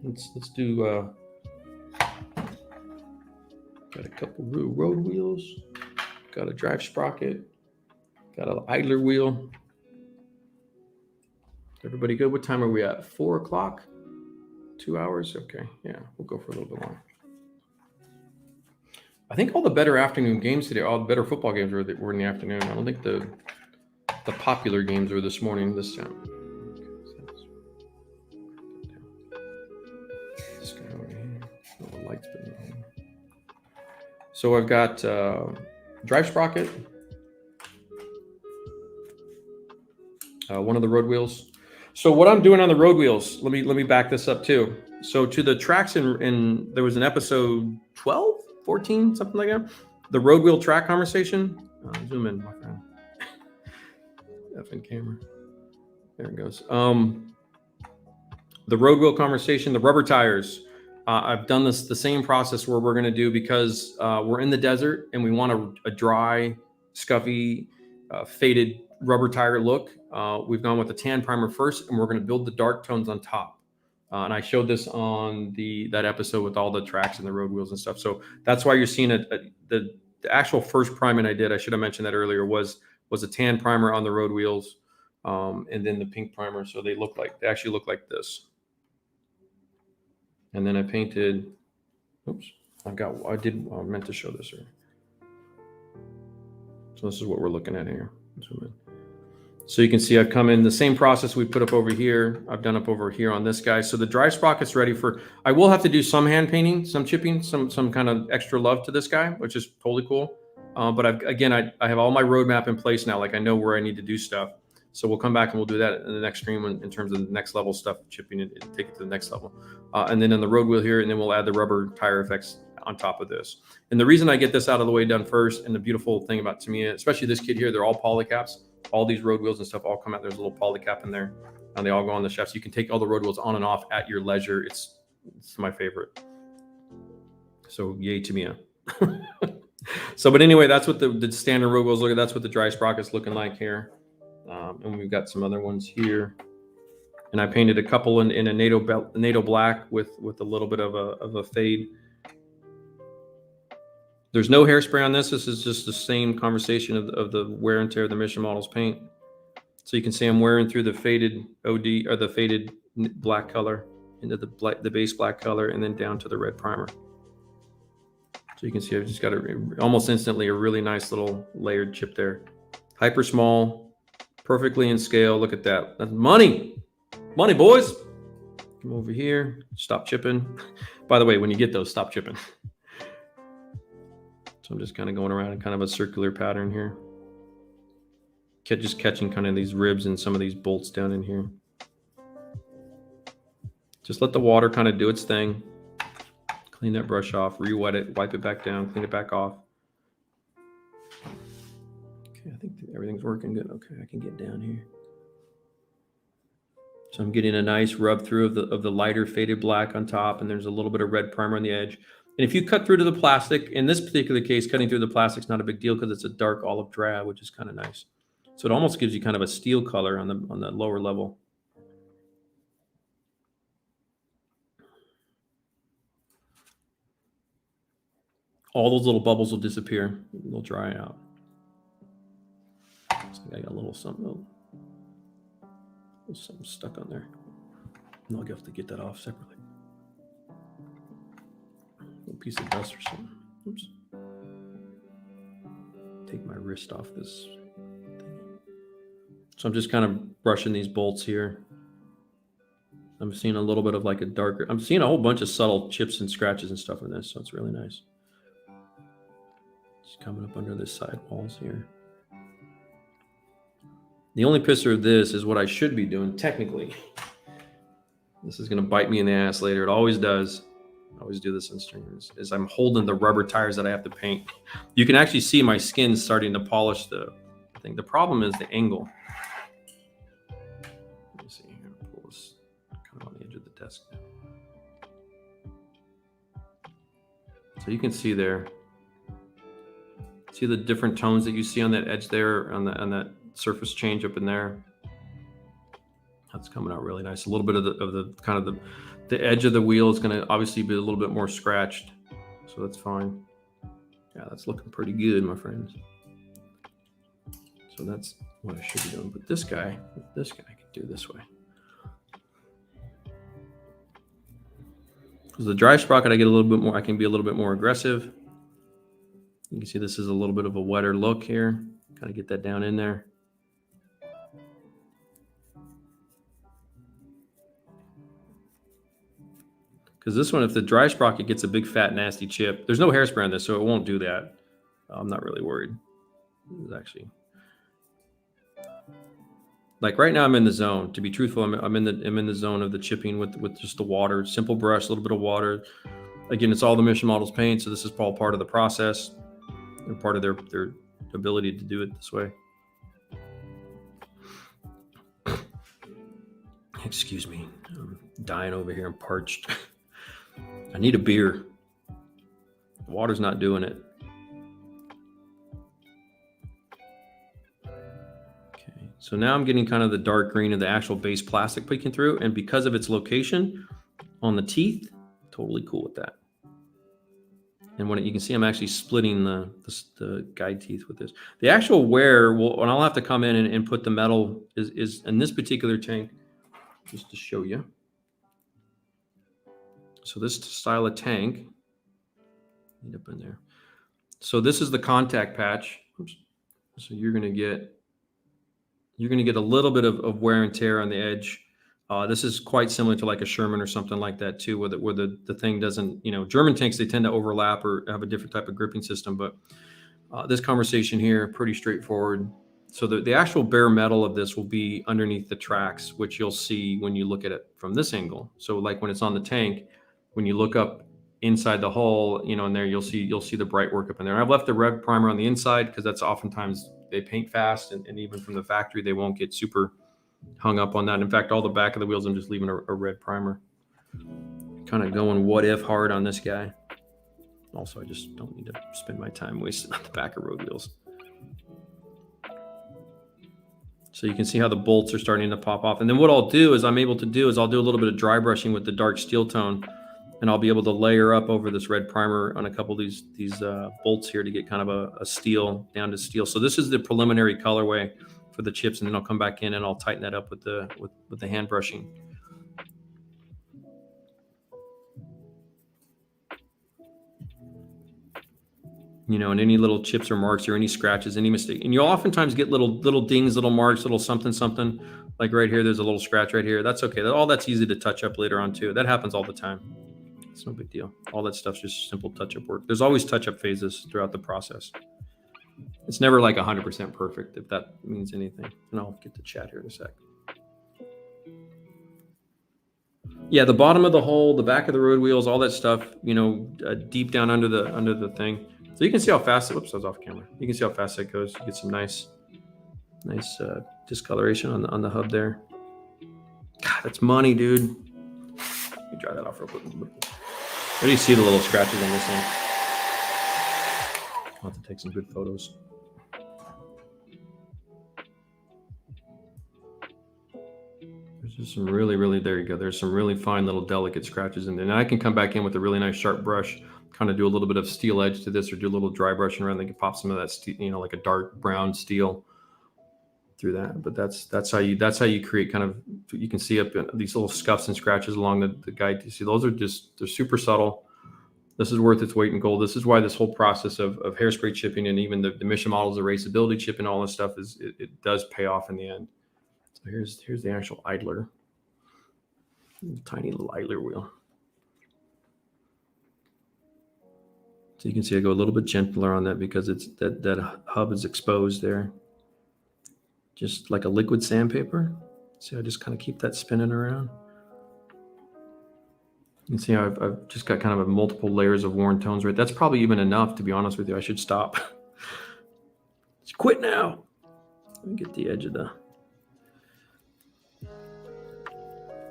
Let's do. Got a couple road wheels. Got a drive sprocket. Got an idler wheel. Everybody good? What time are we at? 4 o'clock? 2 hours? Okay. Yeah, we'll go for a little bit longer. I think all the better afternoon games today, all the better football games were in the afternoon. I don't think the popular games were this morning, this time. This guy over here. Oh, the light's been on. So I've got drive sprocket. One of the road wheels. So what I'm doing on the road wheels, let me back this up too. So to the tracks in there was an episode 12, 14, something like that. The road wheel track conversation. Zoom in, my friend. Effing camera. There it goes. The road wheel conversation, the rubber tires. I've done the same process where we're going to do, because we're in the desert and we want a dry, scuffy, faded rubber tire look. We've gone with the tan primer first, and we're going to build the dark tones on top. And I showed this on that episode with all the tracks and the road wheels and stuff. So that's why you're seeing the actual first priming I did, I should have mentioned that earlier, was a tan primer on the road wheels, and then the pink primer. So they actually look like this. And then I painted, oops, I meant to show this here. So this is what we're looking at here. So you can see I've come in the same process we put up over here. I've done up over here on this guy. So the dry sprocket's ready for, I will have to do some hand painting, some chipping, some kind of extra love to this guy, which is totally cool. But I have all my roadmap in place now. Like, I know where I need to do stuff. So we'll come back and we'll do that in the next stream in terms of the next level stuff, chipping it, and take it to the next level. And then on the road wheel here, and then we'll add the rubber tire effects on top of this. And the reason I get this out of the way done first, and the beautiful thing about Tamiya, especially this kit here, they're all poly caps. All these road wheels and stuff all come out. There's a little poly cap in there, and they all go on the shafts. You can take all the road wheels on and off at your leisure. It's my favorite. So yay Tamiya. So, but anyway, that's what the standard road wheels look like. That's what the dry sprocket's looking like here. And we've got some other ones here. And I painted a couple in a NATO black with a little bit of a fade. There's no hairspray on this. This is just the same conversation of the wear and tear of the Mission Models paint. So you can see I'm wearing through the faded OD, or the faded black color, into the base black color, and then down to the red primer. So you can see I've just got almost instantly a really nice little layered chip there. Hyper small, perfectly in scale. Look at that. That's money. Money, boys. Come over here. Stop chipping. By the way, when you get those, stop chipping. So I'm just kind of going around in kind of a circular pattern here. Just catching kind of these ribs and some of these bolts down in here. Just let the water kind of do its thing. Clean that brush off, re-wet it, wipe it back down, clean it back off. Okay, I think everything's working good. Okay, I can get down here. So I'm getting a nice rub through of the lighter faded black on top, and there's a little bit of red primer on the edge. And if you cut through to the plastic, in this particular case, cutting through the plastic's not a big deal because it's a dark olive drab, which is kind of nice. So it almost gives you kind of a steel color on the lower level. All those little bubbles will disappear. They'll dry out. So I got a little something stuck on there. I'll have to get that off separately. A piece of dust or something. Oops. Take my wrist off this thing. So I'm just kind of brushing these bolts here. I'm seeing a little bit of like a darker, I'm seeing a whole bunch of subtle chips and scratches and stuff in this, so it's really nice. Just coming up under the side walls here. The only pisser of this is what I should be doing technically. This is going to bite me in the ass later. It always does. I always do this in streams, is I'm holding the rubber tires that I have to paint. You can actually see my skin starting to polish the thing. The problem is the angle. Let me see here. Pull this kind of on the edge of the desk now. So you can see there. See the different tones that you see on that edge there, on that surface change up in there. That's coming out really nice. A little bit of the kind of the edge of the wheel is going to obviously be a little bit more scratched, so that's fine. Yeah, that's looking pretty good, my friends. So that's what I should be doing. But this guy I can do this way. Because the dry sprocket, I get a little bit more. I can be a little bit more aggressive. You can see this is a little bit of a wetter look here. Kind of get that down in there. Because this one, if the dry sprocket gets a big, fat, nasty chip, there's no hairspray on this, so it won't do that. I'm not really worried. It's actually, like right now, I'm in the zone. To be truthful, I'm in the zone of the chipping with just the water, simple brush, a little bit of water. Again, it's all the Mission Models paint, so this is all part of the process. They're part of their ability to do it this way. Excuse me, I'm dying over here. I'm parched. I need a beer. The water's not doing it. Okay, so now I'm getting kind of the dark green of the actual base plastic peeking through, and because of its location on the teeth, totally cool with that. And when you can see, I'm actually splitting the guide teeth with this. The actual wear, and I'll have to come in and put the metal is in this particular tank, just to show you. So this style of tank, up in there. So this is the contact patch. Oops. So you're gonna get a little bit of wear and tear on the edge. This is quite similar to like a Sherman or something like that too, where the thing doesn't, German tanks, they tend to overlap or have a different type of gripping system. But this conversation here, pretty straightforward. So the actual bare metal of this will be underneath the tracks, which you'll see when you look at it from this angle. So like when it's on the tank, when you look up inside the hull, in there, you'll see the bright work up in there. And I've left the red primer on the inside because that's oftentimes they paint fast, and even from the factory, they won't get super hung up on that. In fact, all the back of the wheels, I'm just leaving a red primer. Kind of going what if hard on this guy. Also, I just don't need to spend my time wasting on the back of road wheels. So you can see how the bolts are starting to pop off. And then what I'll do is I'll do a little bit of dry brushing with the dark steel tone, and I'll be able to layer up over this red primer on a couple of these bolts here to get kind of a steel down to steel. So this is the preliminary colorway for the chips, and then I'll come back in and I'll tighten that up with the hand brushing. And any little chips or marks or any scratches, any mistake. And you'll oftentimes get little dings, little marks, little something. Like right here, there's a little scratch right here. That's okay. All that's easy to touch up later on too. That happens all the time. It's no big deal. All that stuff's just simple touch-up work. There's always touch-up phases throughout the process. It's never like 100% perfect, if that means anything. And I'll get to chat here in a sec. Yeah, the bottom of the hull, the back of the road wheels, all that stuff, deep down under the thing. So you can see how fast I was off camera. You can see how fast that goes. You get some nice discoloration on the hub there. God, that's money, dude. Let me dry that off real quick. Where do you see the little scratches on this thing? I'll have to take some good photos. There's just some really, there you go. There's some really fine little delicate scratches in there. And I can come back in with a really nice sharp brush, kind of do a little bit of steel edge to this, or do a little dry brushing around. They can pop some of that steel, like a dark brown steel through that. But that's how you create kind of, you can see up these little scuffs and scratches along the guide. You see, they're super subtle. This is worth its weight in gold. This is why this whole process of hairspray chipping, and even the mission models, erasability chip and all this stuff, it does pay off in the end. So here's the actual idler. Tiny little idler wheel. So you can see I go a little bit gentler on that because it's that hub is exposed there. Just like a liquid sandpaper. See, I just kind of keep that spinning around. You can see how I've just got kind of multiple layers of worn tones, right? That's probably even enough, to be honest with you. I should stop. Just quit now. Let me get the edge of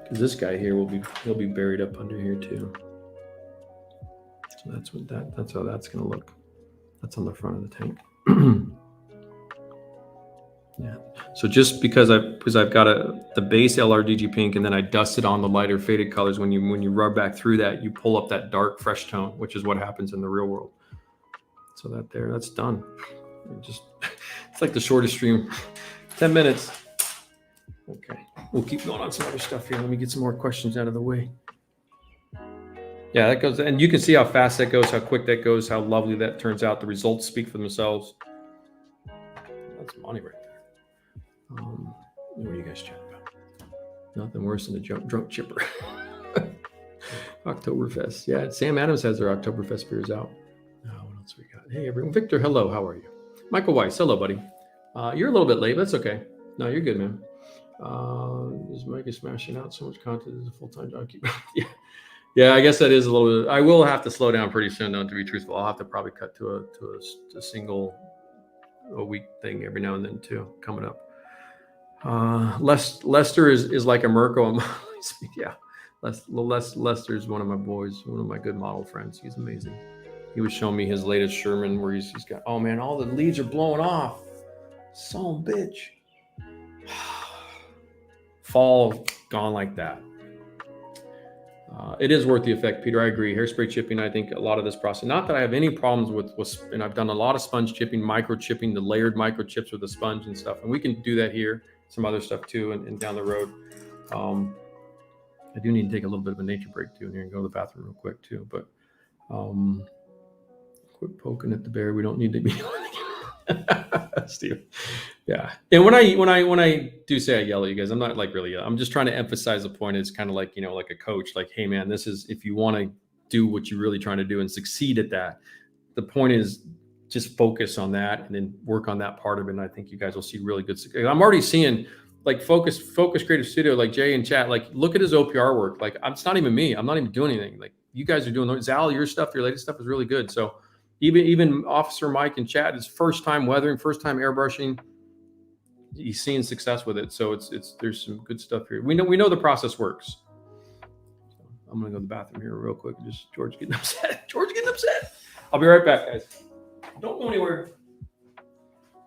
because this guy here he'll be buried up under here too. So that's how that's gonna look. That's on the front of the tank. Yeah. So just because I've got the base LRDG pink, and then I dusted on the lighter faded colors. When you rub back through that, you pull up that dark fresh tone, which is what happens in the real world. So that's done. It's like the shortest stream, 10 minutes. Okay, we'll keep going on some other stuff here. Let me get some more questions out of the way. Yeah, that goes, and you can see how fast that goes, how quick that goes, how lovely that turns out. The results speak for themselves. That's money right there. What are you guys chatting about? Nothing worse than a drunk chipper. Oktoberfest. Yeah, Sam Adams has their Oktoberfest beers out. What else we got? Hey, everyone. Victor, hello. How are you? Michael Weiss, hello, buddy. You're a little bit late. That's okay. No, you're good, man. Is Mike smashing out so much content as a full-time job? Yeah, I guess that is a little bit. I will have to slow down pretty soon, though, to be truthful. I'll have to probably cut to a single a week thing every now and then too, coming up. Lester is like a Mirko. Yeah, Lester's one of my boys, one of my good model friends. He's amazing. He was showing me his latest Sherman where he's got, oh man, all the leads are blowing off. Son of a bitch. Fall gone like that. It is worth the effect, Peter. I agree. Hairspray chipping, I think a lot of this process, not that I have any problems with, and I've done a lot of sponge chipping, micro chipping, the layered microchips with the sponge and stuff. And we can do that here, some other stuff too, and down the road. I do need to take a little bit of a nature break too, and here and go to the bathroom real quick too. But quit poking at the bear. We don't need to be. Steve. Yeah. And when I do say I yell at you guys, I'm not like really, I'm just trying to emphasize the point. It's kind of like, like a coach, like, hey man, this is, if you want to do what you're really trying to do and succeed at that, the point is just focus on that and then work on that part of it. And I think you guys will see really good success. I'm already seeing like focus creative studio, like Jay and chat, like look at his OPR work. Like it's not even me. I'm not even doing anything. Like you guys are doing Zal, your stuff, your latest stuff is really good. So even Officer Mike in chat is first time weathering, first time airbrushing. He's seeing success with it. So there's some good stuff here. We know the process works. So I'm gonna go to the bathroom here real quick. Just George getting upset. I'll be right back, guys. Don't go anywhere.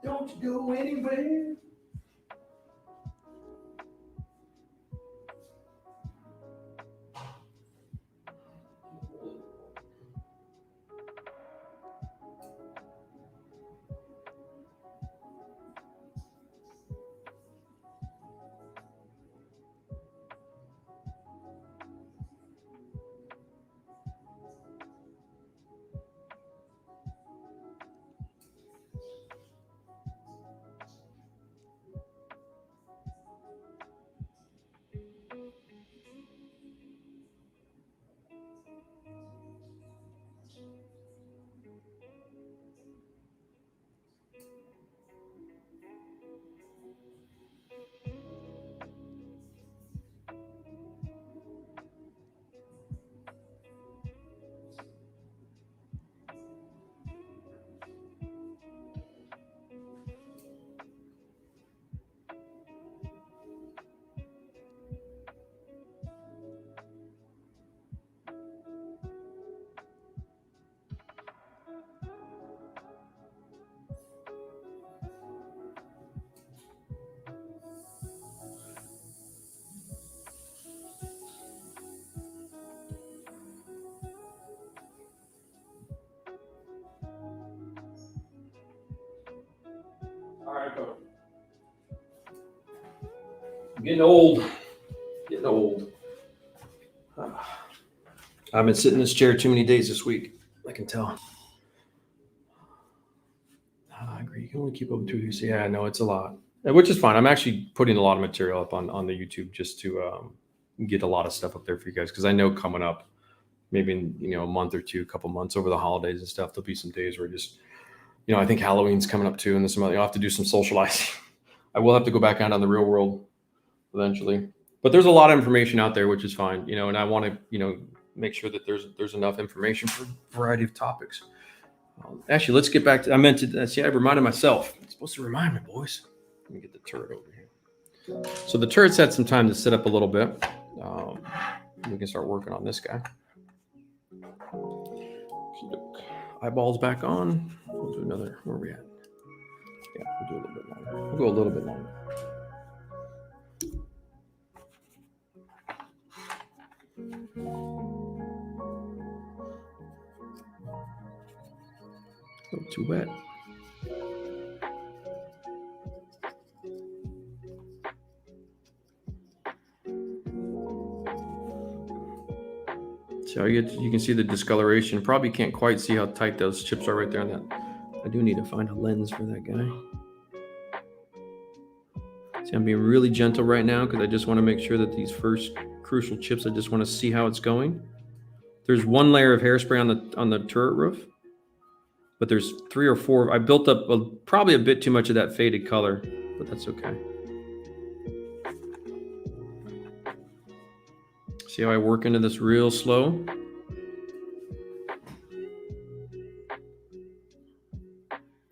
Don't go anywhere. All right, go. I'm getting old. I've been sitting in this chair too many days this week. I can tell. I agree. You can only keep up with 2 years. Yeah, I know it's a lot, which is fine. I'm actually putting a lot of material up on the YouTube just to get a lot of stuff up there for you guys, because I know coming up, maybe in a month or two, couple months over the holidays and stuff, there'll be some days where just I think Halloween's coming up too, and there's some other, I'll have to do some socializing. I will have to go back out on the real world eventually, but there's a lot of information out there, which is fine, and I want to make sure that there's enough information for a variety of topics. Actually, let's get back to, I meant to see, I reminded myself. I'm supposed to remind me, boys. Let me get the turret over here. So the turret's had some time to sit up a little bit. We can start working on this guy. Eyeballs back on. We'll do another. Where are we at? Yeah, we'll do a little bit longer. We'll go a little bit longer. A little too wet. So you can see the discoloration. Probably can't quite see how tight those chips are right there on that. I do need to find a lens for that guy. See, I'm being really gentle right now because I just want to make sure that these first crucial chips, I just want to see how it's going. There's one layer of hairspray on the turret roof, but there's 3 or 4. I built up probably a bit too much of that faded color, but that's okay. See how I work into this real slow?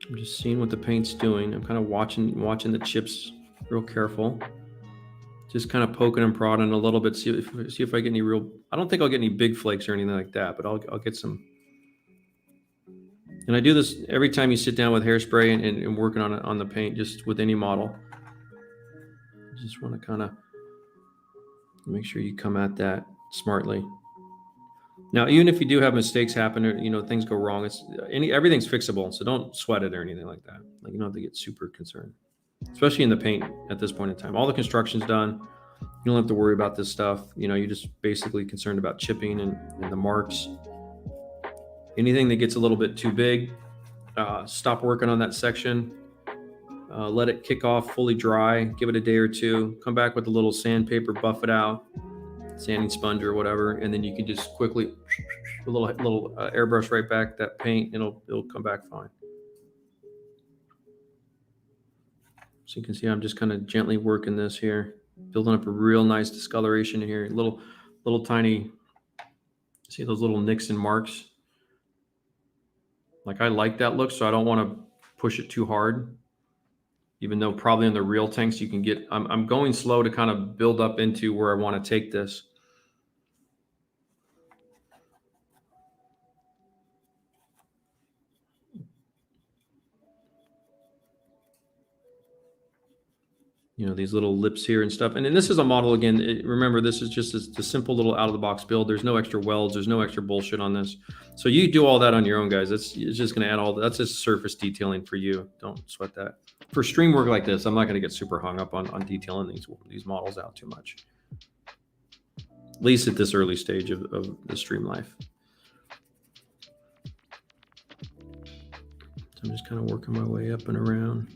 I'm just seeing what the paint's doing. I'm kind of watching the chips real careful. Just kind of poking and prodding a little bit. See if I get any real. I don't think I'll get any big flakes or anything like that, but I'll get some. And I do this every time you sit down with hairspray and working on the paint, just with any model. You just want to kind of make sure you come at that smartly. Now, even if you do have mistakes happen or things go wrong, everything's fixable. So don't sweat it or anything like that. Like, you don't have to get super concerned, especially in the paint at this point in time. All the construction's done. You don't have to worry about this stuff. You're just basically concerned about chipping and the marks. Anything that gets a little bit too big, stop working on that section. Let it kick off, fully dry. Give it a day or two. Come back with a little sandpaper, buff it out, sanding sponge or whatever, and then you can just quickly a little airbrush right back that paint, and it'll come back fine. So you can see I'm just kind of gently working this here, building up a real nice discoloration here. Little tiny, see those little nicks and marks? Like, I like that look, so I don't want to push it too hard. Even though probably in the real tanks you can get, I'm going slow to kind of build up into where I want to take this. These little lips here and stuff. And then this is a model, again, remember, this is just a simple little out of the box build. There's no extra welds. There's no extra bullshit on this. So you do all that on your own, guys. It's just going to add that's just surface detailing for you. Don't sweat that. For stream work like this, I'm not going to get super hung up on detailing these models out too much. At least at this early stage of the stream life. So I'm just kind of working my way up and around.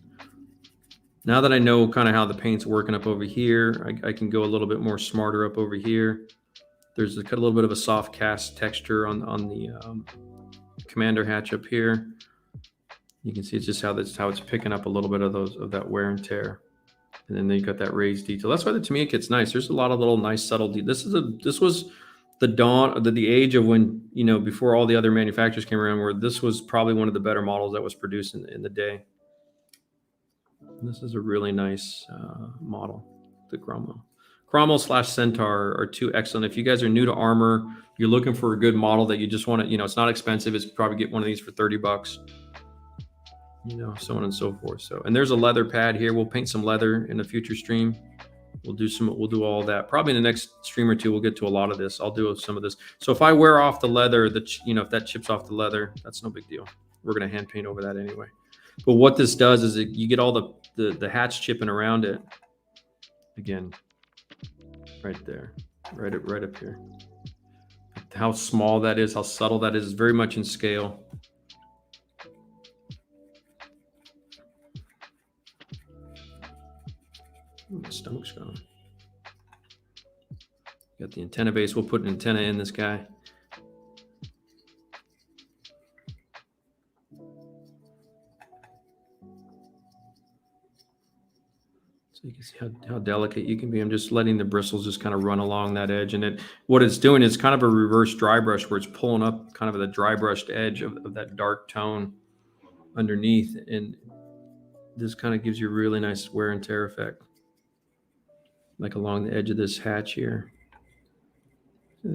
Now that I know kind of how the paint's working up over here, I can go a little bit more smarter up over here. There's a little bit of a soft cast texture on the commander hatch up here. You can see it's just how it's picking up a little bit of that wear and tear. And then you got that raised detail. That's why the Tamiya kit's nice. There's a lot of little nice subtle details. This was the dawn, the age of when, before all the other manufacturers came around, where this was probably one of the better models that was produced in the day. This is a really nice model, the Cromwell. Cromwell / Centaur are two excellent. If you guys are new to armor, you're looking for a good model that you just want to, it's not expensive. It's probably get one of these for $30, so on and so forth. So, and there's a leather pad here. We'll paint some leather in a future stream. We'll do all that. Probably in the next stream or two, we'll get to a lot of this. I'll do some of this. So if I wear off the leather, if that chips off the leather, that's no big deal. We're going to hand paint over that anyway. But what this does is you get all the hatch chipping around it. Again, right there, right up here. How small that is, how subtle that is very much in scale. Ooh, my stomach's gone. Got the antenna base. We'll put an antenna in this guy. So you can see how delicate you can be. I'm just letting the bristles just kind of run along that edge. And what it's doing is kind of a reverse dry brush, where it's pulling up kind of the dry brushed edge of that dark tone underneath. And this kind of gives you a really nice wear and tear effect, like along the edge of this hatch here.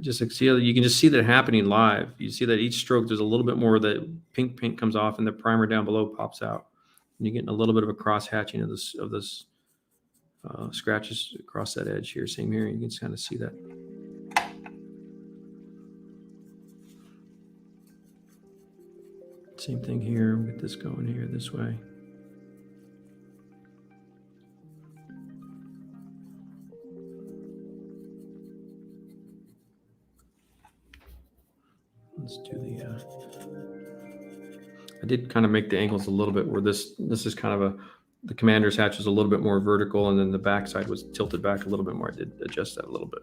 Just see, you can just see that happening live. You see that each stroke, there's a little bit more of the pink paint comes off, and the primer down below pops out. And you're getting a little bit of a cross hatching of this scratches across that edge here. Same here. You can kind of see that. Same thing here. We'll get this going here this way. Let's do I did kind of make the angles a little bit where this is kind of the commander's hatch was a little bit more vertical, and then the backside was tilted back a little bit more. I did adjust that a little bit.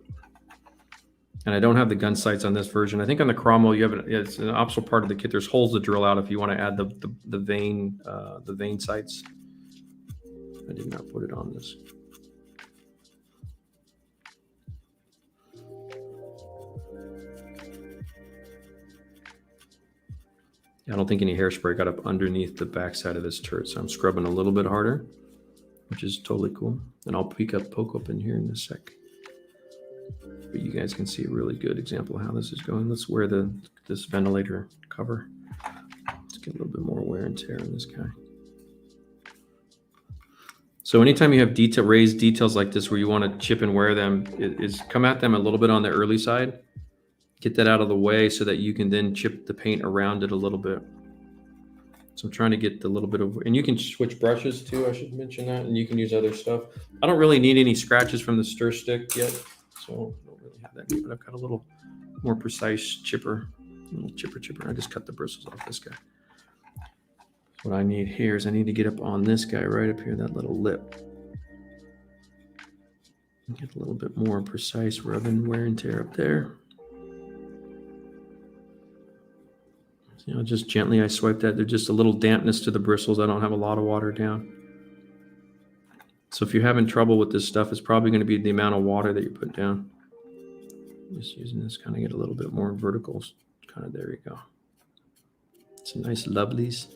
And I don't have the gun sights on this version. I think on the Cromwell, it's an optional part of the kit. There's holes to drill out if you want to add the vein sights. I did not put it on this. I don't think any hairspray got up underneath the backside of this turret, so I'm scrubbing a little bit harder. which is totally cool. And I'll poke up in here in a sec. But you guys can see a really good example of how this is going. Let's wear this ventilator cover. Let's get a little bit more wear and tear on this guy. So anytime you have raised details like this where you want to chip and wear them, is come at them a little bit on the early side. Get that out of the way so that you can then chip the paint around it a little bit. So I'm trying to get the little bit of, and you can switch brushes too, I should mention that, and you can use other stuff. I don't really need any scratches from the stir stick yet, so I don't really have that yet, but I've got a little more precise chipper, chipper. I just cut the bristles off this guy. What I need here is I need to get up on this guy right up here, that little lip. Get a little bit more precise rubbing wear and tear up there. You know, just gently I swipe that. There's just a little dampness to the bristles. I don't have a lot of water down. So if you're having trouble with this stuff, it's probably going to be the amount of water that you put down. Just using this, kind of get a little bit more verticals. Kind of, there you go. Some nice lovelies.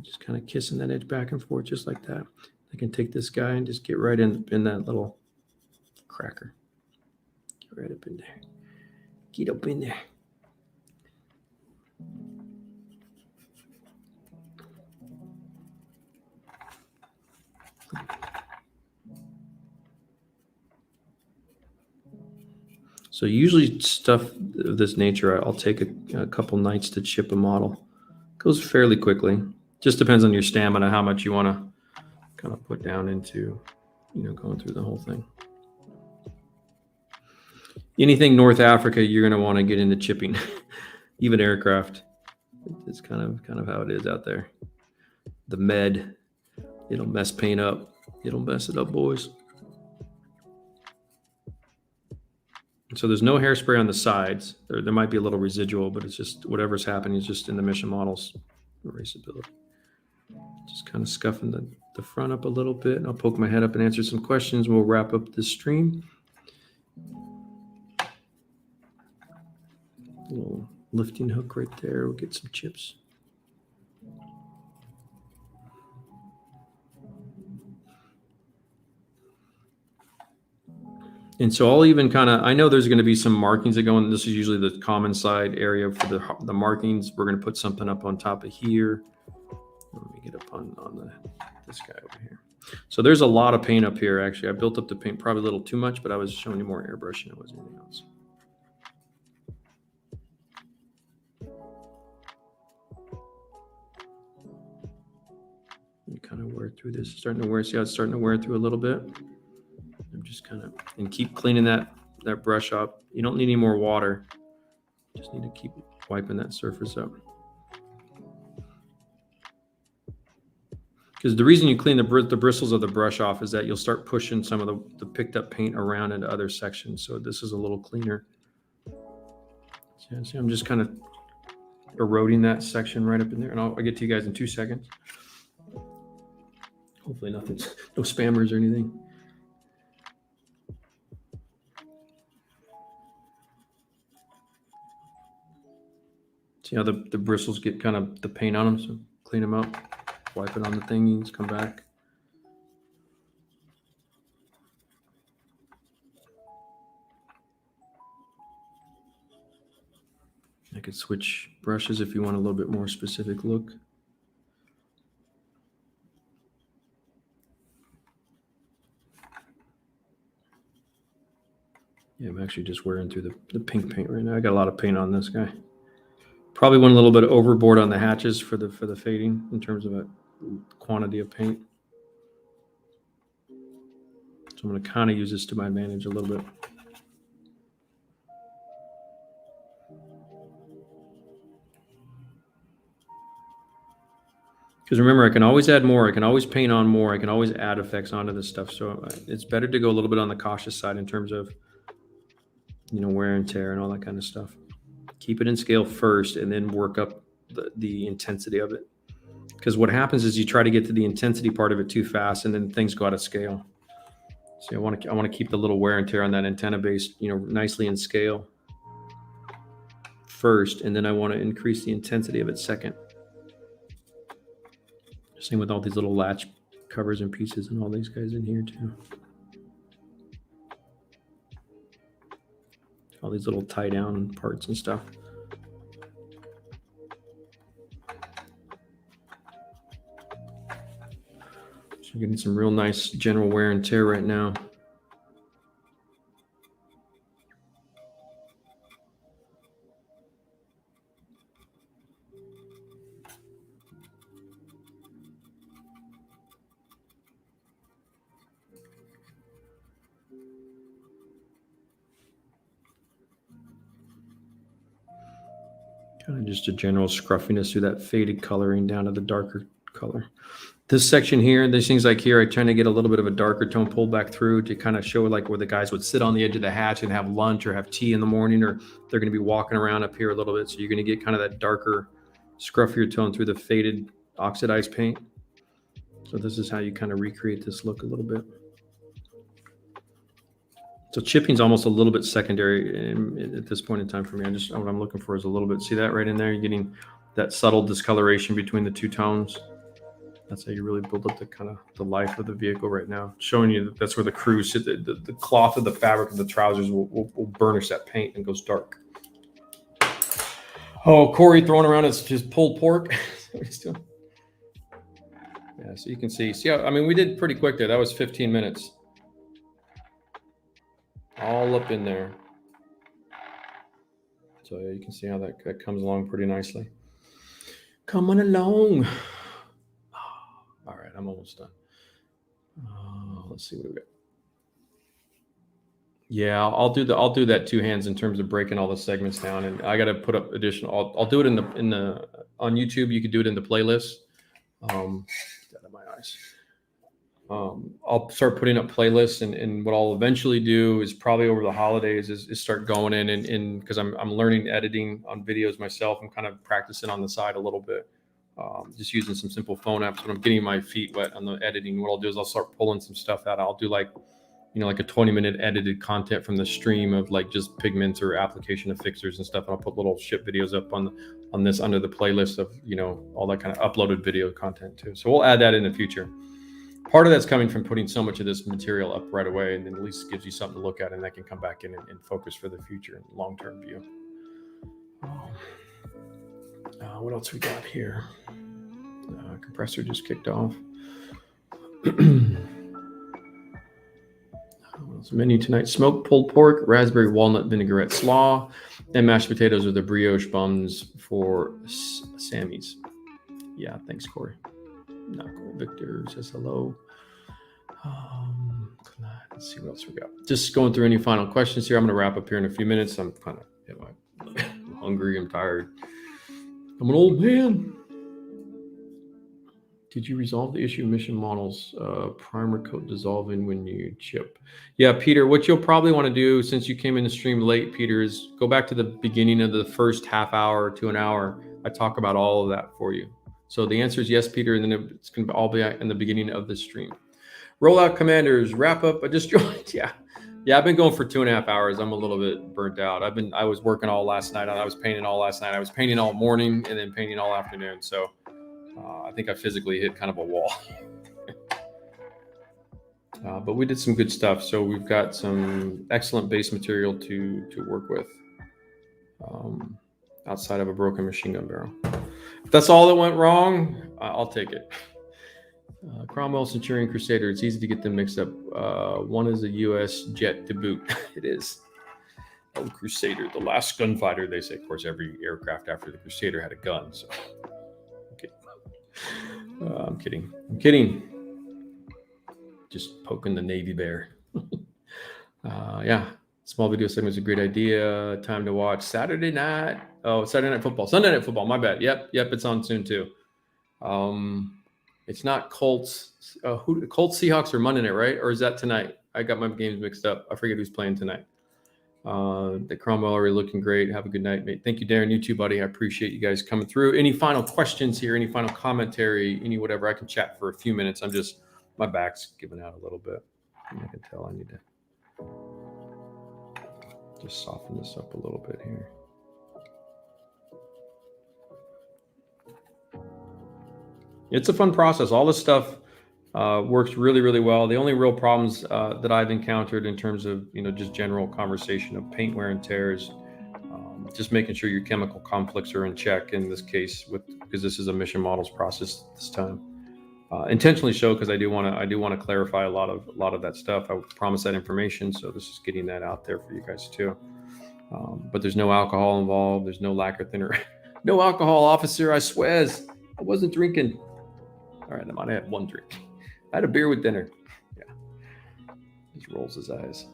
Just kind of kissing that edge back and forth just like that. I can take this guy and just get right in that little cracker. Get right up in there. Get up in there. So usually stuff of this nature, I'll take a couple nights to chip a model. Goes fairly quickly. Just depends on your stamina, how much you want to kind of put down into, going through the whole thing. Anything North Africa, you're going to want to get into chipping. Even aircraft. It's kind of how it is out there. The med, it'll mess paint up. It'll mess it up, boys. So there's no hairspray on the sides. There might be a little residual, but it's just whatever's happening is just in the mission model's erasability. Just kind of scuffing the front up a little bit. And I'll poke my head up and answer some questions. We'll wrap up this stream. A little lifting hook right there. We'll get some chips. And so I'll even I know there's going to be some markings that go in. This is usually the common side area for the markings. We're going to put something up on top of here. Let me get up on this guy over here. So there's a lot of paint up here, actually. I built up the paint probably a little too much, but I was showing you more airbrush than it was anything else. You kind of wear through this. Starting to wear, see how it's starting to wear through a little bit? I'm just and keep cleaning that brush up. You don't need any more water. Just need to keep wiping that surface up. Because the reason you clean the bristles of the brush off is that you'll start pushing some of the picked up paint around into other sections. So this is a little cleaner. See, I'm just kind of eroding that section right up in there. And I'll get to you guys in 2 seconds. Hopefully no spammers or anything. See how the bristles get kind of the paint on them, so clean them up, wipe it on the thingies, come back. I could switch brushes if you want a little bit more specific look. Yeah, I'm actually just wearing through the pink paint right now. I got a lot of paint on this guy. Probably went a little bit overboard on the hatches for the fading in terms of a quantity of paint. So I'm going to kind of use this to my advantage a little bit. Because remember, I can always add more. I can always paint on more. I can always add effects onto this stuff. So it's better to go a little bit on the cautious side in terms of, wear and tear and all that kind of stuff. Keep it in scale first and then work up the intensity of it. Because what happens is you try to get to the intensity part of it too fast and then things go out of scale. So I want to keep the little wear and tear on that antenna base, nicely in scale first, and then I want to increase the intensity of it second. Same with all these little latch covers and pieces and all these guys in here too. All these little tie down parts and stuff. So we're getting some real nice general wear and tear right now. Kind of just a general scruffiness through that faded coloring down to the darker color. This section here, these things like here, I try to get a little bit of a darker tone pulled back through to kind of show like where the guys would sit on the edge of the hatch and have lunch or have tea in the morning, or they're going to be walking around up here a little bit. So you're going to get kind of that darker, scruffier tone through the faded oxidized paint. So this is how you kind of recreate this look a little bit. So chipping is almost a little bit secondary at this point in time for me. What I'm looking for is a little bit. See that right in there? You're getting that subtle discoloration between the two tones. That's how you really build up the kind of the life of the vehicle right now. Showing you that that's where the crews sit. The cloth of the fabric of the trousers will burnish that paint and goes dark. Oh, Corey throwing around his pulled pork. Yeah, so you can see how, I mean, we did pretty quick there. That was 15 minutes. All up in there. So yeah, you can see how that comes along pretty nicely. Coming along. All right, I'm almost done. Let's see what we got. Yeah, I'll do that two hands in terms of breaking all the segments down, and I got to put up additional. I'll do it in the on YouTube. You could do it in the playlist. Out of my eyes. I'll start putting up playlists, and what I'll eventually do is probably over the holidays is start going in and because I'm learning editing on videos myself. I'm kind of practicing on the side a little bit, just using some simple phone apps. When I'm getting my feet wet on the editing, what I'll do is I'll start pulling some stuff out. I'll do like a 20-minute edited content from the stream of like just pigments or application of fixers and stuff. And I'll put little ship videos up on this under the playlist of all that kind of uploaded video content too. So we'll add that in the future. Part of that's coming from putting so much of this material up right away, and then at least gives you something to look at, and that can come back in and focus for the future and long-term view. What else we got here? Compressor just kicked off. Menu tonight: smoked pulled pork, raspberry walnut vinaigrette slaw, and mashed potatoes with the brioche buns for Sammy's. Yeah, thanks, Corey. Victor says hello. Let's see what else we got. Just going through any final questions here. I'm going to wrap up here in a few minutes. I'm kind of I'm hungry. I'm tired. I'm an old man. Did you resolve the issue of mission models primer coat dissolving when you chip? Yeah, Peter, what you'll probably want to do, since you came in the stream late, Peter, is go back to the beginning of the first half hour to an hour. I talk about all of that for you. So the answer is yes, Peter, and then it's going to all be in the beginning of the stream. Rollout commanders, wrap up. I just joined. Yeah, I've been going for 2.5 hours. I'm a little bit burnt out. I was working all last night. I was painting all last night. I was painting all morning and then painting all afternoon. So I think I physically hit kind of a wall. But we did some good stuff. So we've got some excellent base material to work with outside of a broken machine gun barrel. If that's all that went wrong, I'll take it. Cromwell, Centurion, Crusader. It's easy to get them mixed up. One is a U.S. jet to boot. It is. Oh, Crusader, the last gunfighter, they say. Of course, every aircraft after the Crusader had a gun. So, okay. I'm kidding. Just poking the Navy bear. Yeah. Small video segment is a great idea. Time to watch Saturday night. Oh, Saturday Night Football. Sunday Night Football. My bad. Yep. It's on soon too. It's not Colts. Colts Seahawks are Monday night, right? Or is that tonight? I got my games mixed up. I forget who's playing tonight. The Cromwell are looking great. Have a good night, mate. Thank you, Darren. You too, buddy. I appreciate you guys coming through. Any final questions here? Any final commentary? Any whatever? I can chat for a few minutes. My back's giving out a little bit. I can tell I need to just soften this up a little bit here. It's a fun process. All this stuff works really, really well. The only real problems that I've encountered in terms of, just general conversation of paint wear and tear is just making sure your chemical conflicts are in check in this case, because this is a mission models process this time. Intentionally so, because I do want to clarify a lot of that stuff. I promise that information, so this is getting that out there for you guys too. But there's no alcohol involved. There's no lacquer thinner. No alcohol, officer. I swears, I wasn't drinking. All right, I might have had one drink. I had a beer with dinner. Yeah, he rolls his eyes.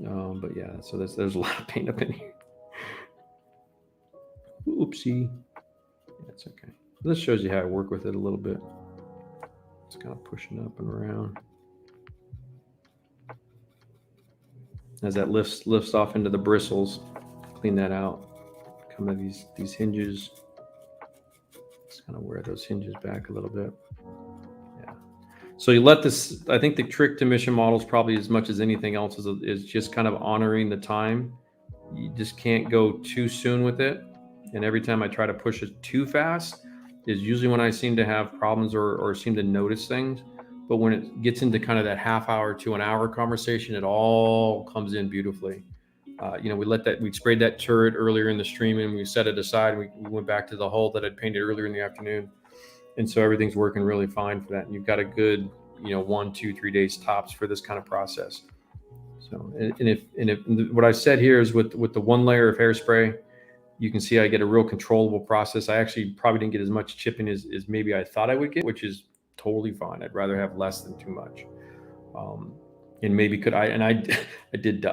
But yeah, so there's a lot of paint up in here. Oopsie. That's okay. This shows you how I work with it a little bit. It's kind of pushing up and around. As that lifts off into the bristles, clean that out. Come to these hinges. Just kind of wear those hinges back a little bit. Yeah. So you let this. I think the trick to mission models, probably as much as anything else, is just kind of honoring the time. You just can't go too soon with it. And every time I try to push it too fast is usually when I seem to have problems or seem to notice things. But when it gets into kind of that half hour to an hour conversation, it all comes in beautifully. We sprayed that turret earlier in the stream and we set it aside. We went back to the hull that I'd painted earlier in the afternoon. And so everything's working really fine for that. And you've got a good, 1, 2, 3 days tops for this kind of process. So, and if what I said here is with the one layer of hairspray, you can see I get a real controllable process. I actually probably didn't get as much chipping as maybe I thought I would get, which is totally fine. I'd rather have less than too much. And maybe I did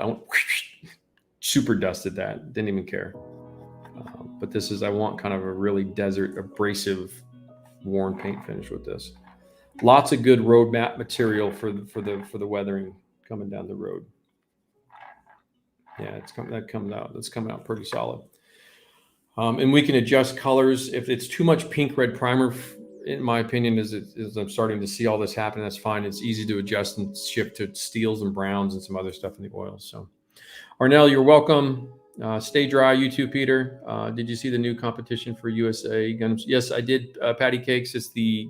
super dusted that, didn't even care. But I want kind of a really desert abrasive worn paint finish with this. Lots of good roadmap material for the weathering coming down the road. Yeah, that's coming out pretty solid. And we can adjust colors. If it's too much pink red primer, in my opinion, as I'm starting to see all this happen, that's fine. It's easy to adjust and shift to steels and browns and some other stuff in the oils. So, Arnell, you're welcome. Stay dry, you too, Peter. Did you see the new competition for USA guns? Yes, I did. Patty Cakes. It's the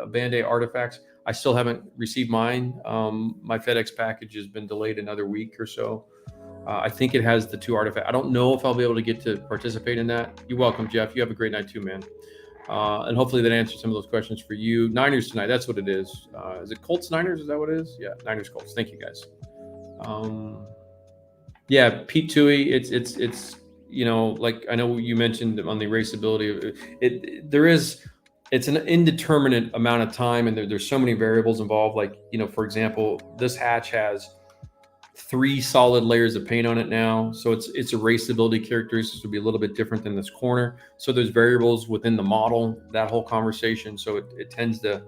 Band-Aid artifacts. I still haven't received mine. My FedEx package has been delayed another week or so. I think it has the 2 artifacts. I don't know if I'll be able to get to participate in that. You're welcome, Jeff. You have a great night too, man. And hopefully that answers some of those questions for you. Niners tonight. That's what it is. Is it Colts Niners? Is that what it is? Yeah, Niners Colts. Thank you, guys. Yeah, Pete Tui. It's like I know you mentioned on the erasability. It's an indeterminate amount of time, and there's so many variables involved. Like, for example, this hatch has 3 solid layers of paint on it now. So its erasability characteristics will be a little bit different than this corner. So there's variables within the model, that whole conversation. So it tends to,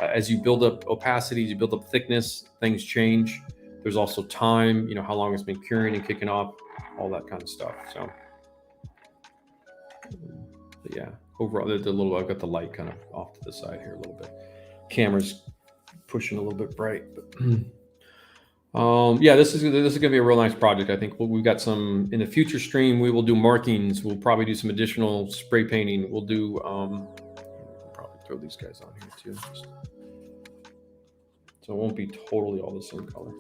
as you build up opacity, you build up thickness, things change. There's also time, how long it's been curing and kicking off, all that kind of stuff. So, but yeah, overall, I've got the light kind of off to the side here a little bit. Camera's pushing a little bit bright, but yeah, this is going to be a real nice project. I think we've got some in the future stream. We will do markings. We'll probably do some additional spray painting. We'll do probably throw these guys on here too, so it won't be totally all the same color.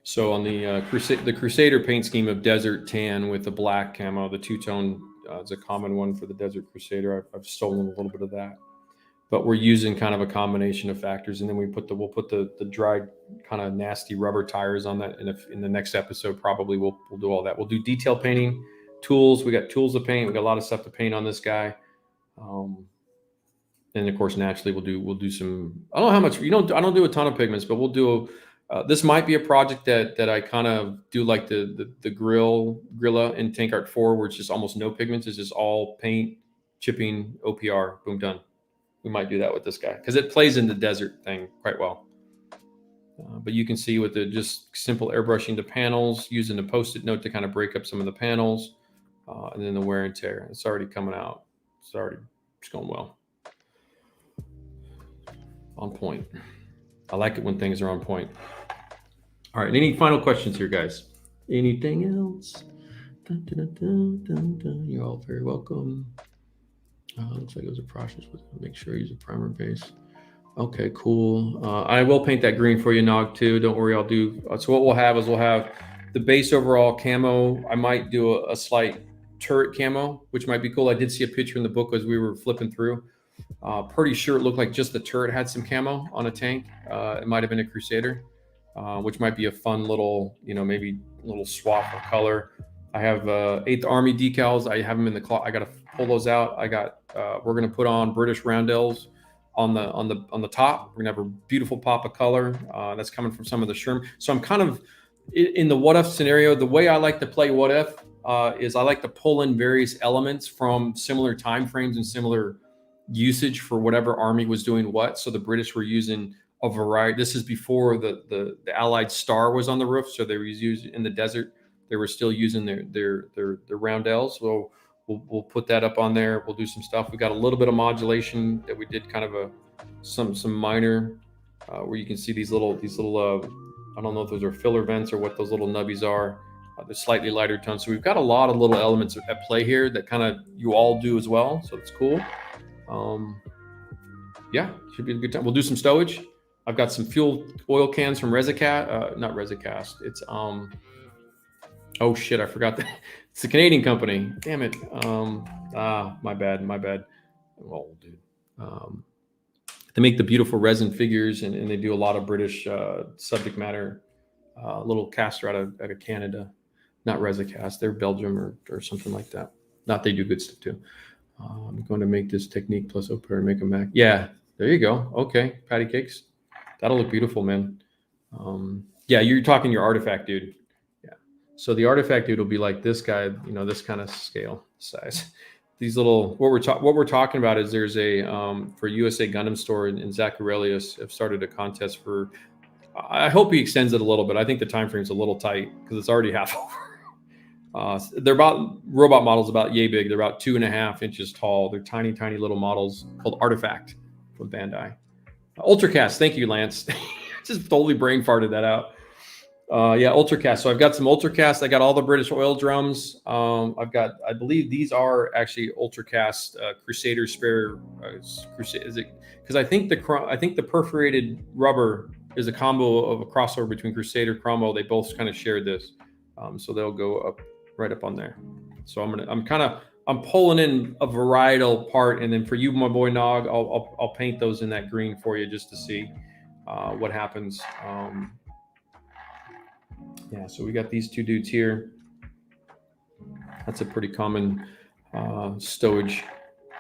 So on the Crusader paint scheme of desert tan with the black camo, the two-tone is a common one for the Desert Crusader. I've stolen a little bit of that, but we're using kind of a combination of factors, and then we'll put the dried kind of nasty rubber tires on that. And in the next episode, probably we'll do all that. We'll do detail painting, tools. We got tools to paint. We got a lot of stuff to paint on this guy. And of course, naturally, we'll do some. I don't know how much. I don't do a ton of pigments, but we'll do. This might be a project that I kind of do like the Grilla in Tank Art 4, where it's just almost no pigments. It's just all paint, chipping, OPR, boom, done. We might do that with this guy because it plays in the desert thing quite well. But you can see with the just simple airbrushing the panels, using the Post-it note to kind of break up some of the panels, and then the wear and tear. It's already coming out. It's going well. On point. I like it when things are on point. All right. Any final questions here, guys? Anything else? Dun, dun, dun, dun, dun, dun. You're all very welcome. Looks like it was a process with make sure you use a primer base. Okay, cool. I will paint that green for you, Nog, too. Don't worry, I'll do. So what we'll have is we'll have the base overall camo. I might do a slight turret camo, which might be cool. I did see a picture in the book as we were flipping through. Pretty sure it looked like just the turret had some camo on a tank. It might have been a Crusader, which might be a fun little, maybe a little swap of color. I have 8th Army decals. I have them in the closet. I got to pull those out. We're going to put on British roundels on the top. We're gonna have a beautiful pop of color that's coming from some of the Sherman. So I'm kind of in the what if scenario. The way I like to play what if is I like to pull in various elements from similar time frames and similar usage for whatever army was doing what. So the British were using a variety. This is before the Allied Star was on the roof, so they were using in the desert. They were still using their roundels. So we'll put that up on there. We'll do some stuff. We got a little bit of modulation that we did, kind of some minor where you can see these little I don't know if those are filler vents or what those little nubbies are. They're slightly lighter tones. So we've got a lot of little elements at play here that kind of you all do as well. So it's cool. Yeah, should be a good time. We'll do some stowage. I've got some fuel oil cans from Resicast, not Resicast. It's oh shit, I forgot that. It's a Canadian company. Damn it. My bad. Oh, dude. They make the beautiful resin figures, and they do a lot of British subject matter. Little caster out of Canada, not Resicast. They're Belgium or something like that. Not they do good stuff too. I'm going to make this technique plus opera and make a Mac. Yeah, there you go. Okay, patty cakes. That'll look beautiful, man. Yeah, you're talking your artifact, dude. Yeah. So the artifact dude will be like this guy, this kind of scale size. These little what we're talking about is there's a for USA Gundam store in Zacharelius have started a contest for. I hope he extends it a little bit. I think the time frame's a little tight because it's already half over. They're about robot models about yay big. They're about 2.5 inches tall. They're tiny little models called Artifact from Bandai. Ultracast, thank you, Lance. Just totally brain farted that out. Yeah, Ultracast. So I've got some Ultracast. I got all the British oil drums. I believe these are actually Ultracast Crusader spare. Crusader, is it? Because I think the perforated rubber is a combo of a crossover between Crusader, Cromwell. They both kind of shared this, so they'll go up right up on there. So I'm pulling in a varietal part, and then for you, my boy Nog, I'll paint those in that green for you just to see what happens. Yeah, so we got these two dudes here. That's a pretty common stowage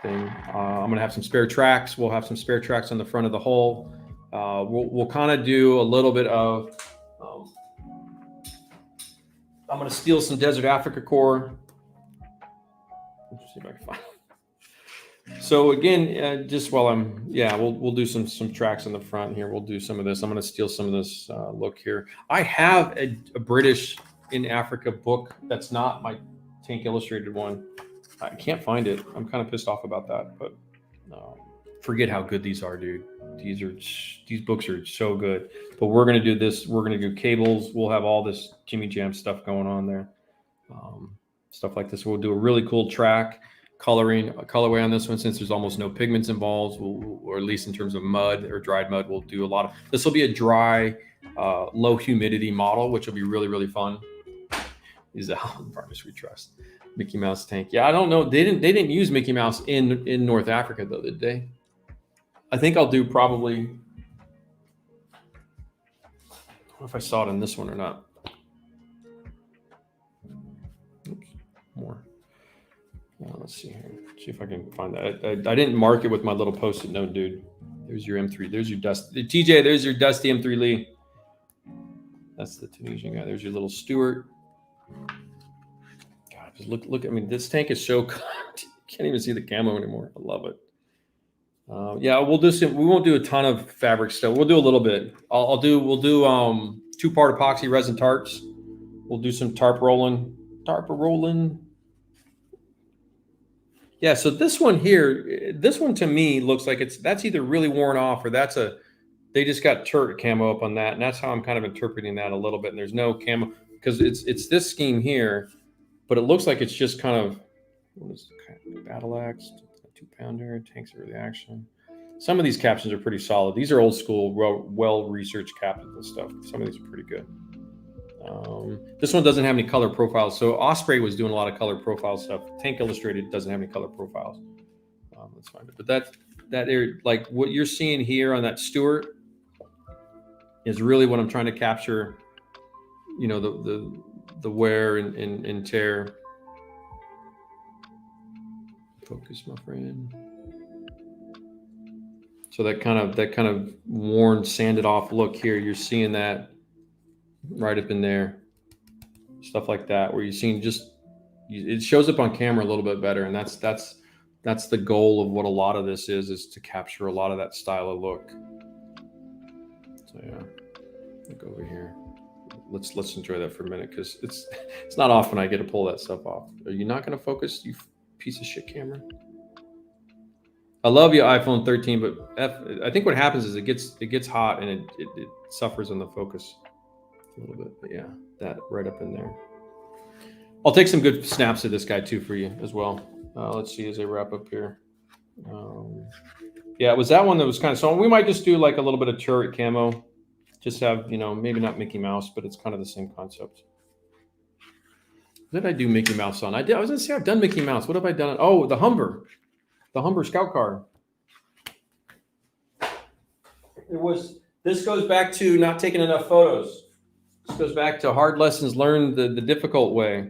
thing. I'm gonna have some spare tracks. We'll have some spare tracks on the front of the hull. We'll kind of do a little bit of. I'm gonna steal some Desert Africa core. Let's see if I can find it. So again, just while we'll do some tracks on the front here. We'll do some of this. I'm gonna steal some of this look here. I have a British in Africa book that's not my Tank Illustrated one. I can't find it. I'm kind of pissed off about that, but forget how good these are, dude. These books are so good. But we're gonna do this. We're gonna do cables. We'll have all this Jimmy Jam stuff going on there, stuff like this. We'll do a really cool track colorway on this one, since there's almost no pigments involved, or at least in terms of mud or dried mud. We'll do a lot of this. Will be a dry, low humidity model, which will be really fun. Is a Partners We Trust Mickey Mouse tank. Yeah, I don't know. They didn't use Mickey Mouse in North Africa though, did they? I think I'll do probably. I don't know if I saw it in this one or not. Oops, more. Let's see here. See if I can find that. I didn't mark it with my little post-it note, dude. There's your M3. There's your Dusty. TJ, there's your Dusty M3 Lee. That's the Tunisian guy. There's your little Stewart. God, just look. I mean, this tank is so good. You can't even see the camo anymore. I love it. Yeah, we'll do some. We won't do a ton of fabric stuff. We'll do a little bit. We'll do 2-part epoxy resin tarps. We'll do some tarp rolling. Yeah, so this one here, to me looks like that's either really worn off, or they just got turret camo up on that, and that's how I'm kind of interpreting that a little bit. And there's no camo. because it's this scheme here, but it looks like it's just kind of, what is it? Battle axe, 2-pounder, tanks of early action. Some of these captions are pretty solid. These are old school, well-researched captions and stuff. Some of these are pretty good. This one doesn't have any color profiles. So Osprey was doing a lot of color profile stuff. Tank Illustrated doesn't have any color profiles. Let's find it. But that area, like what you're seeing here on that Stuart, is really what I'm trying to capture. You know, the wear and tear. Focus, my friend. So that kind of worn, sanded off look here, you're seeing that right up in there. Stuff like that, where you're seeing it shows up on camera a little bit better, and that's the goal of what a lot of this is to capture a lot of that style of look. So yeah, look over here. Let's enjoy that for a minute, because it's not often I get to pull that stuff off. Are you not going to focus, you piece of shit camera? I love you, iPhone 13, but I think what happens is it gets hot and it suffers on the focus a little bit. But yeah, that right up in there. I'll take some good snaps of this guy too for you as well. Let's see as I wrap up here. Yeah, it was that one that was kind of, so we might just do like a little bit of turret camo. Just have, maybe not Mickey Mouse, but it's kind of the same concept. What did I do Mickey Mouse on? I was going to say I've done Mickey Mouse. What have I done? Oh, the Humber Scout Car. This goes back to not taking enough photos. This goes back to hard lessons learned the difficult way.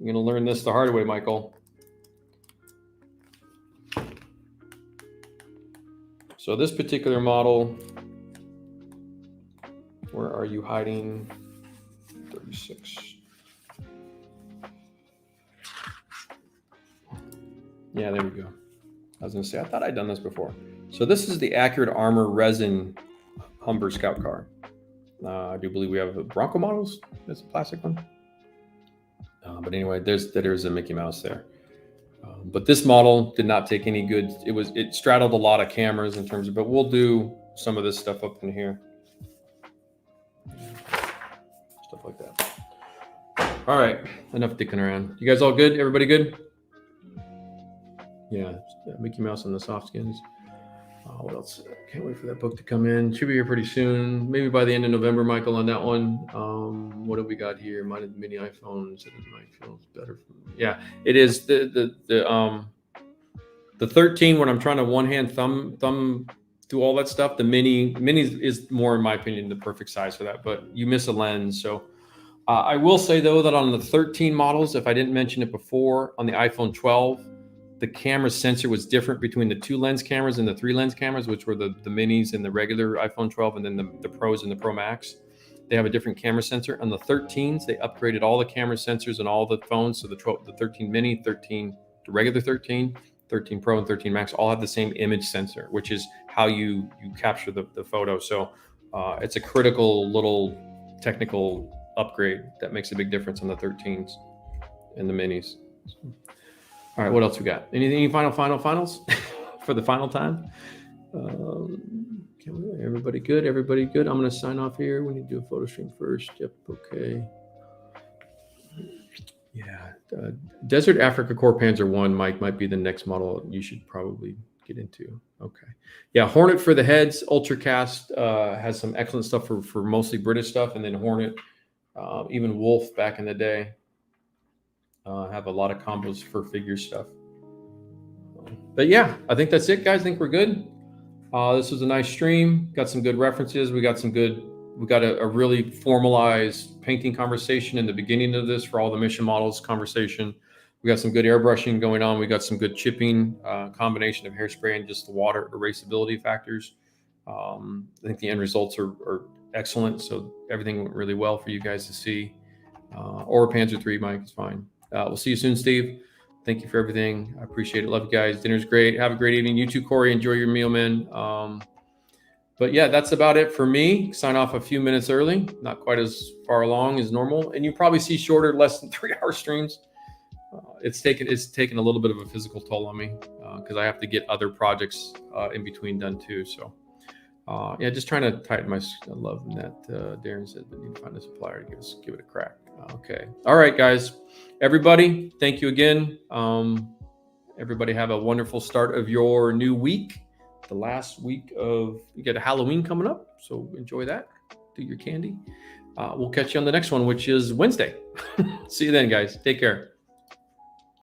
You're going to learn this the hard way, Michael. So this particular model, where are you hiding? 36. Yeah, there we go. I was going to say, I thought I'd done this before. So this is the Accurate Armor Resin Humber Scout Car. I do believe we have a Bronco models. That's a plastic one. But anyway, there's a Mickey Mouse there. But this model did not take any good. It straddled a lot of cameras in terms of, but we'll do some of this stuff up in here. Stuff like that. All right, enough dicking around. You guys all good? Everybody good? Yeah, Mickey Mouse on the soft skins. What else? Can't wait for that book to come in. Should be here pretty soon. Maybe by the end of November, Michael, on that one. What have we got here? Mine mini iPhones. It might feel better. Yeah, it is the 13. When I'm trying to one hand thumb do all that stuff, the mini is more, in my opinion, the perfect size for that. But you miss a lens. So I will say though that on the 13 models, if I didn't mention it before, on the iPhone 12. The camera sensor was different between the 2 lens cameras and the 3 lens cameras, which were the minis and the regular iPhone 12, and then the Pros and the Pro Max. They have a different camera sensor. On the 13s, they upgraded all the camera sensors and all the phones. So the 13 mini, the regular 13 Pro, and 13 Max all have the same image sensor, which is how you capture the photo. So it's a critical little technical upgrade that makes a big difference on the 13s and the minis. All right, what else we got? Any finals for the final time? Everybody good? Everybody good? I'm going to sign off here. We need to do a photo stream first. Yep, okay. Yeah, Desert Africa Core Panzer 1, Mike, might be the next model you should probably get into. Okay. Yeah, Hornet for the heads. Ultracast has some excellent stuff for mostly British stuff, and then Hornet, even Wolf back in the day. Have a lot of combos for figure stuff. But yeah, I think that's it, guys. I think we're good. This was a nice stream. Got some good references. We got a really formalized painting conversation in the beginning of this for all the mission models conversation. We got some good airbrushing going on. We got some good chipping, combination of hairspray and just the water erasability factors. I think the end results are excellent. So everything went really well for you guys to see. Or Panzer 3, Mike, it's fine. We'll see you soon, Steve. Thank you for everything. I appreciate it. Love you guys. Dinner's great. Have a great evening. You too, Corey. Enjoy your meal, man. But yeah, that's about it for me. Sign off a few minutes early. Not quite as far along as normal. And you probably see shorter, less than 3-hour streams. It's taken a little bit of a physical toll on me because I have to get other projects in between done too. So yeah, just trying to tighten my. I love that Darren said that you need to find a supplier to give it a crack. Okay. All right, guys. Everybody, thank you again. Everybody have a wonderful start of your new week. The last week of, you get a Halloween coming up, so enjoy that. Do your candy. We'll catch you on the next one, which is Wednesday. See you then, guys. Take care.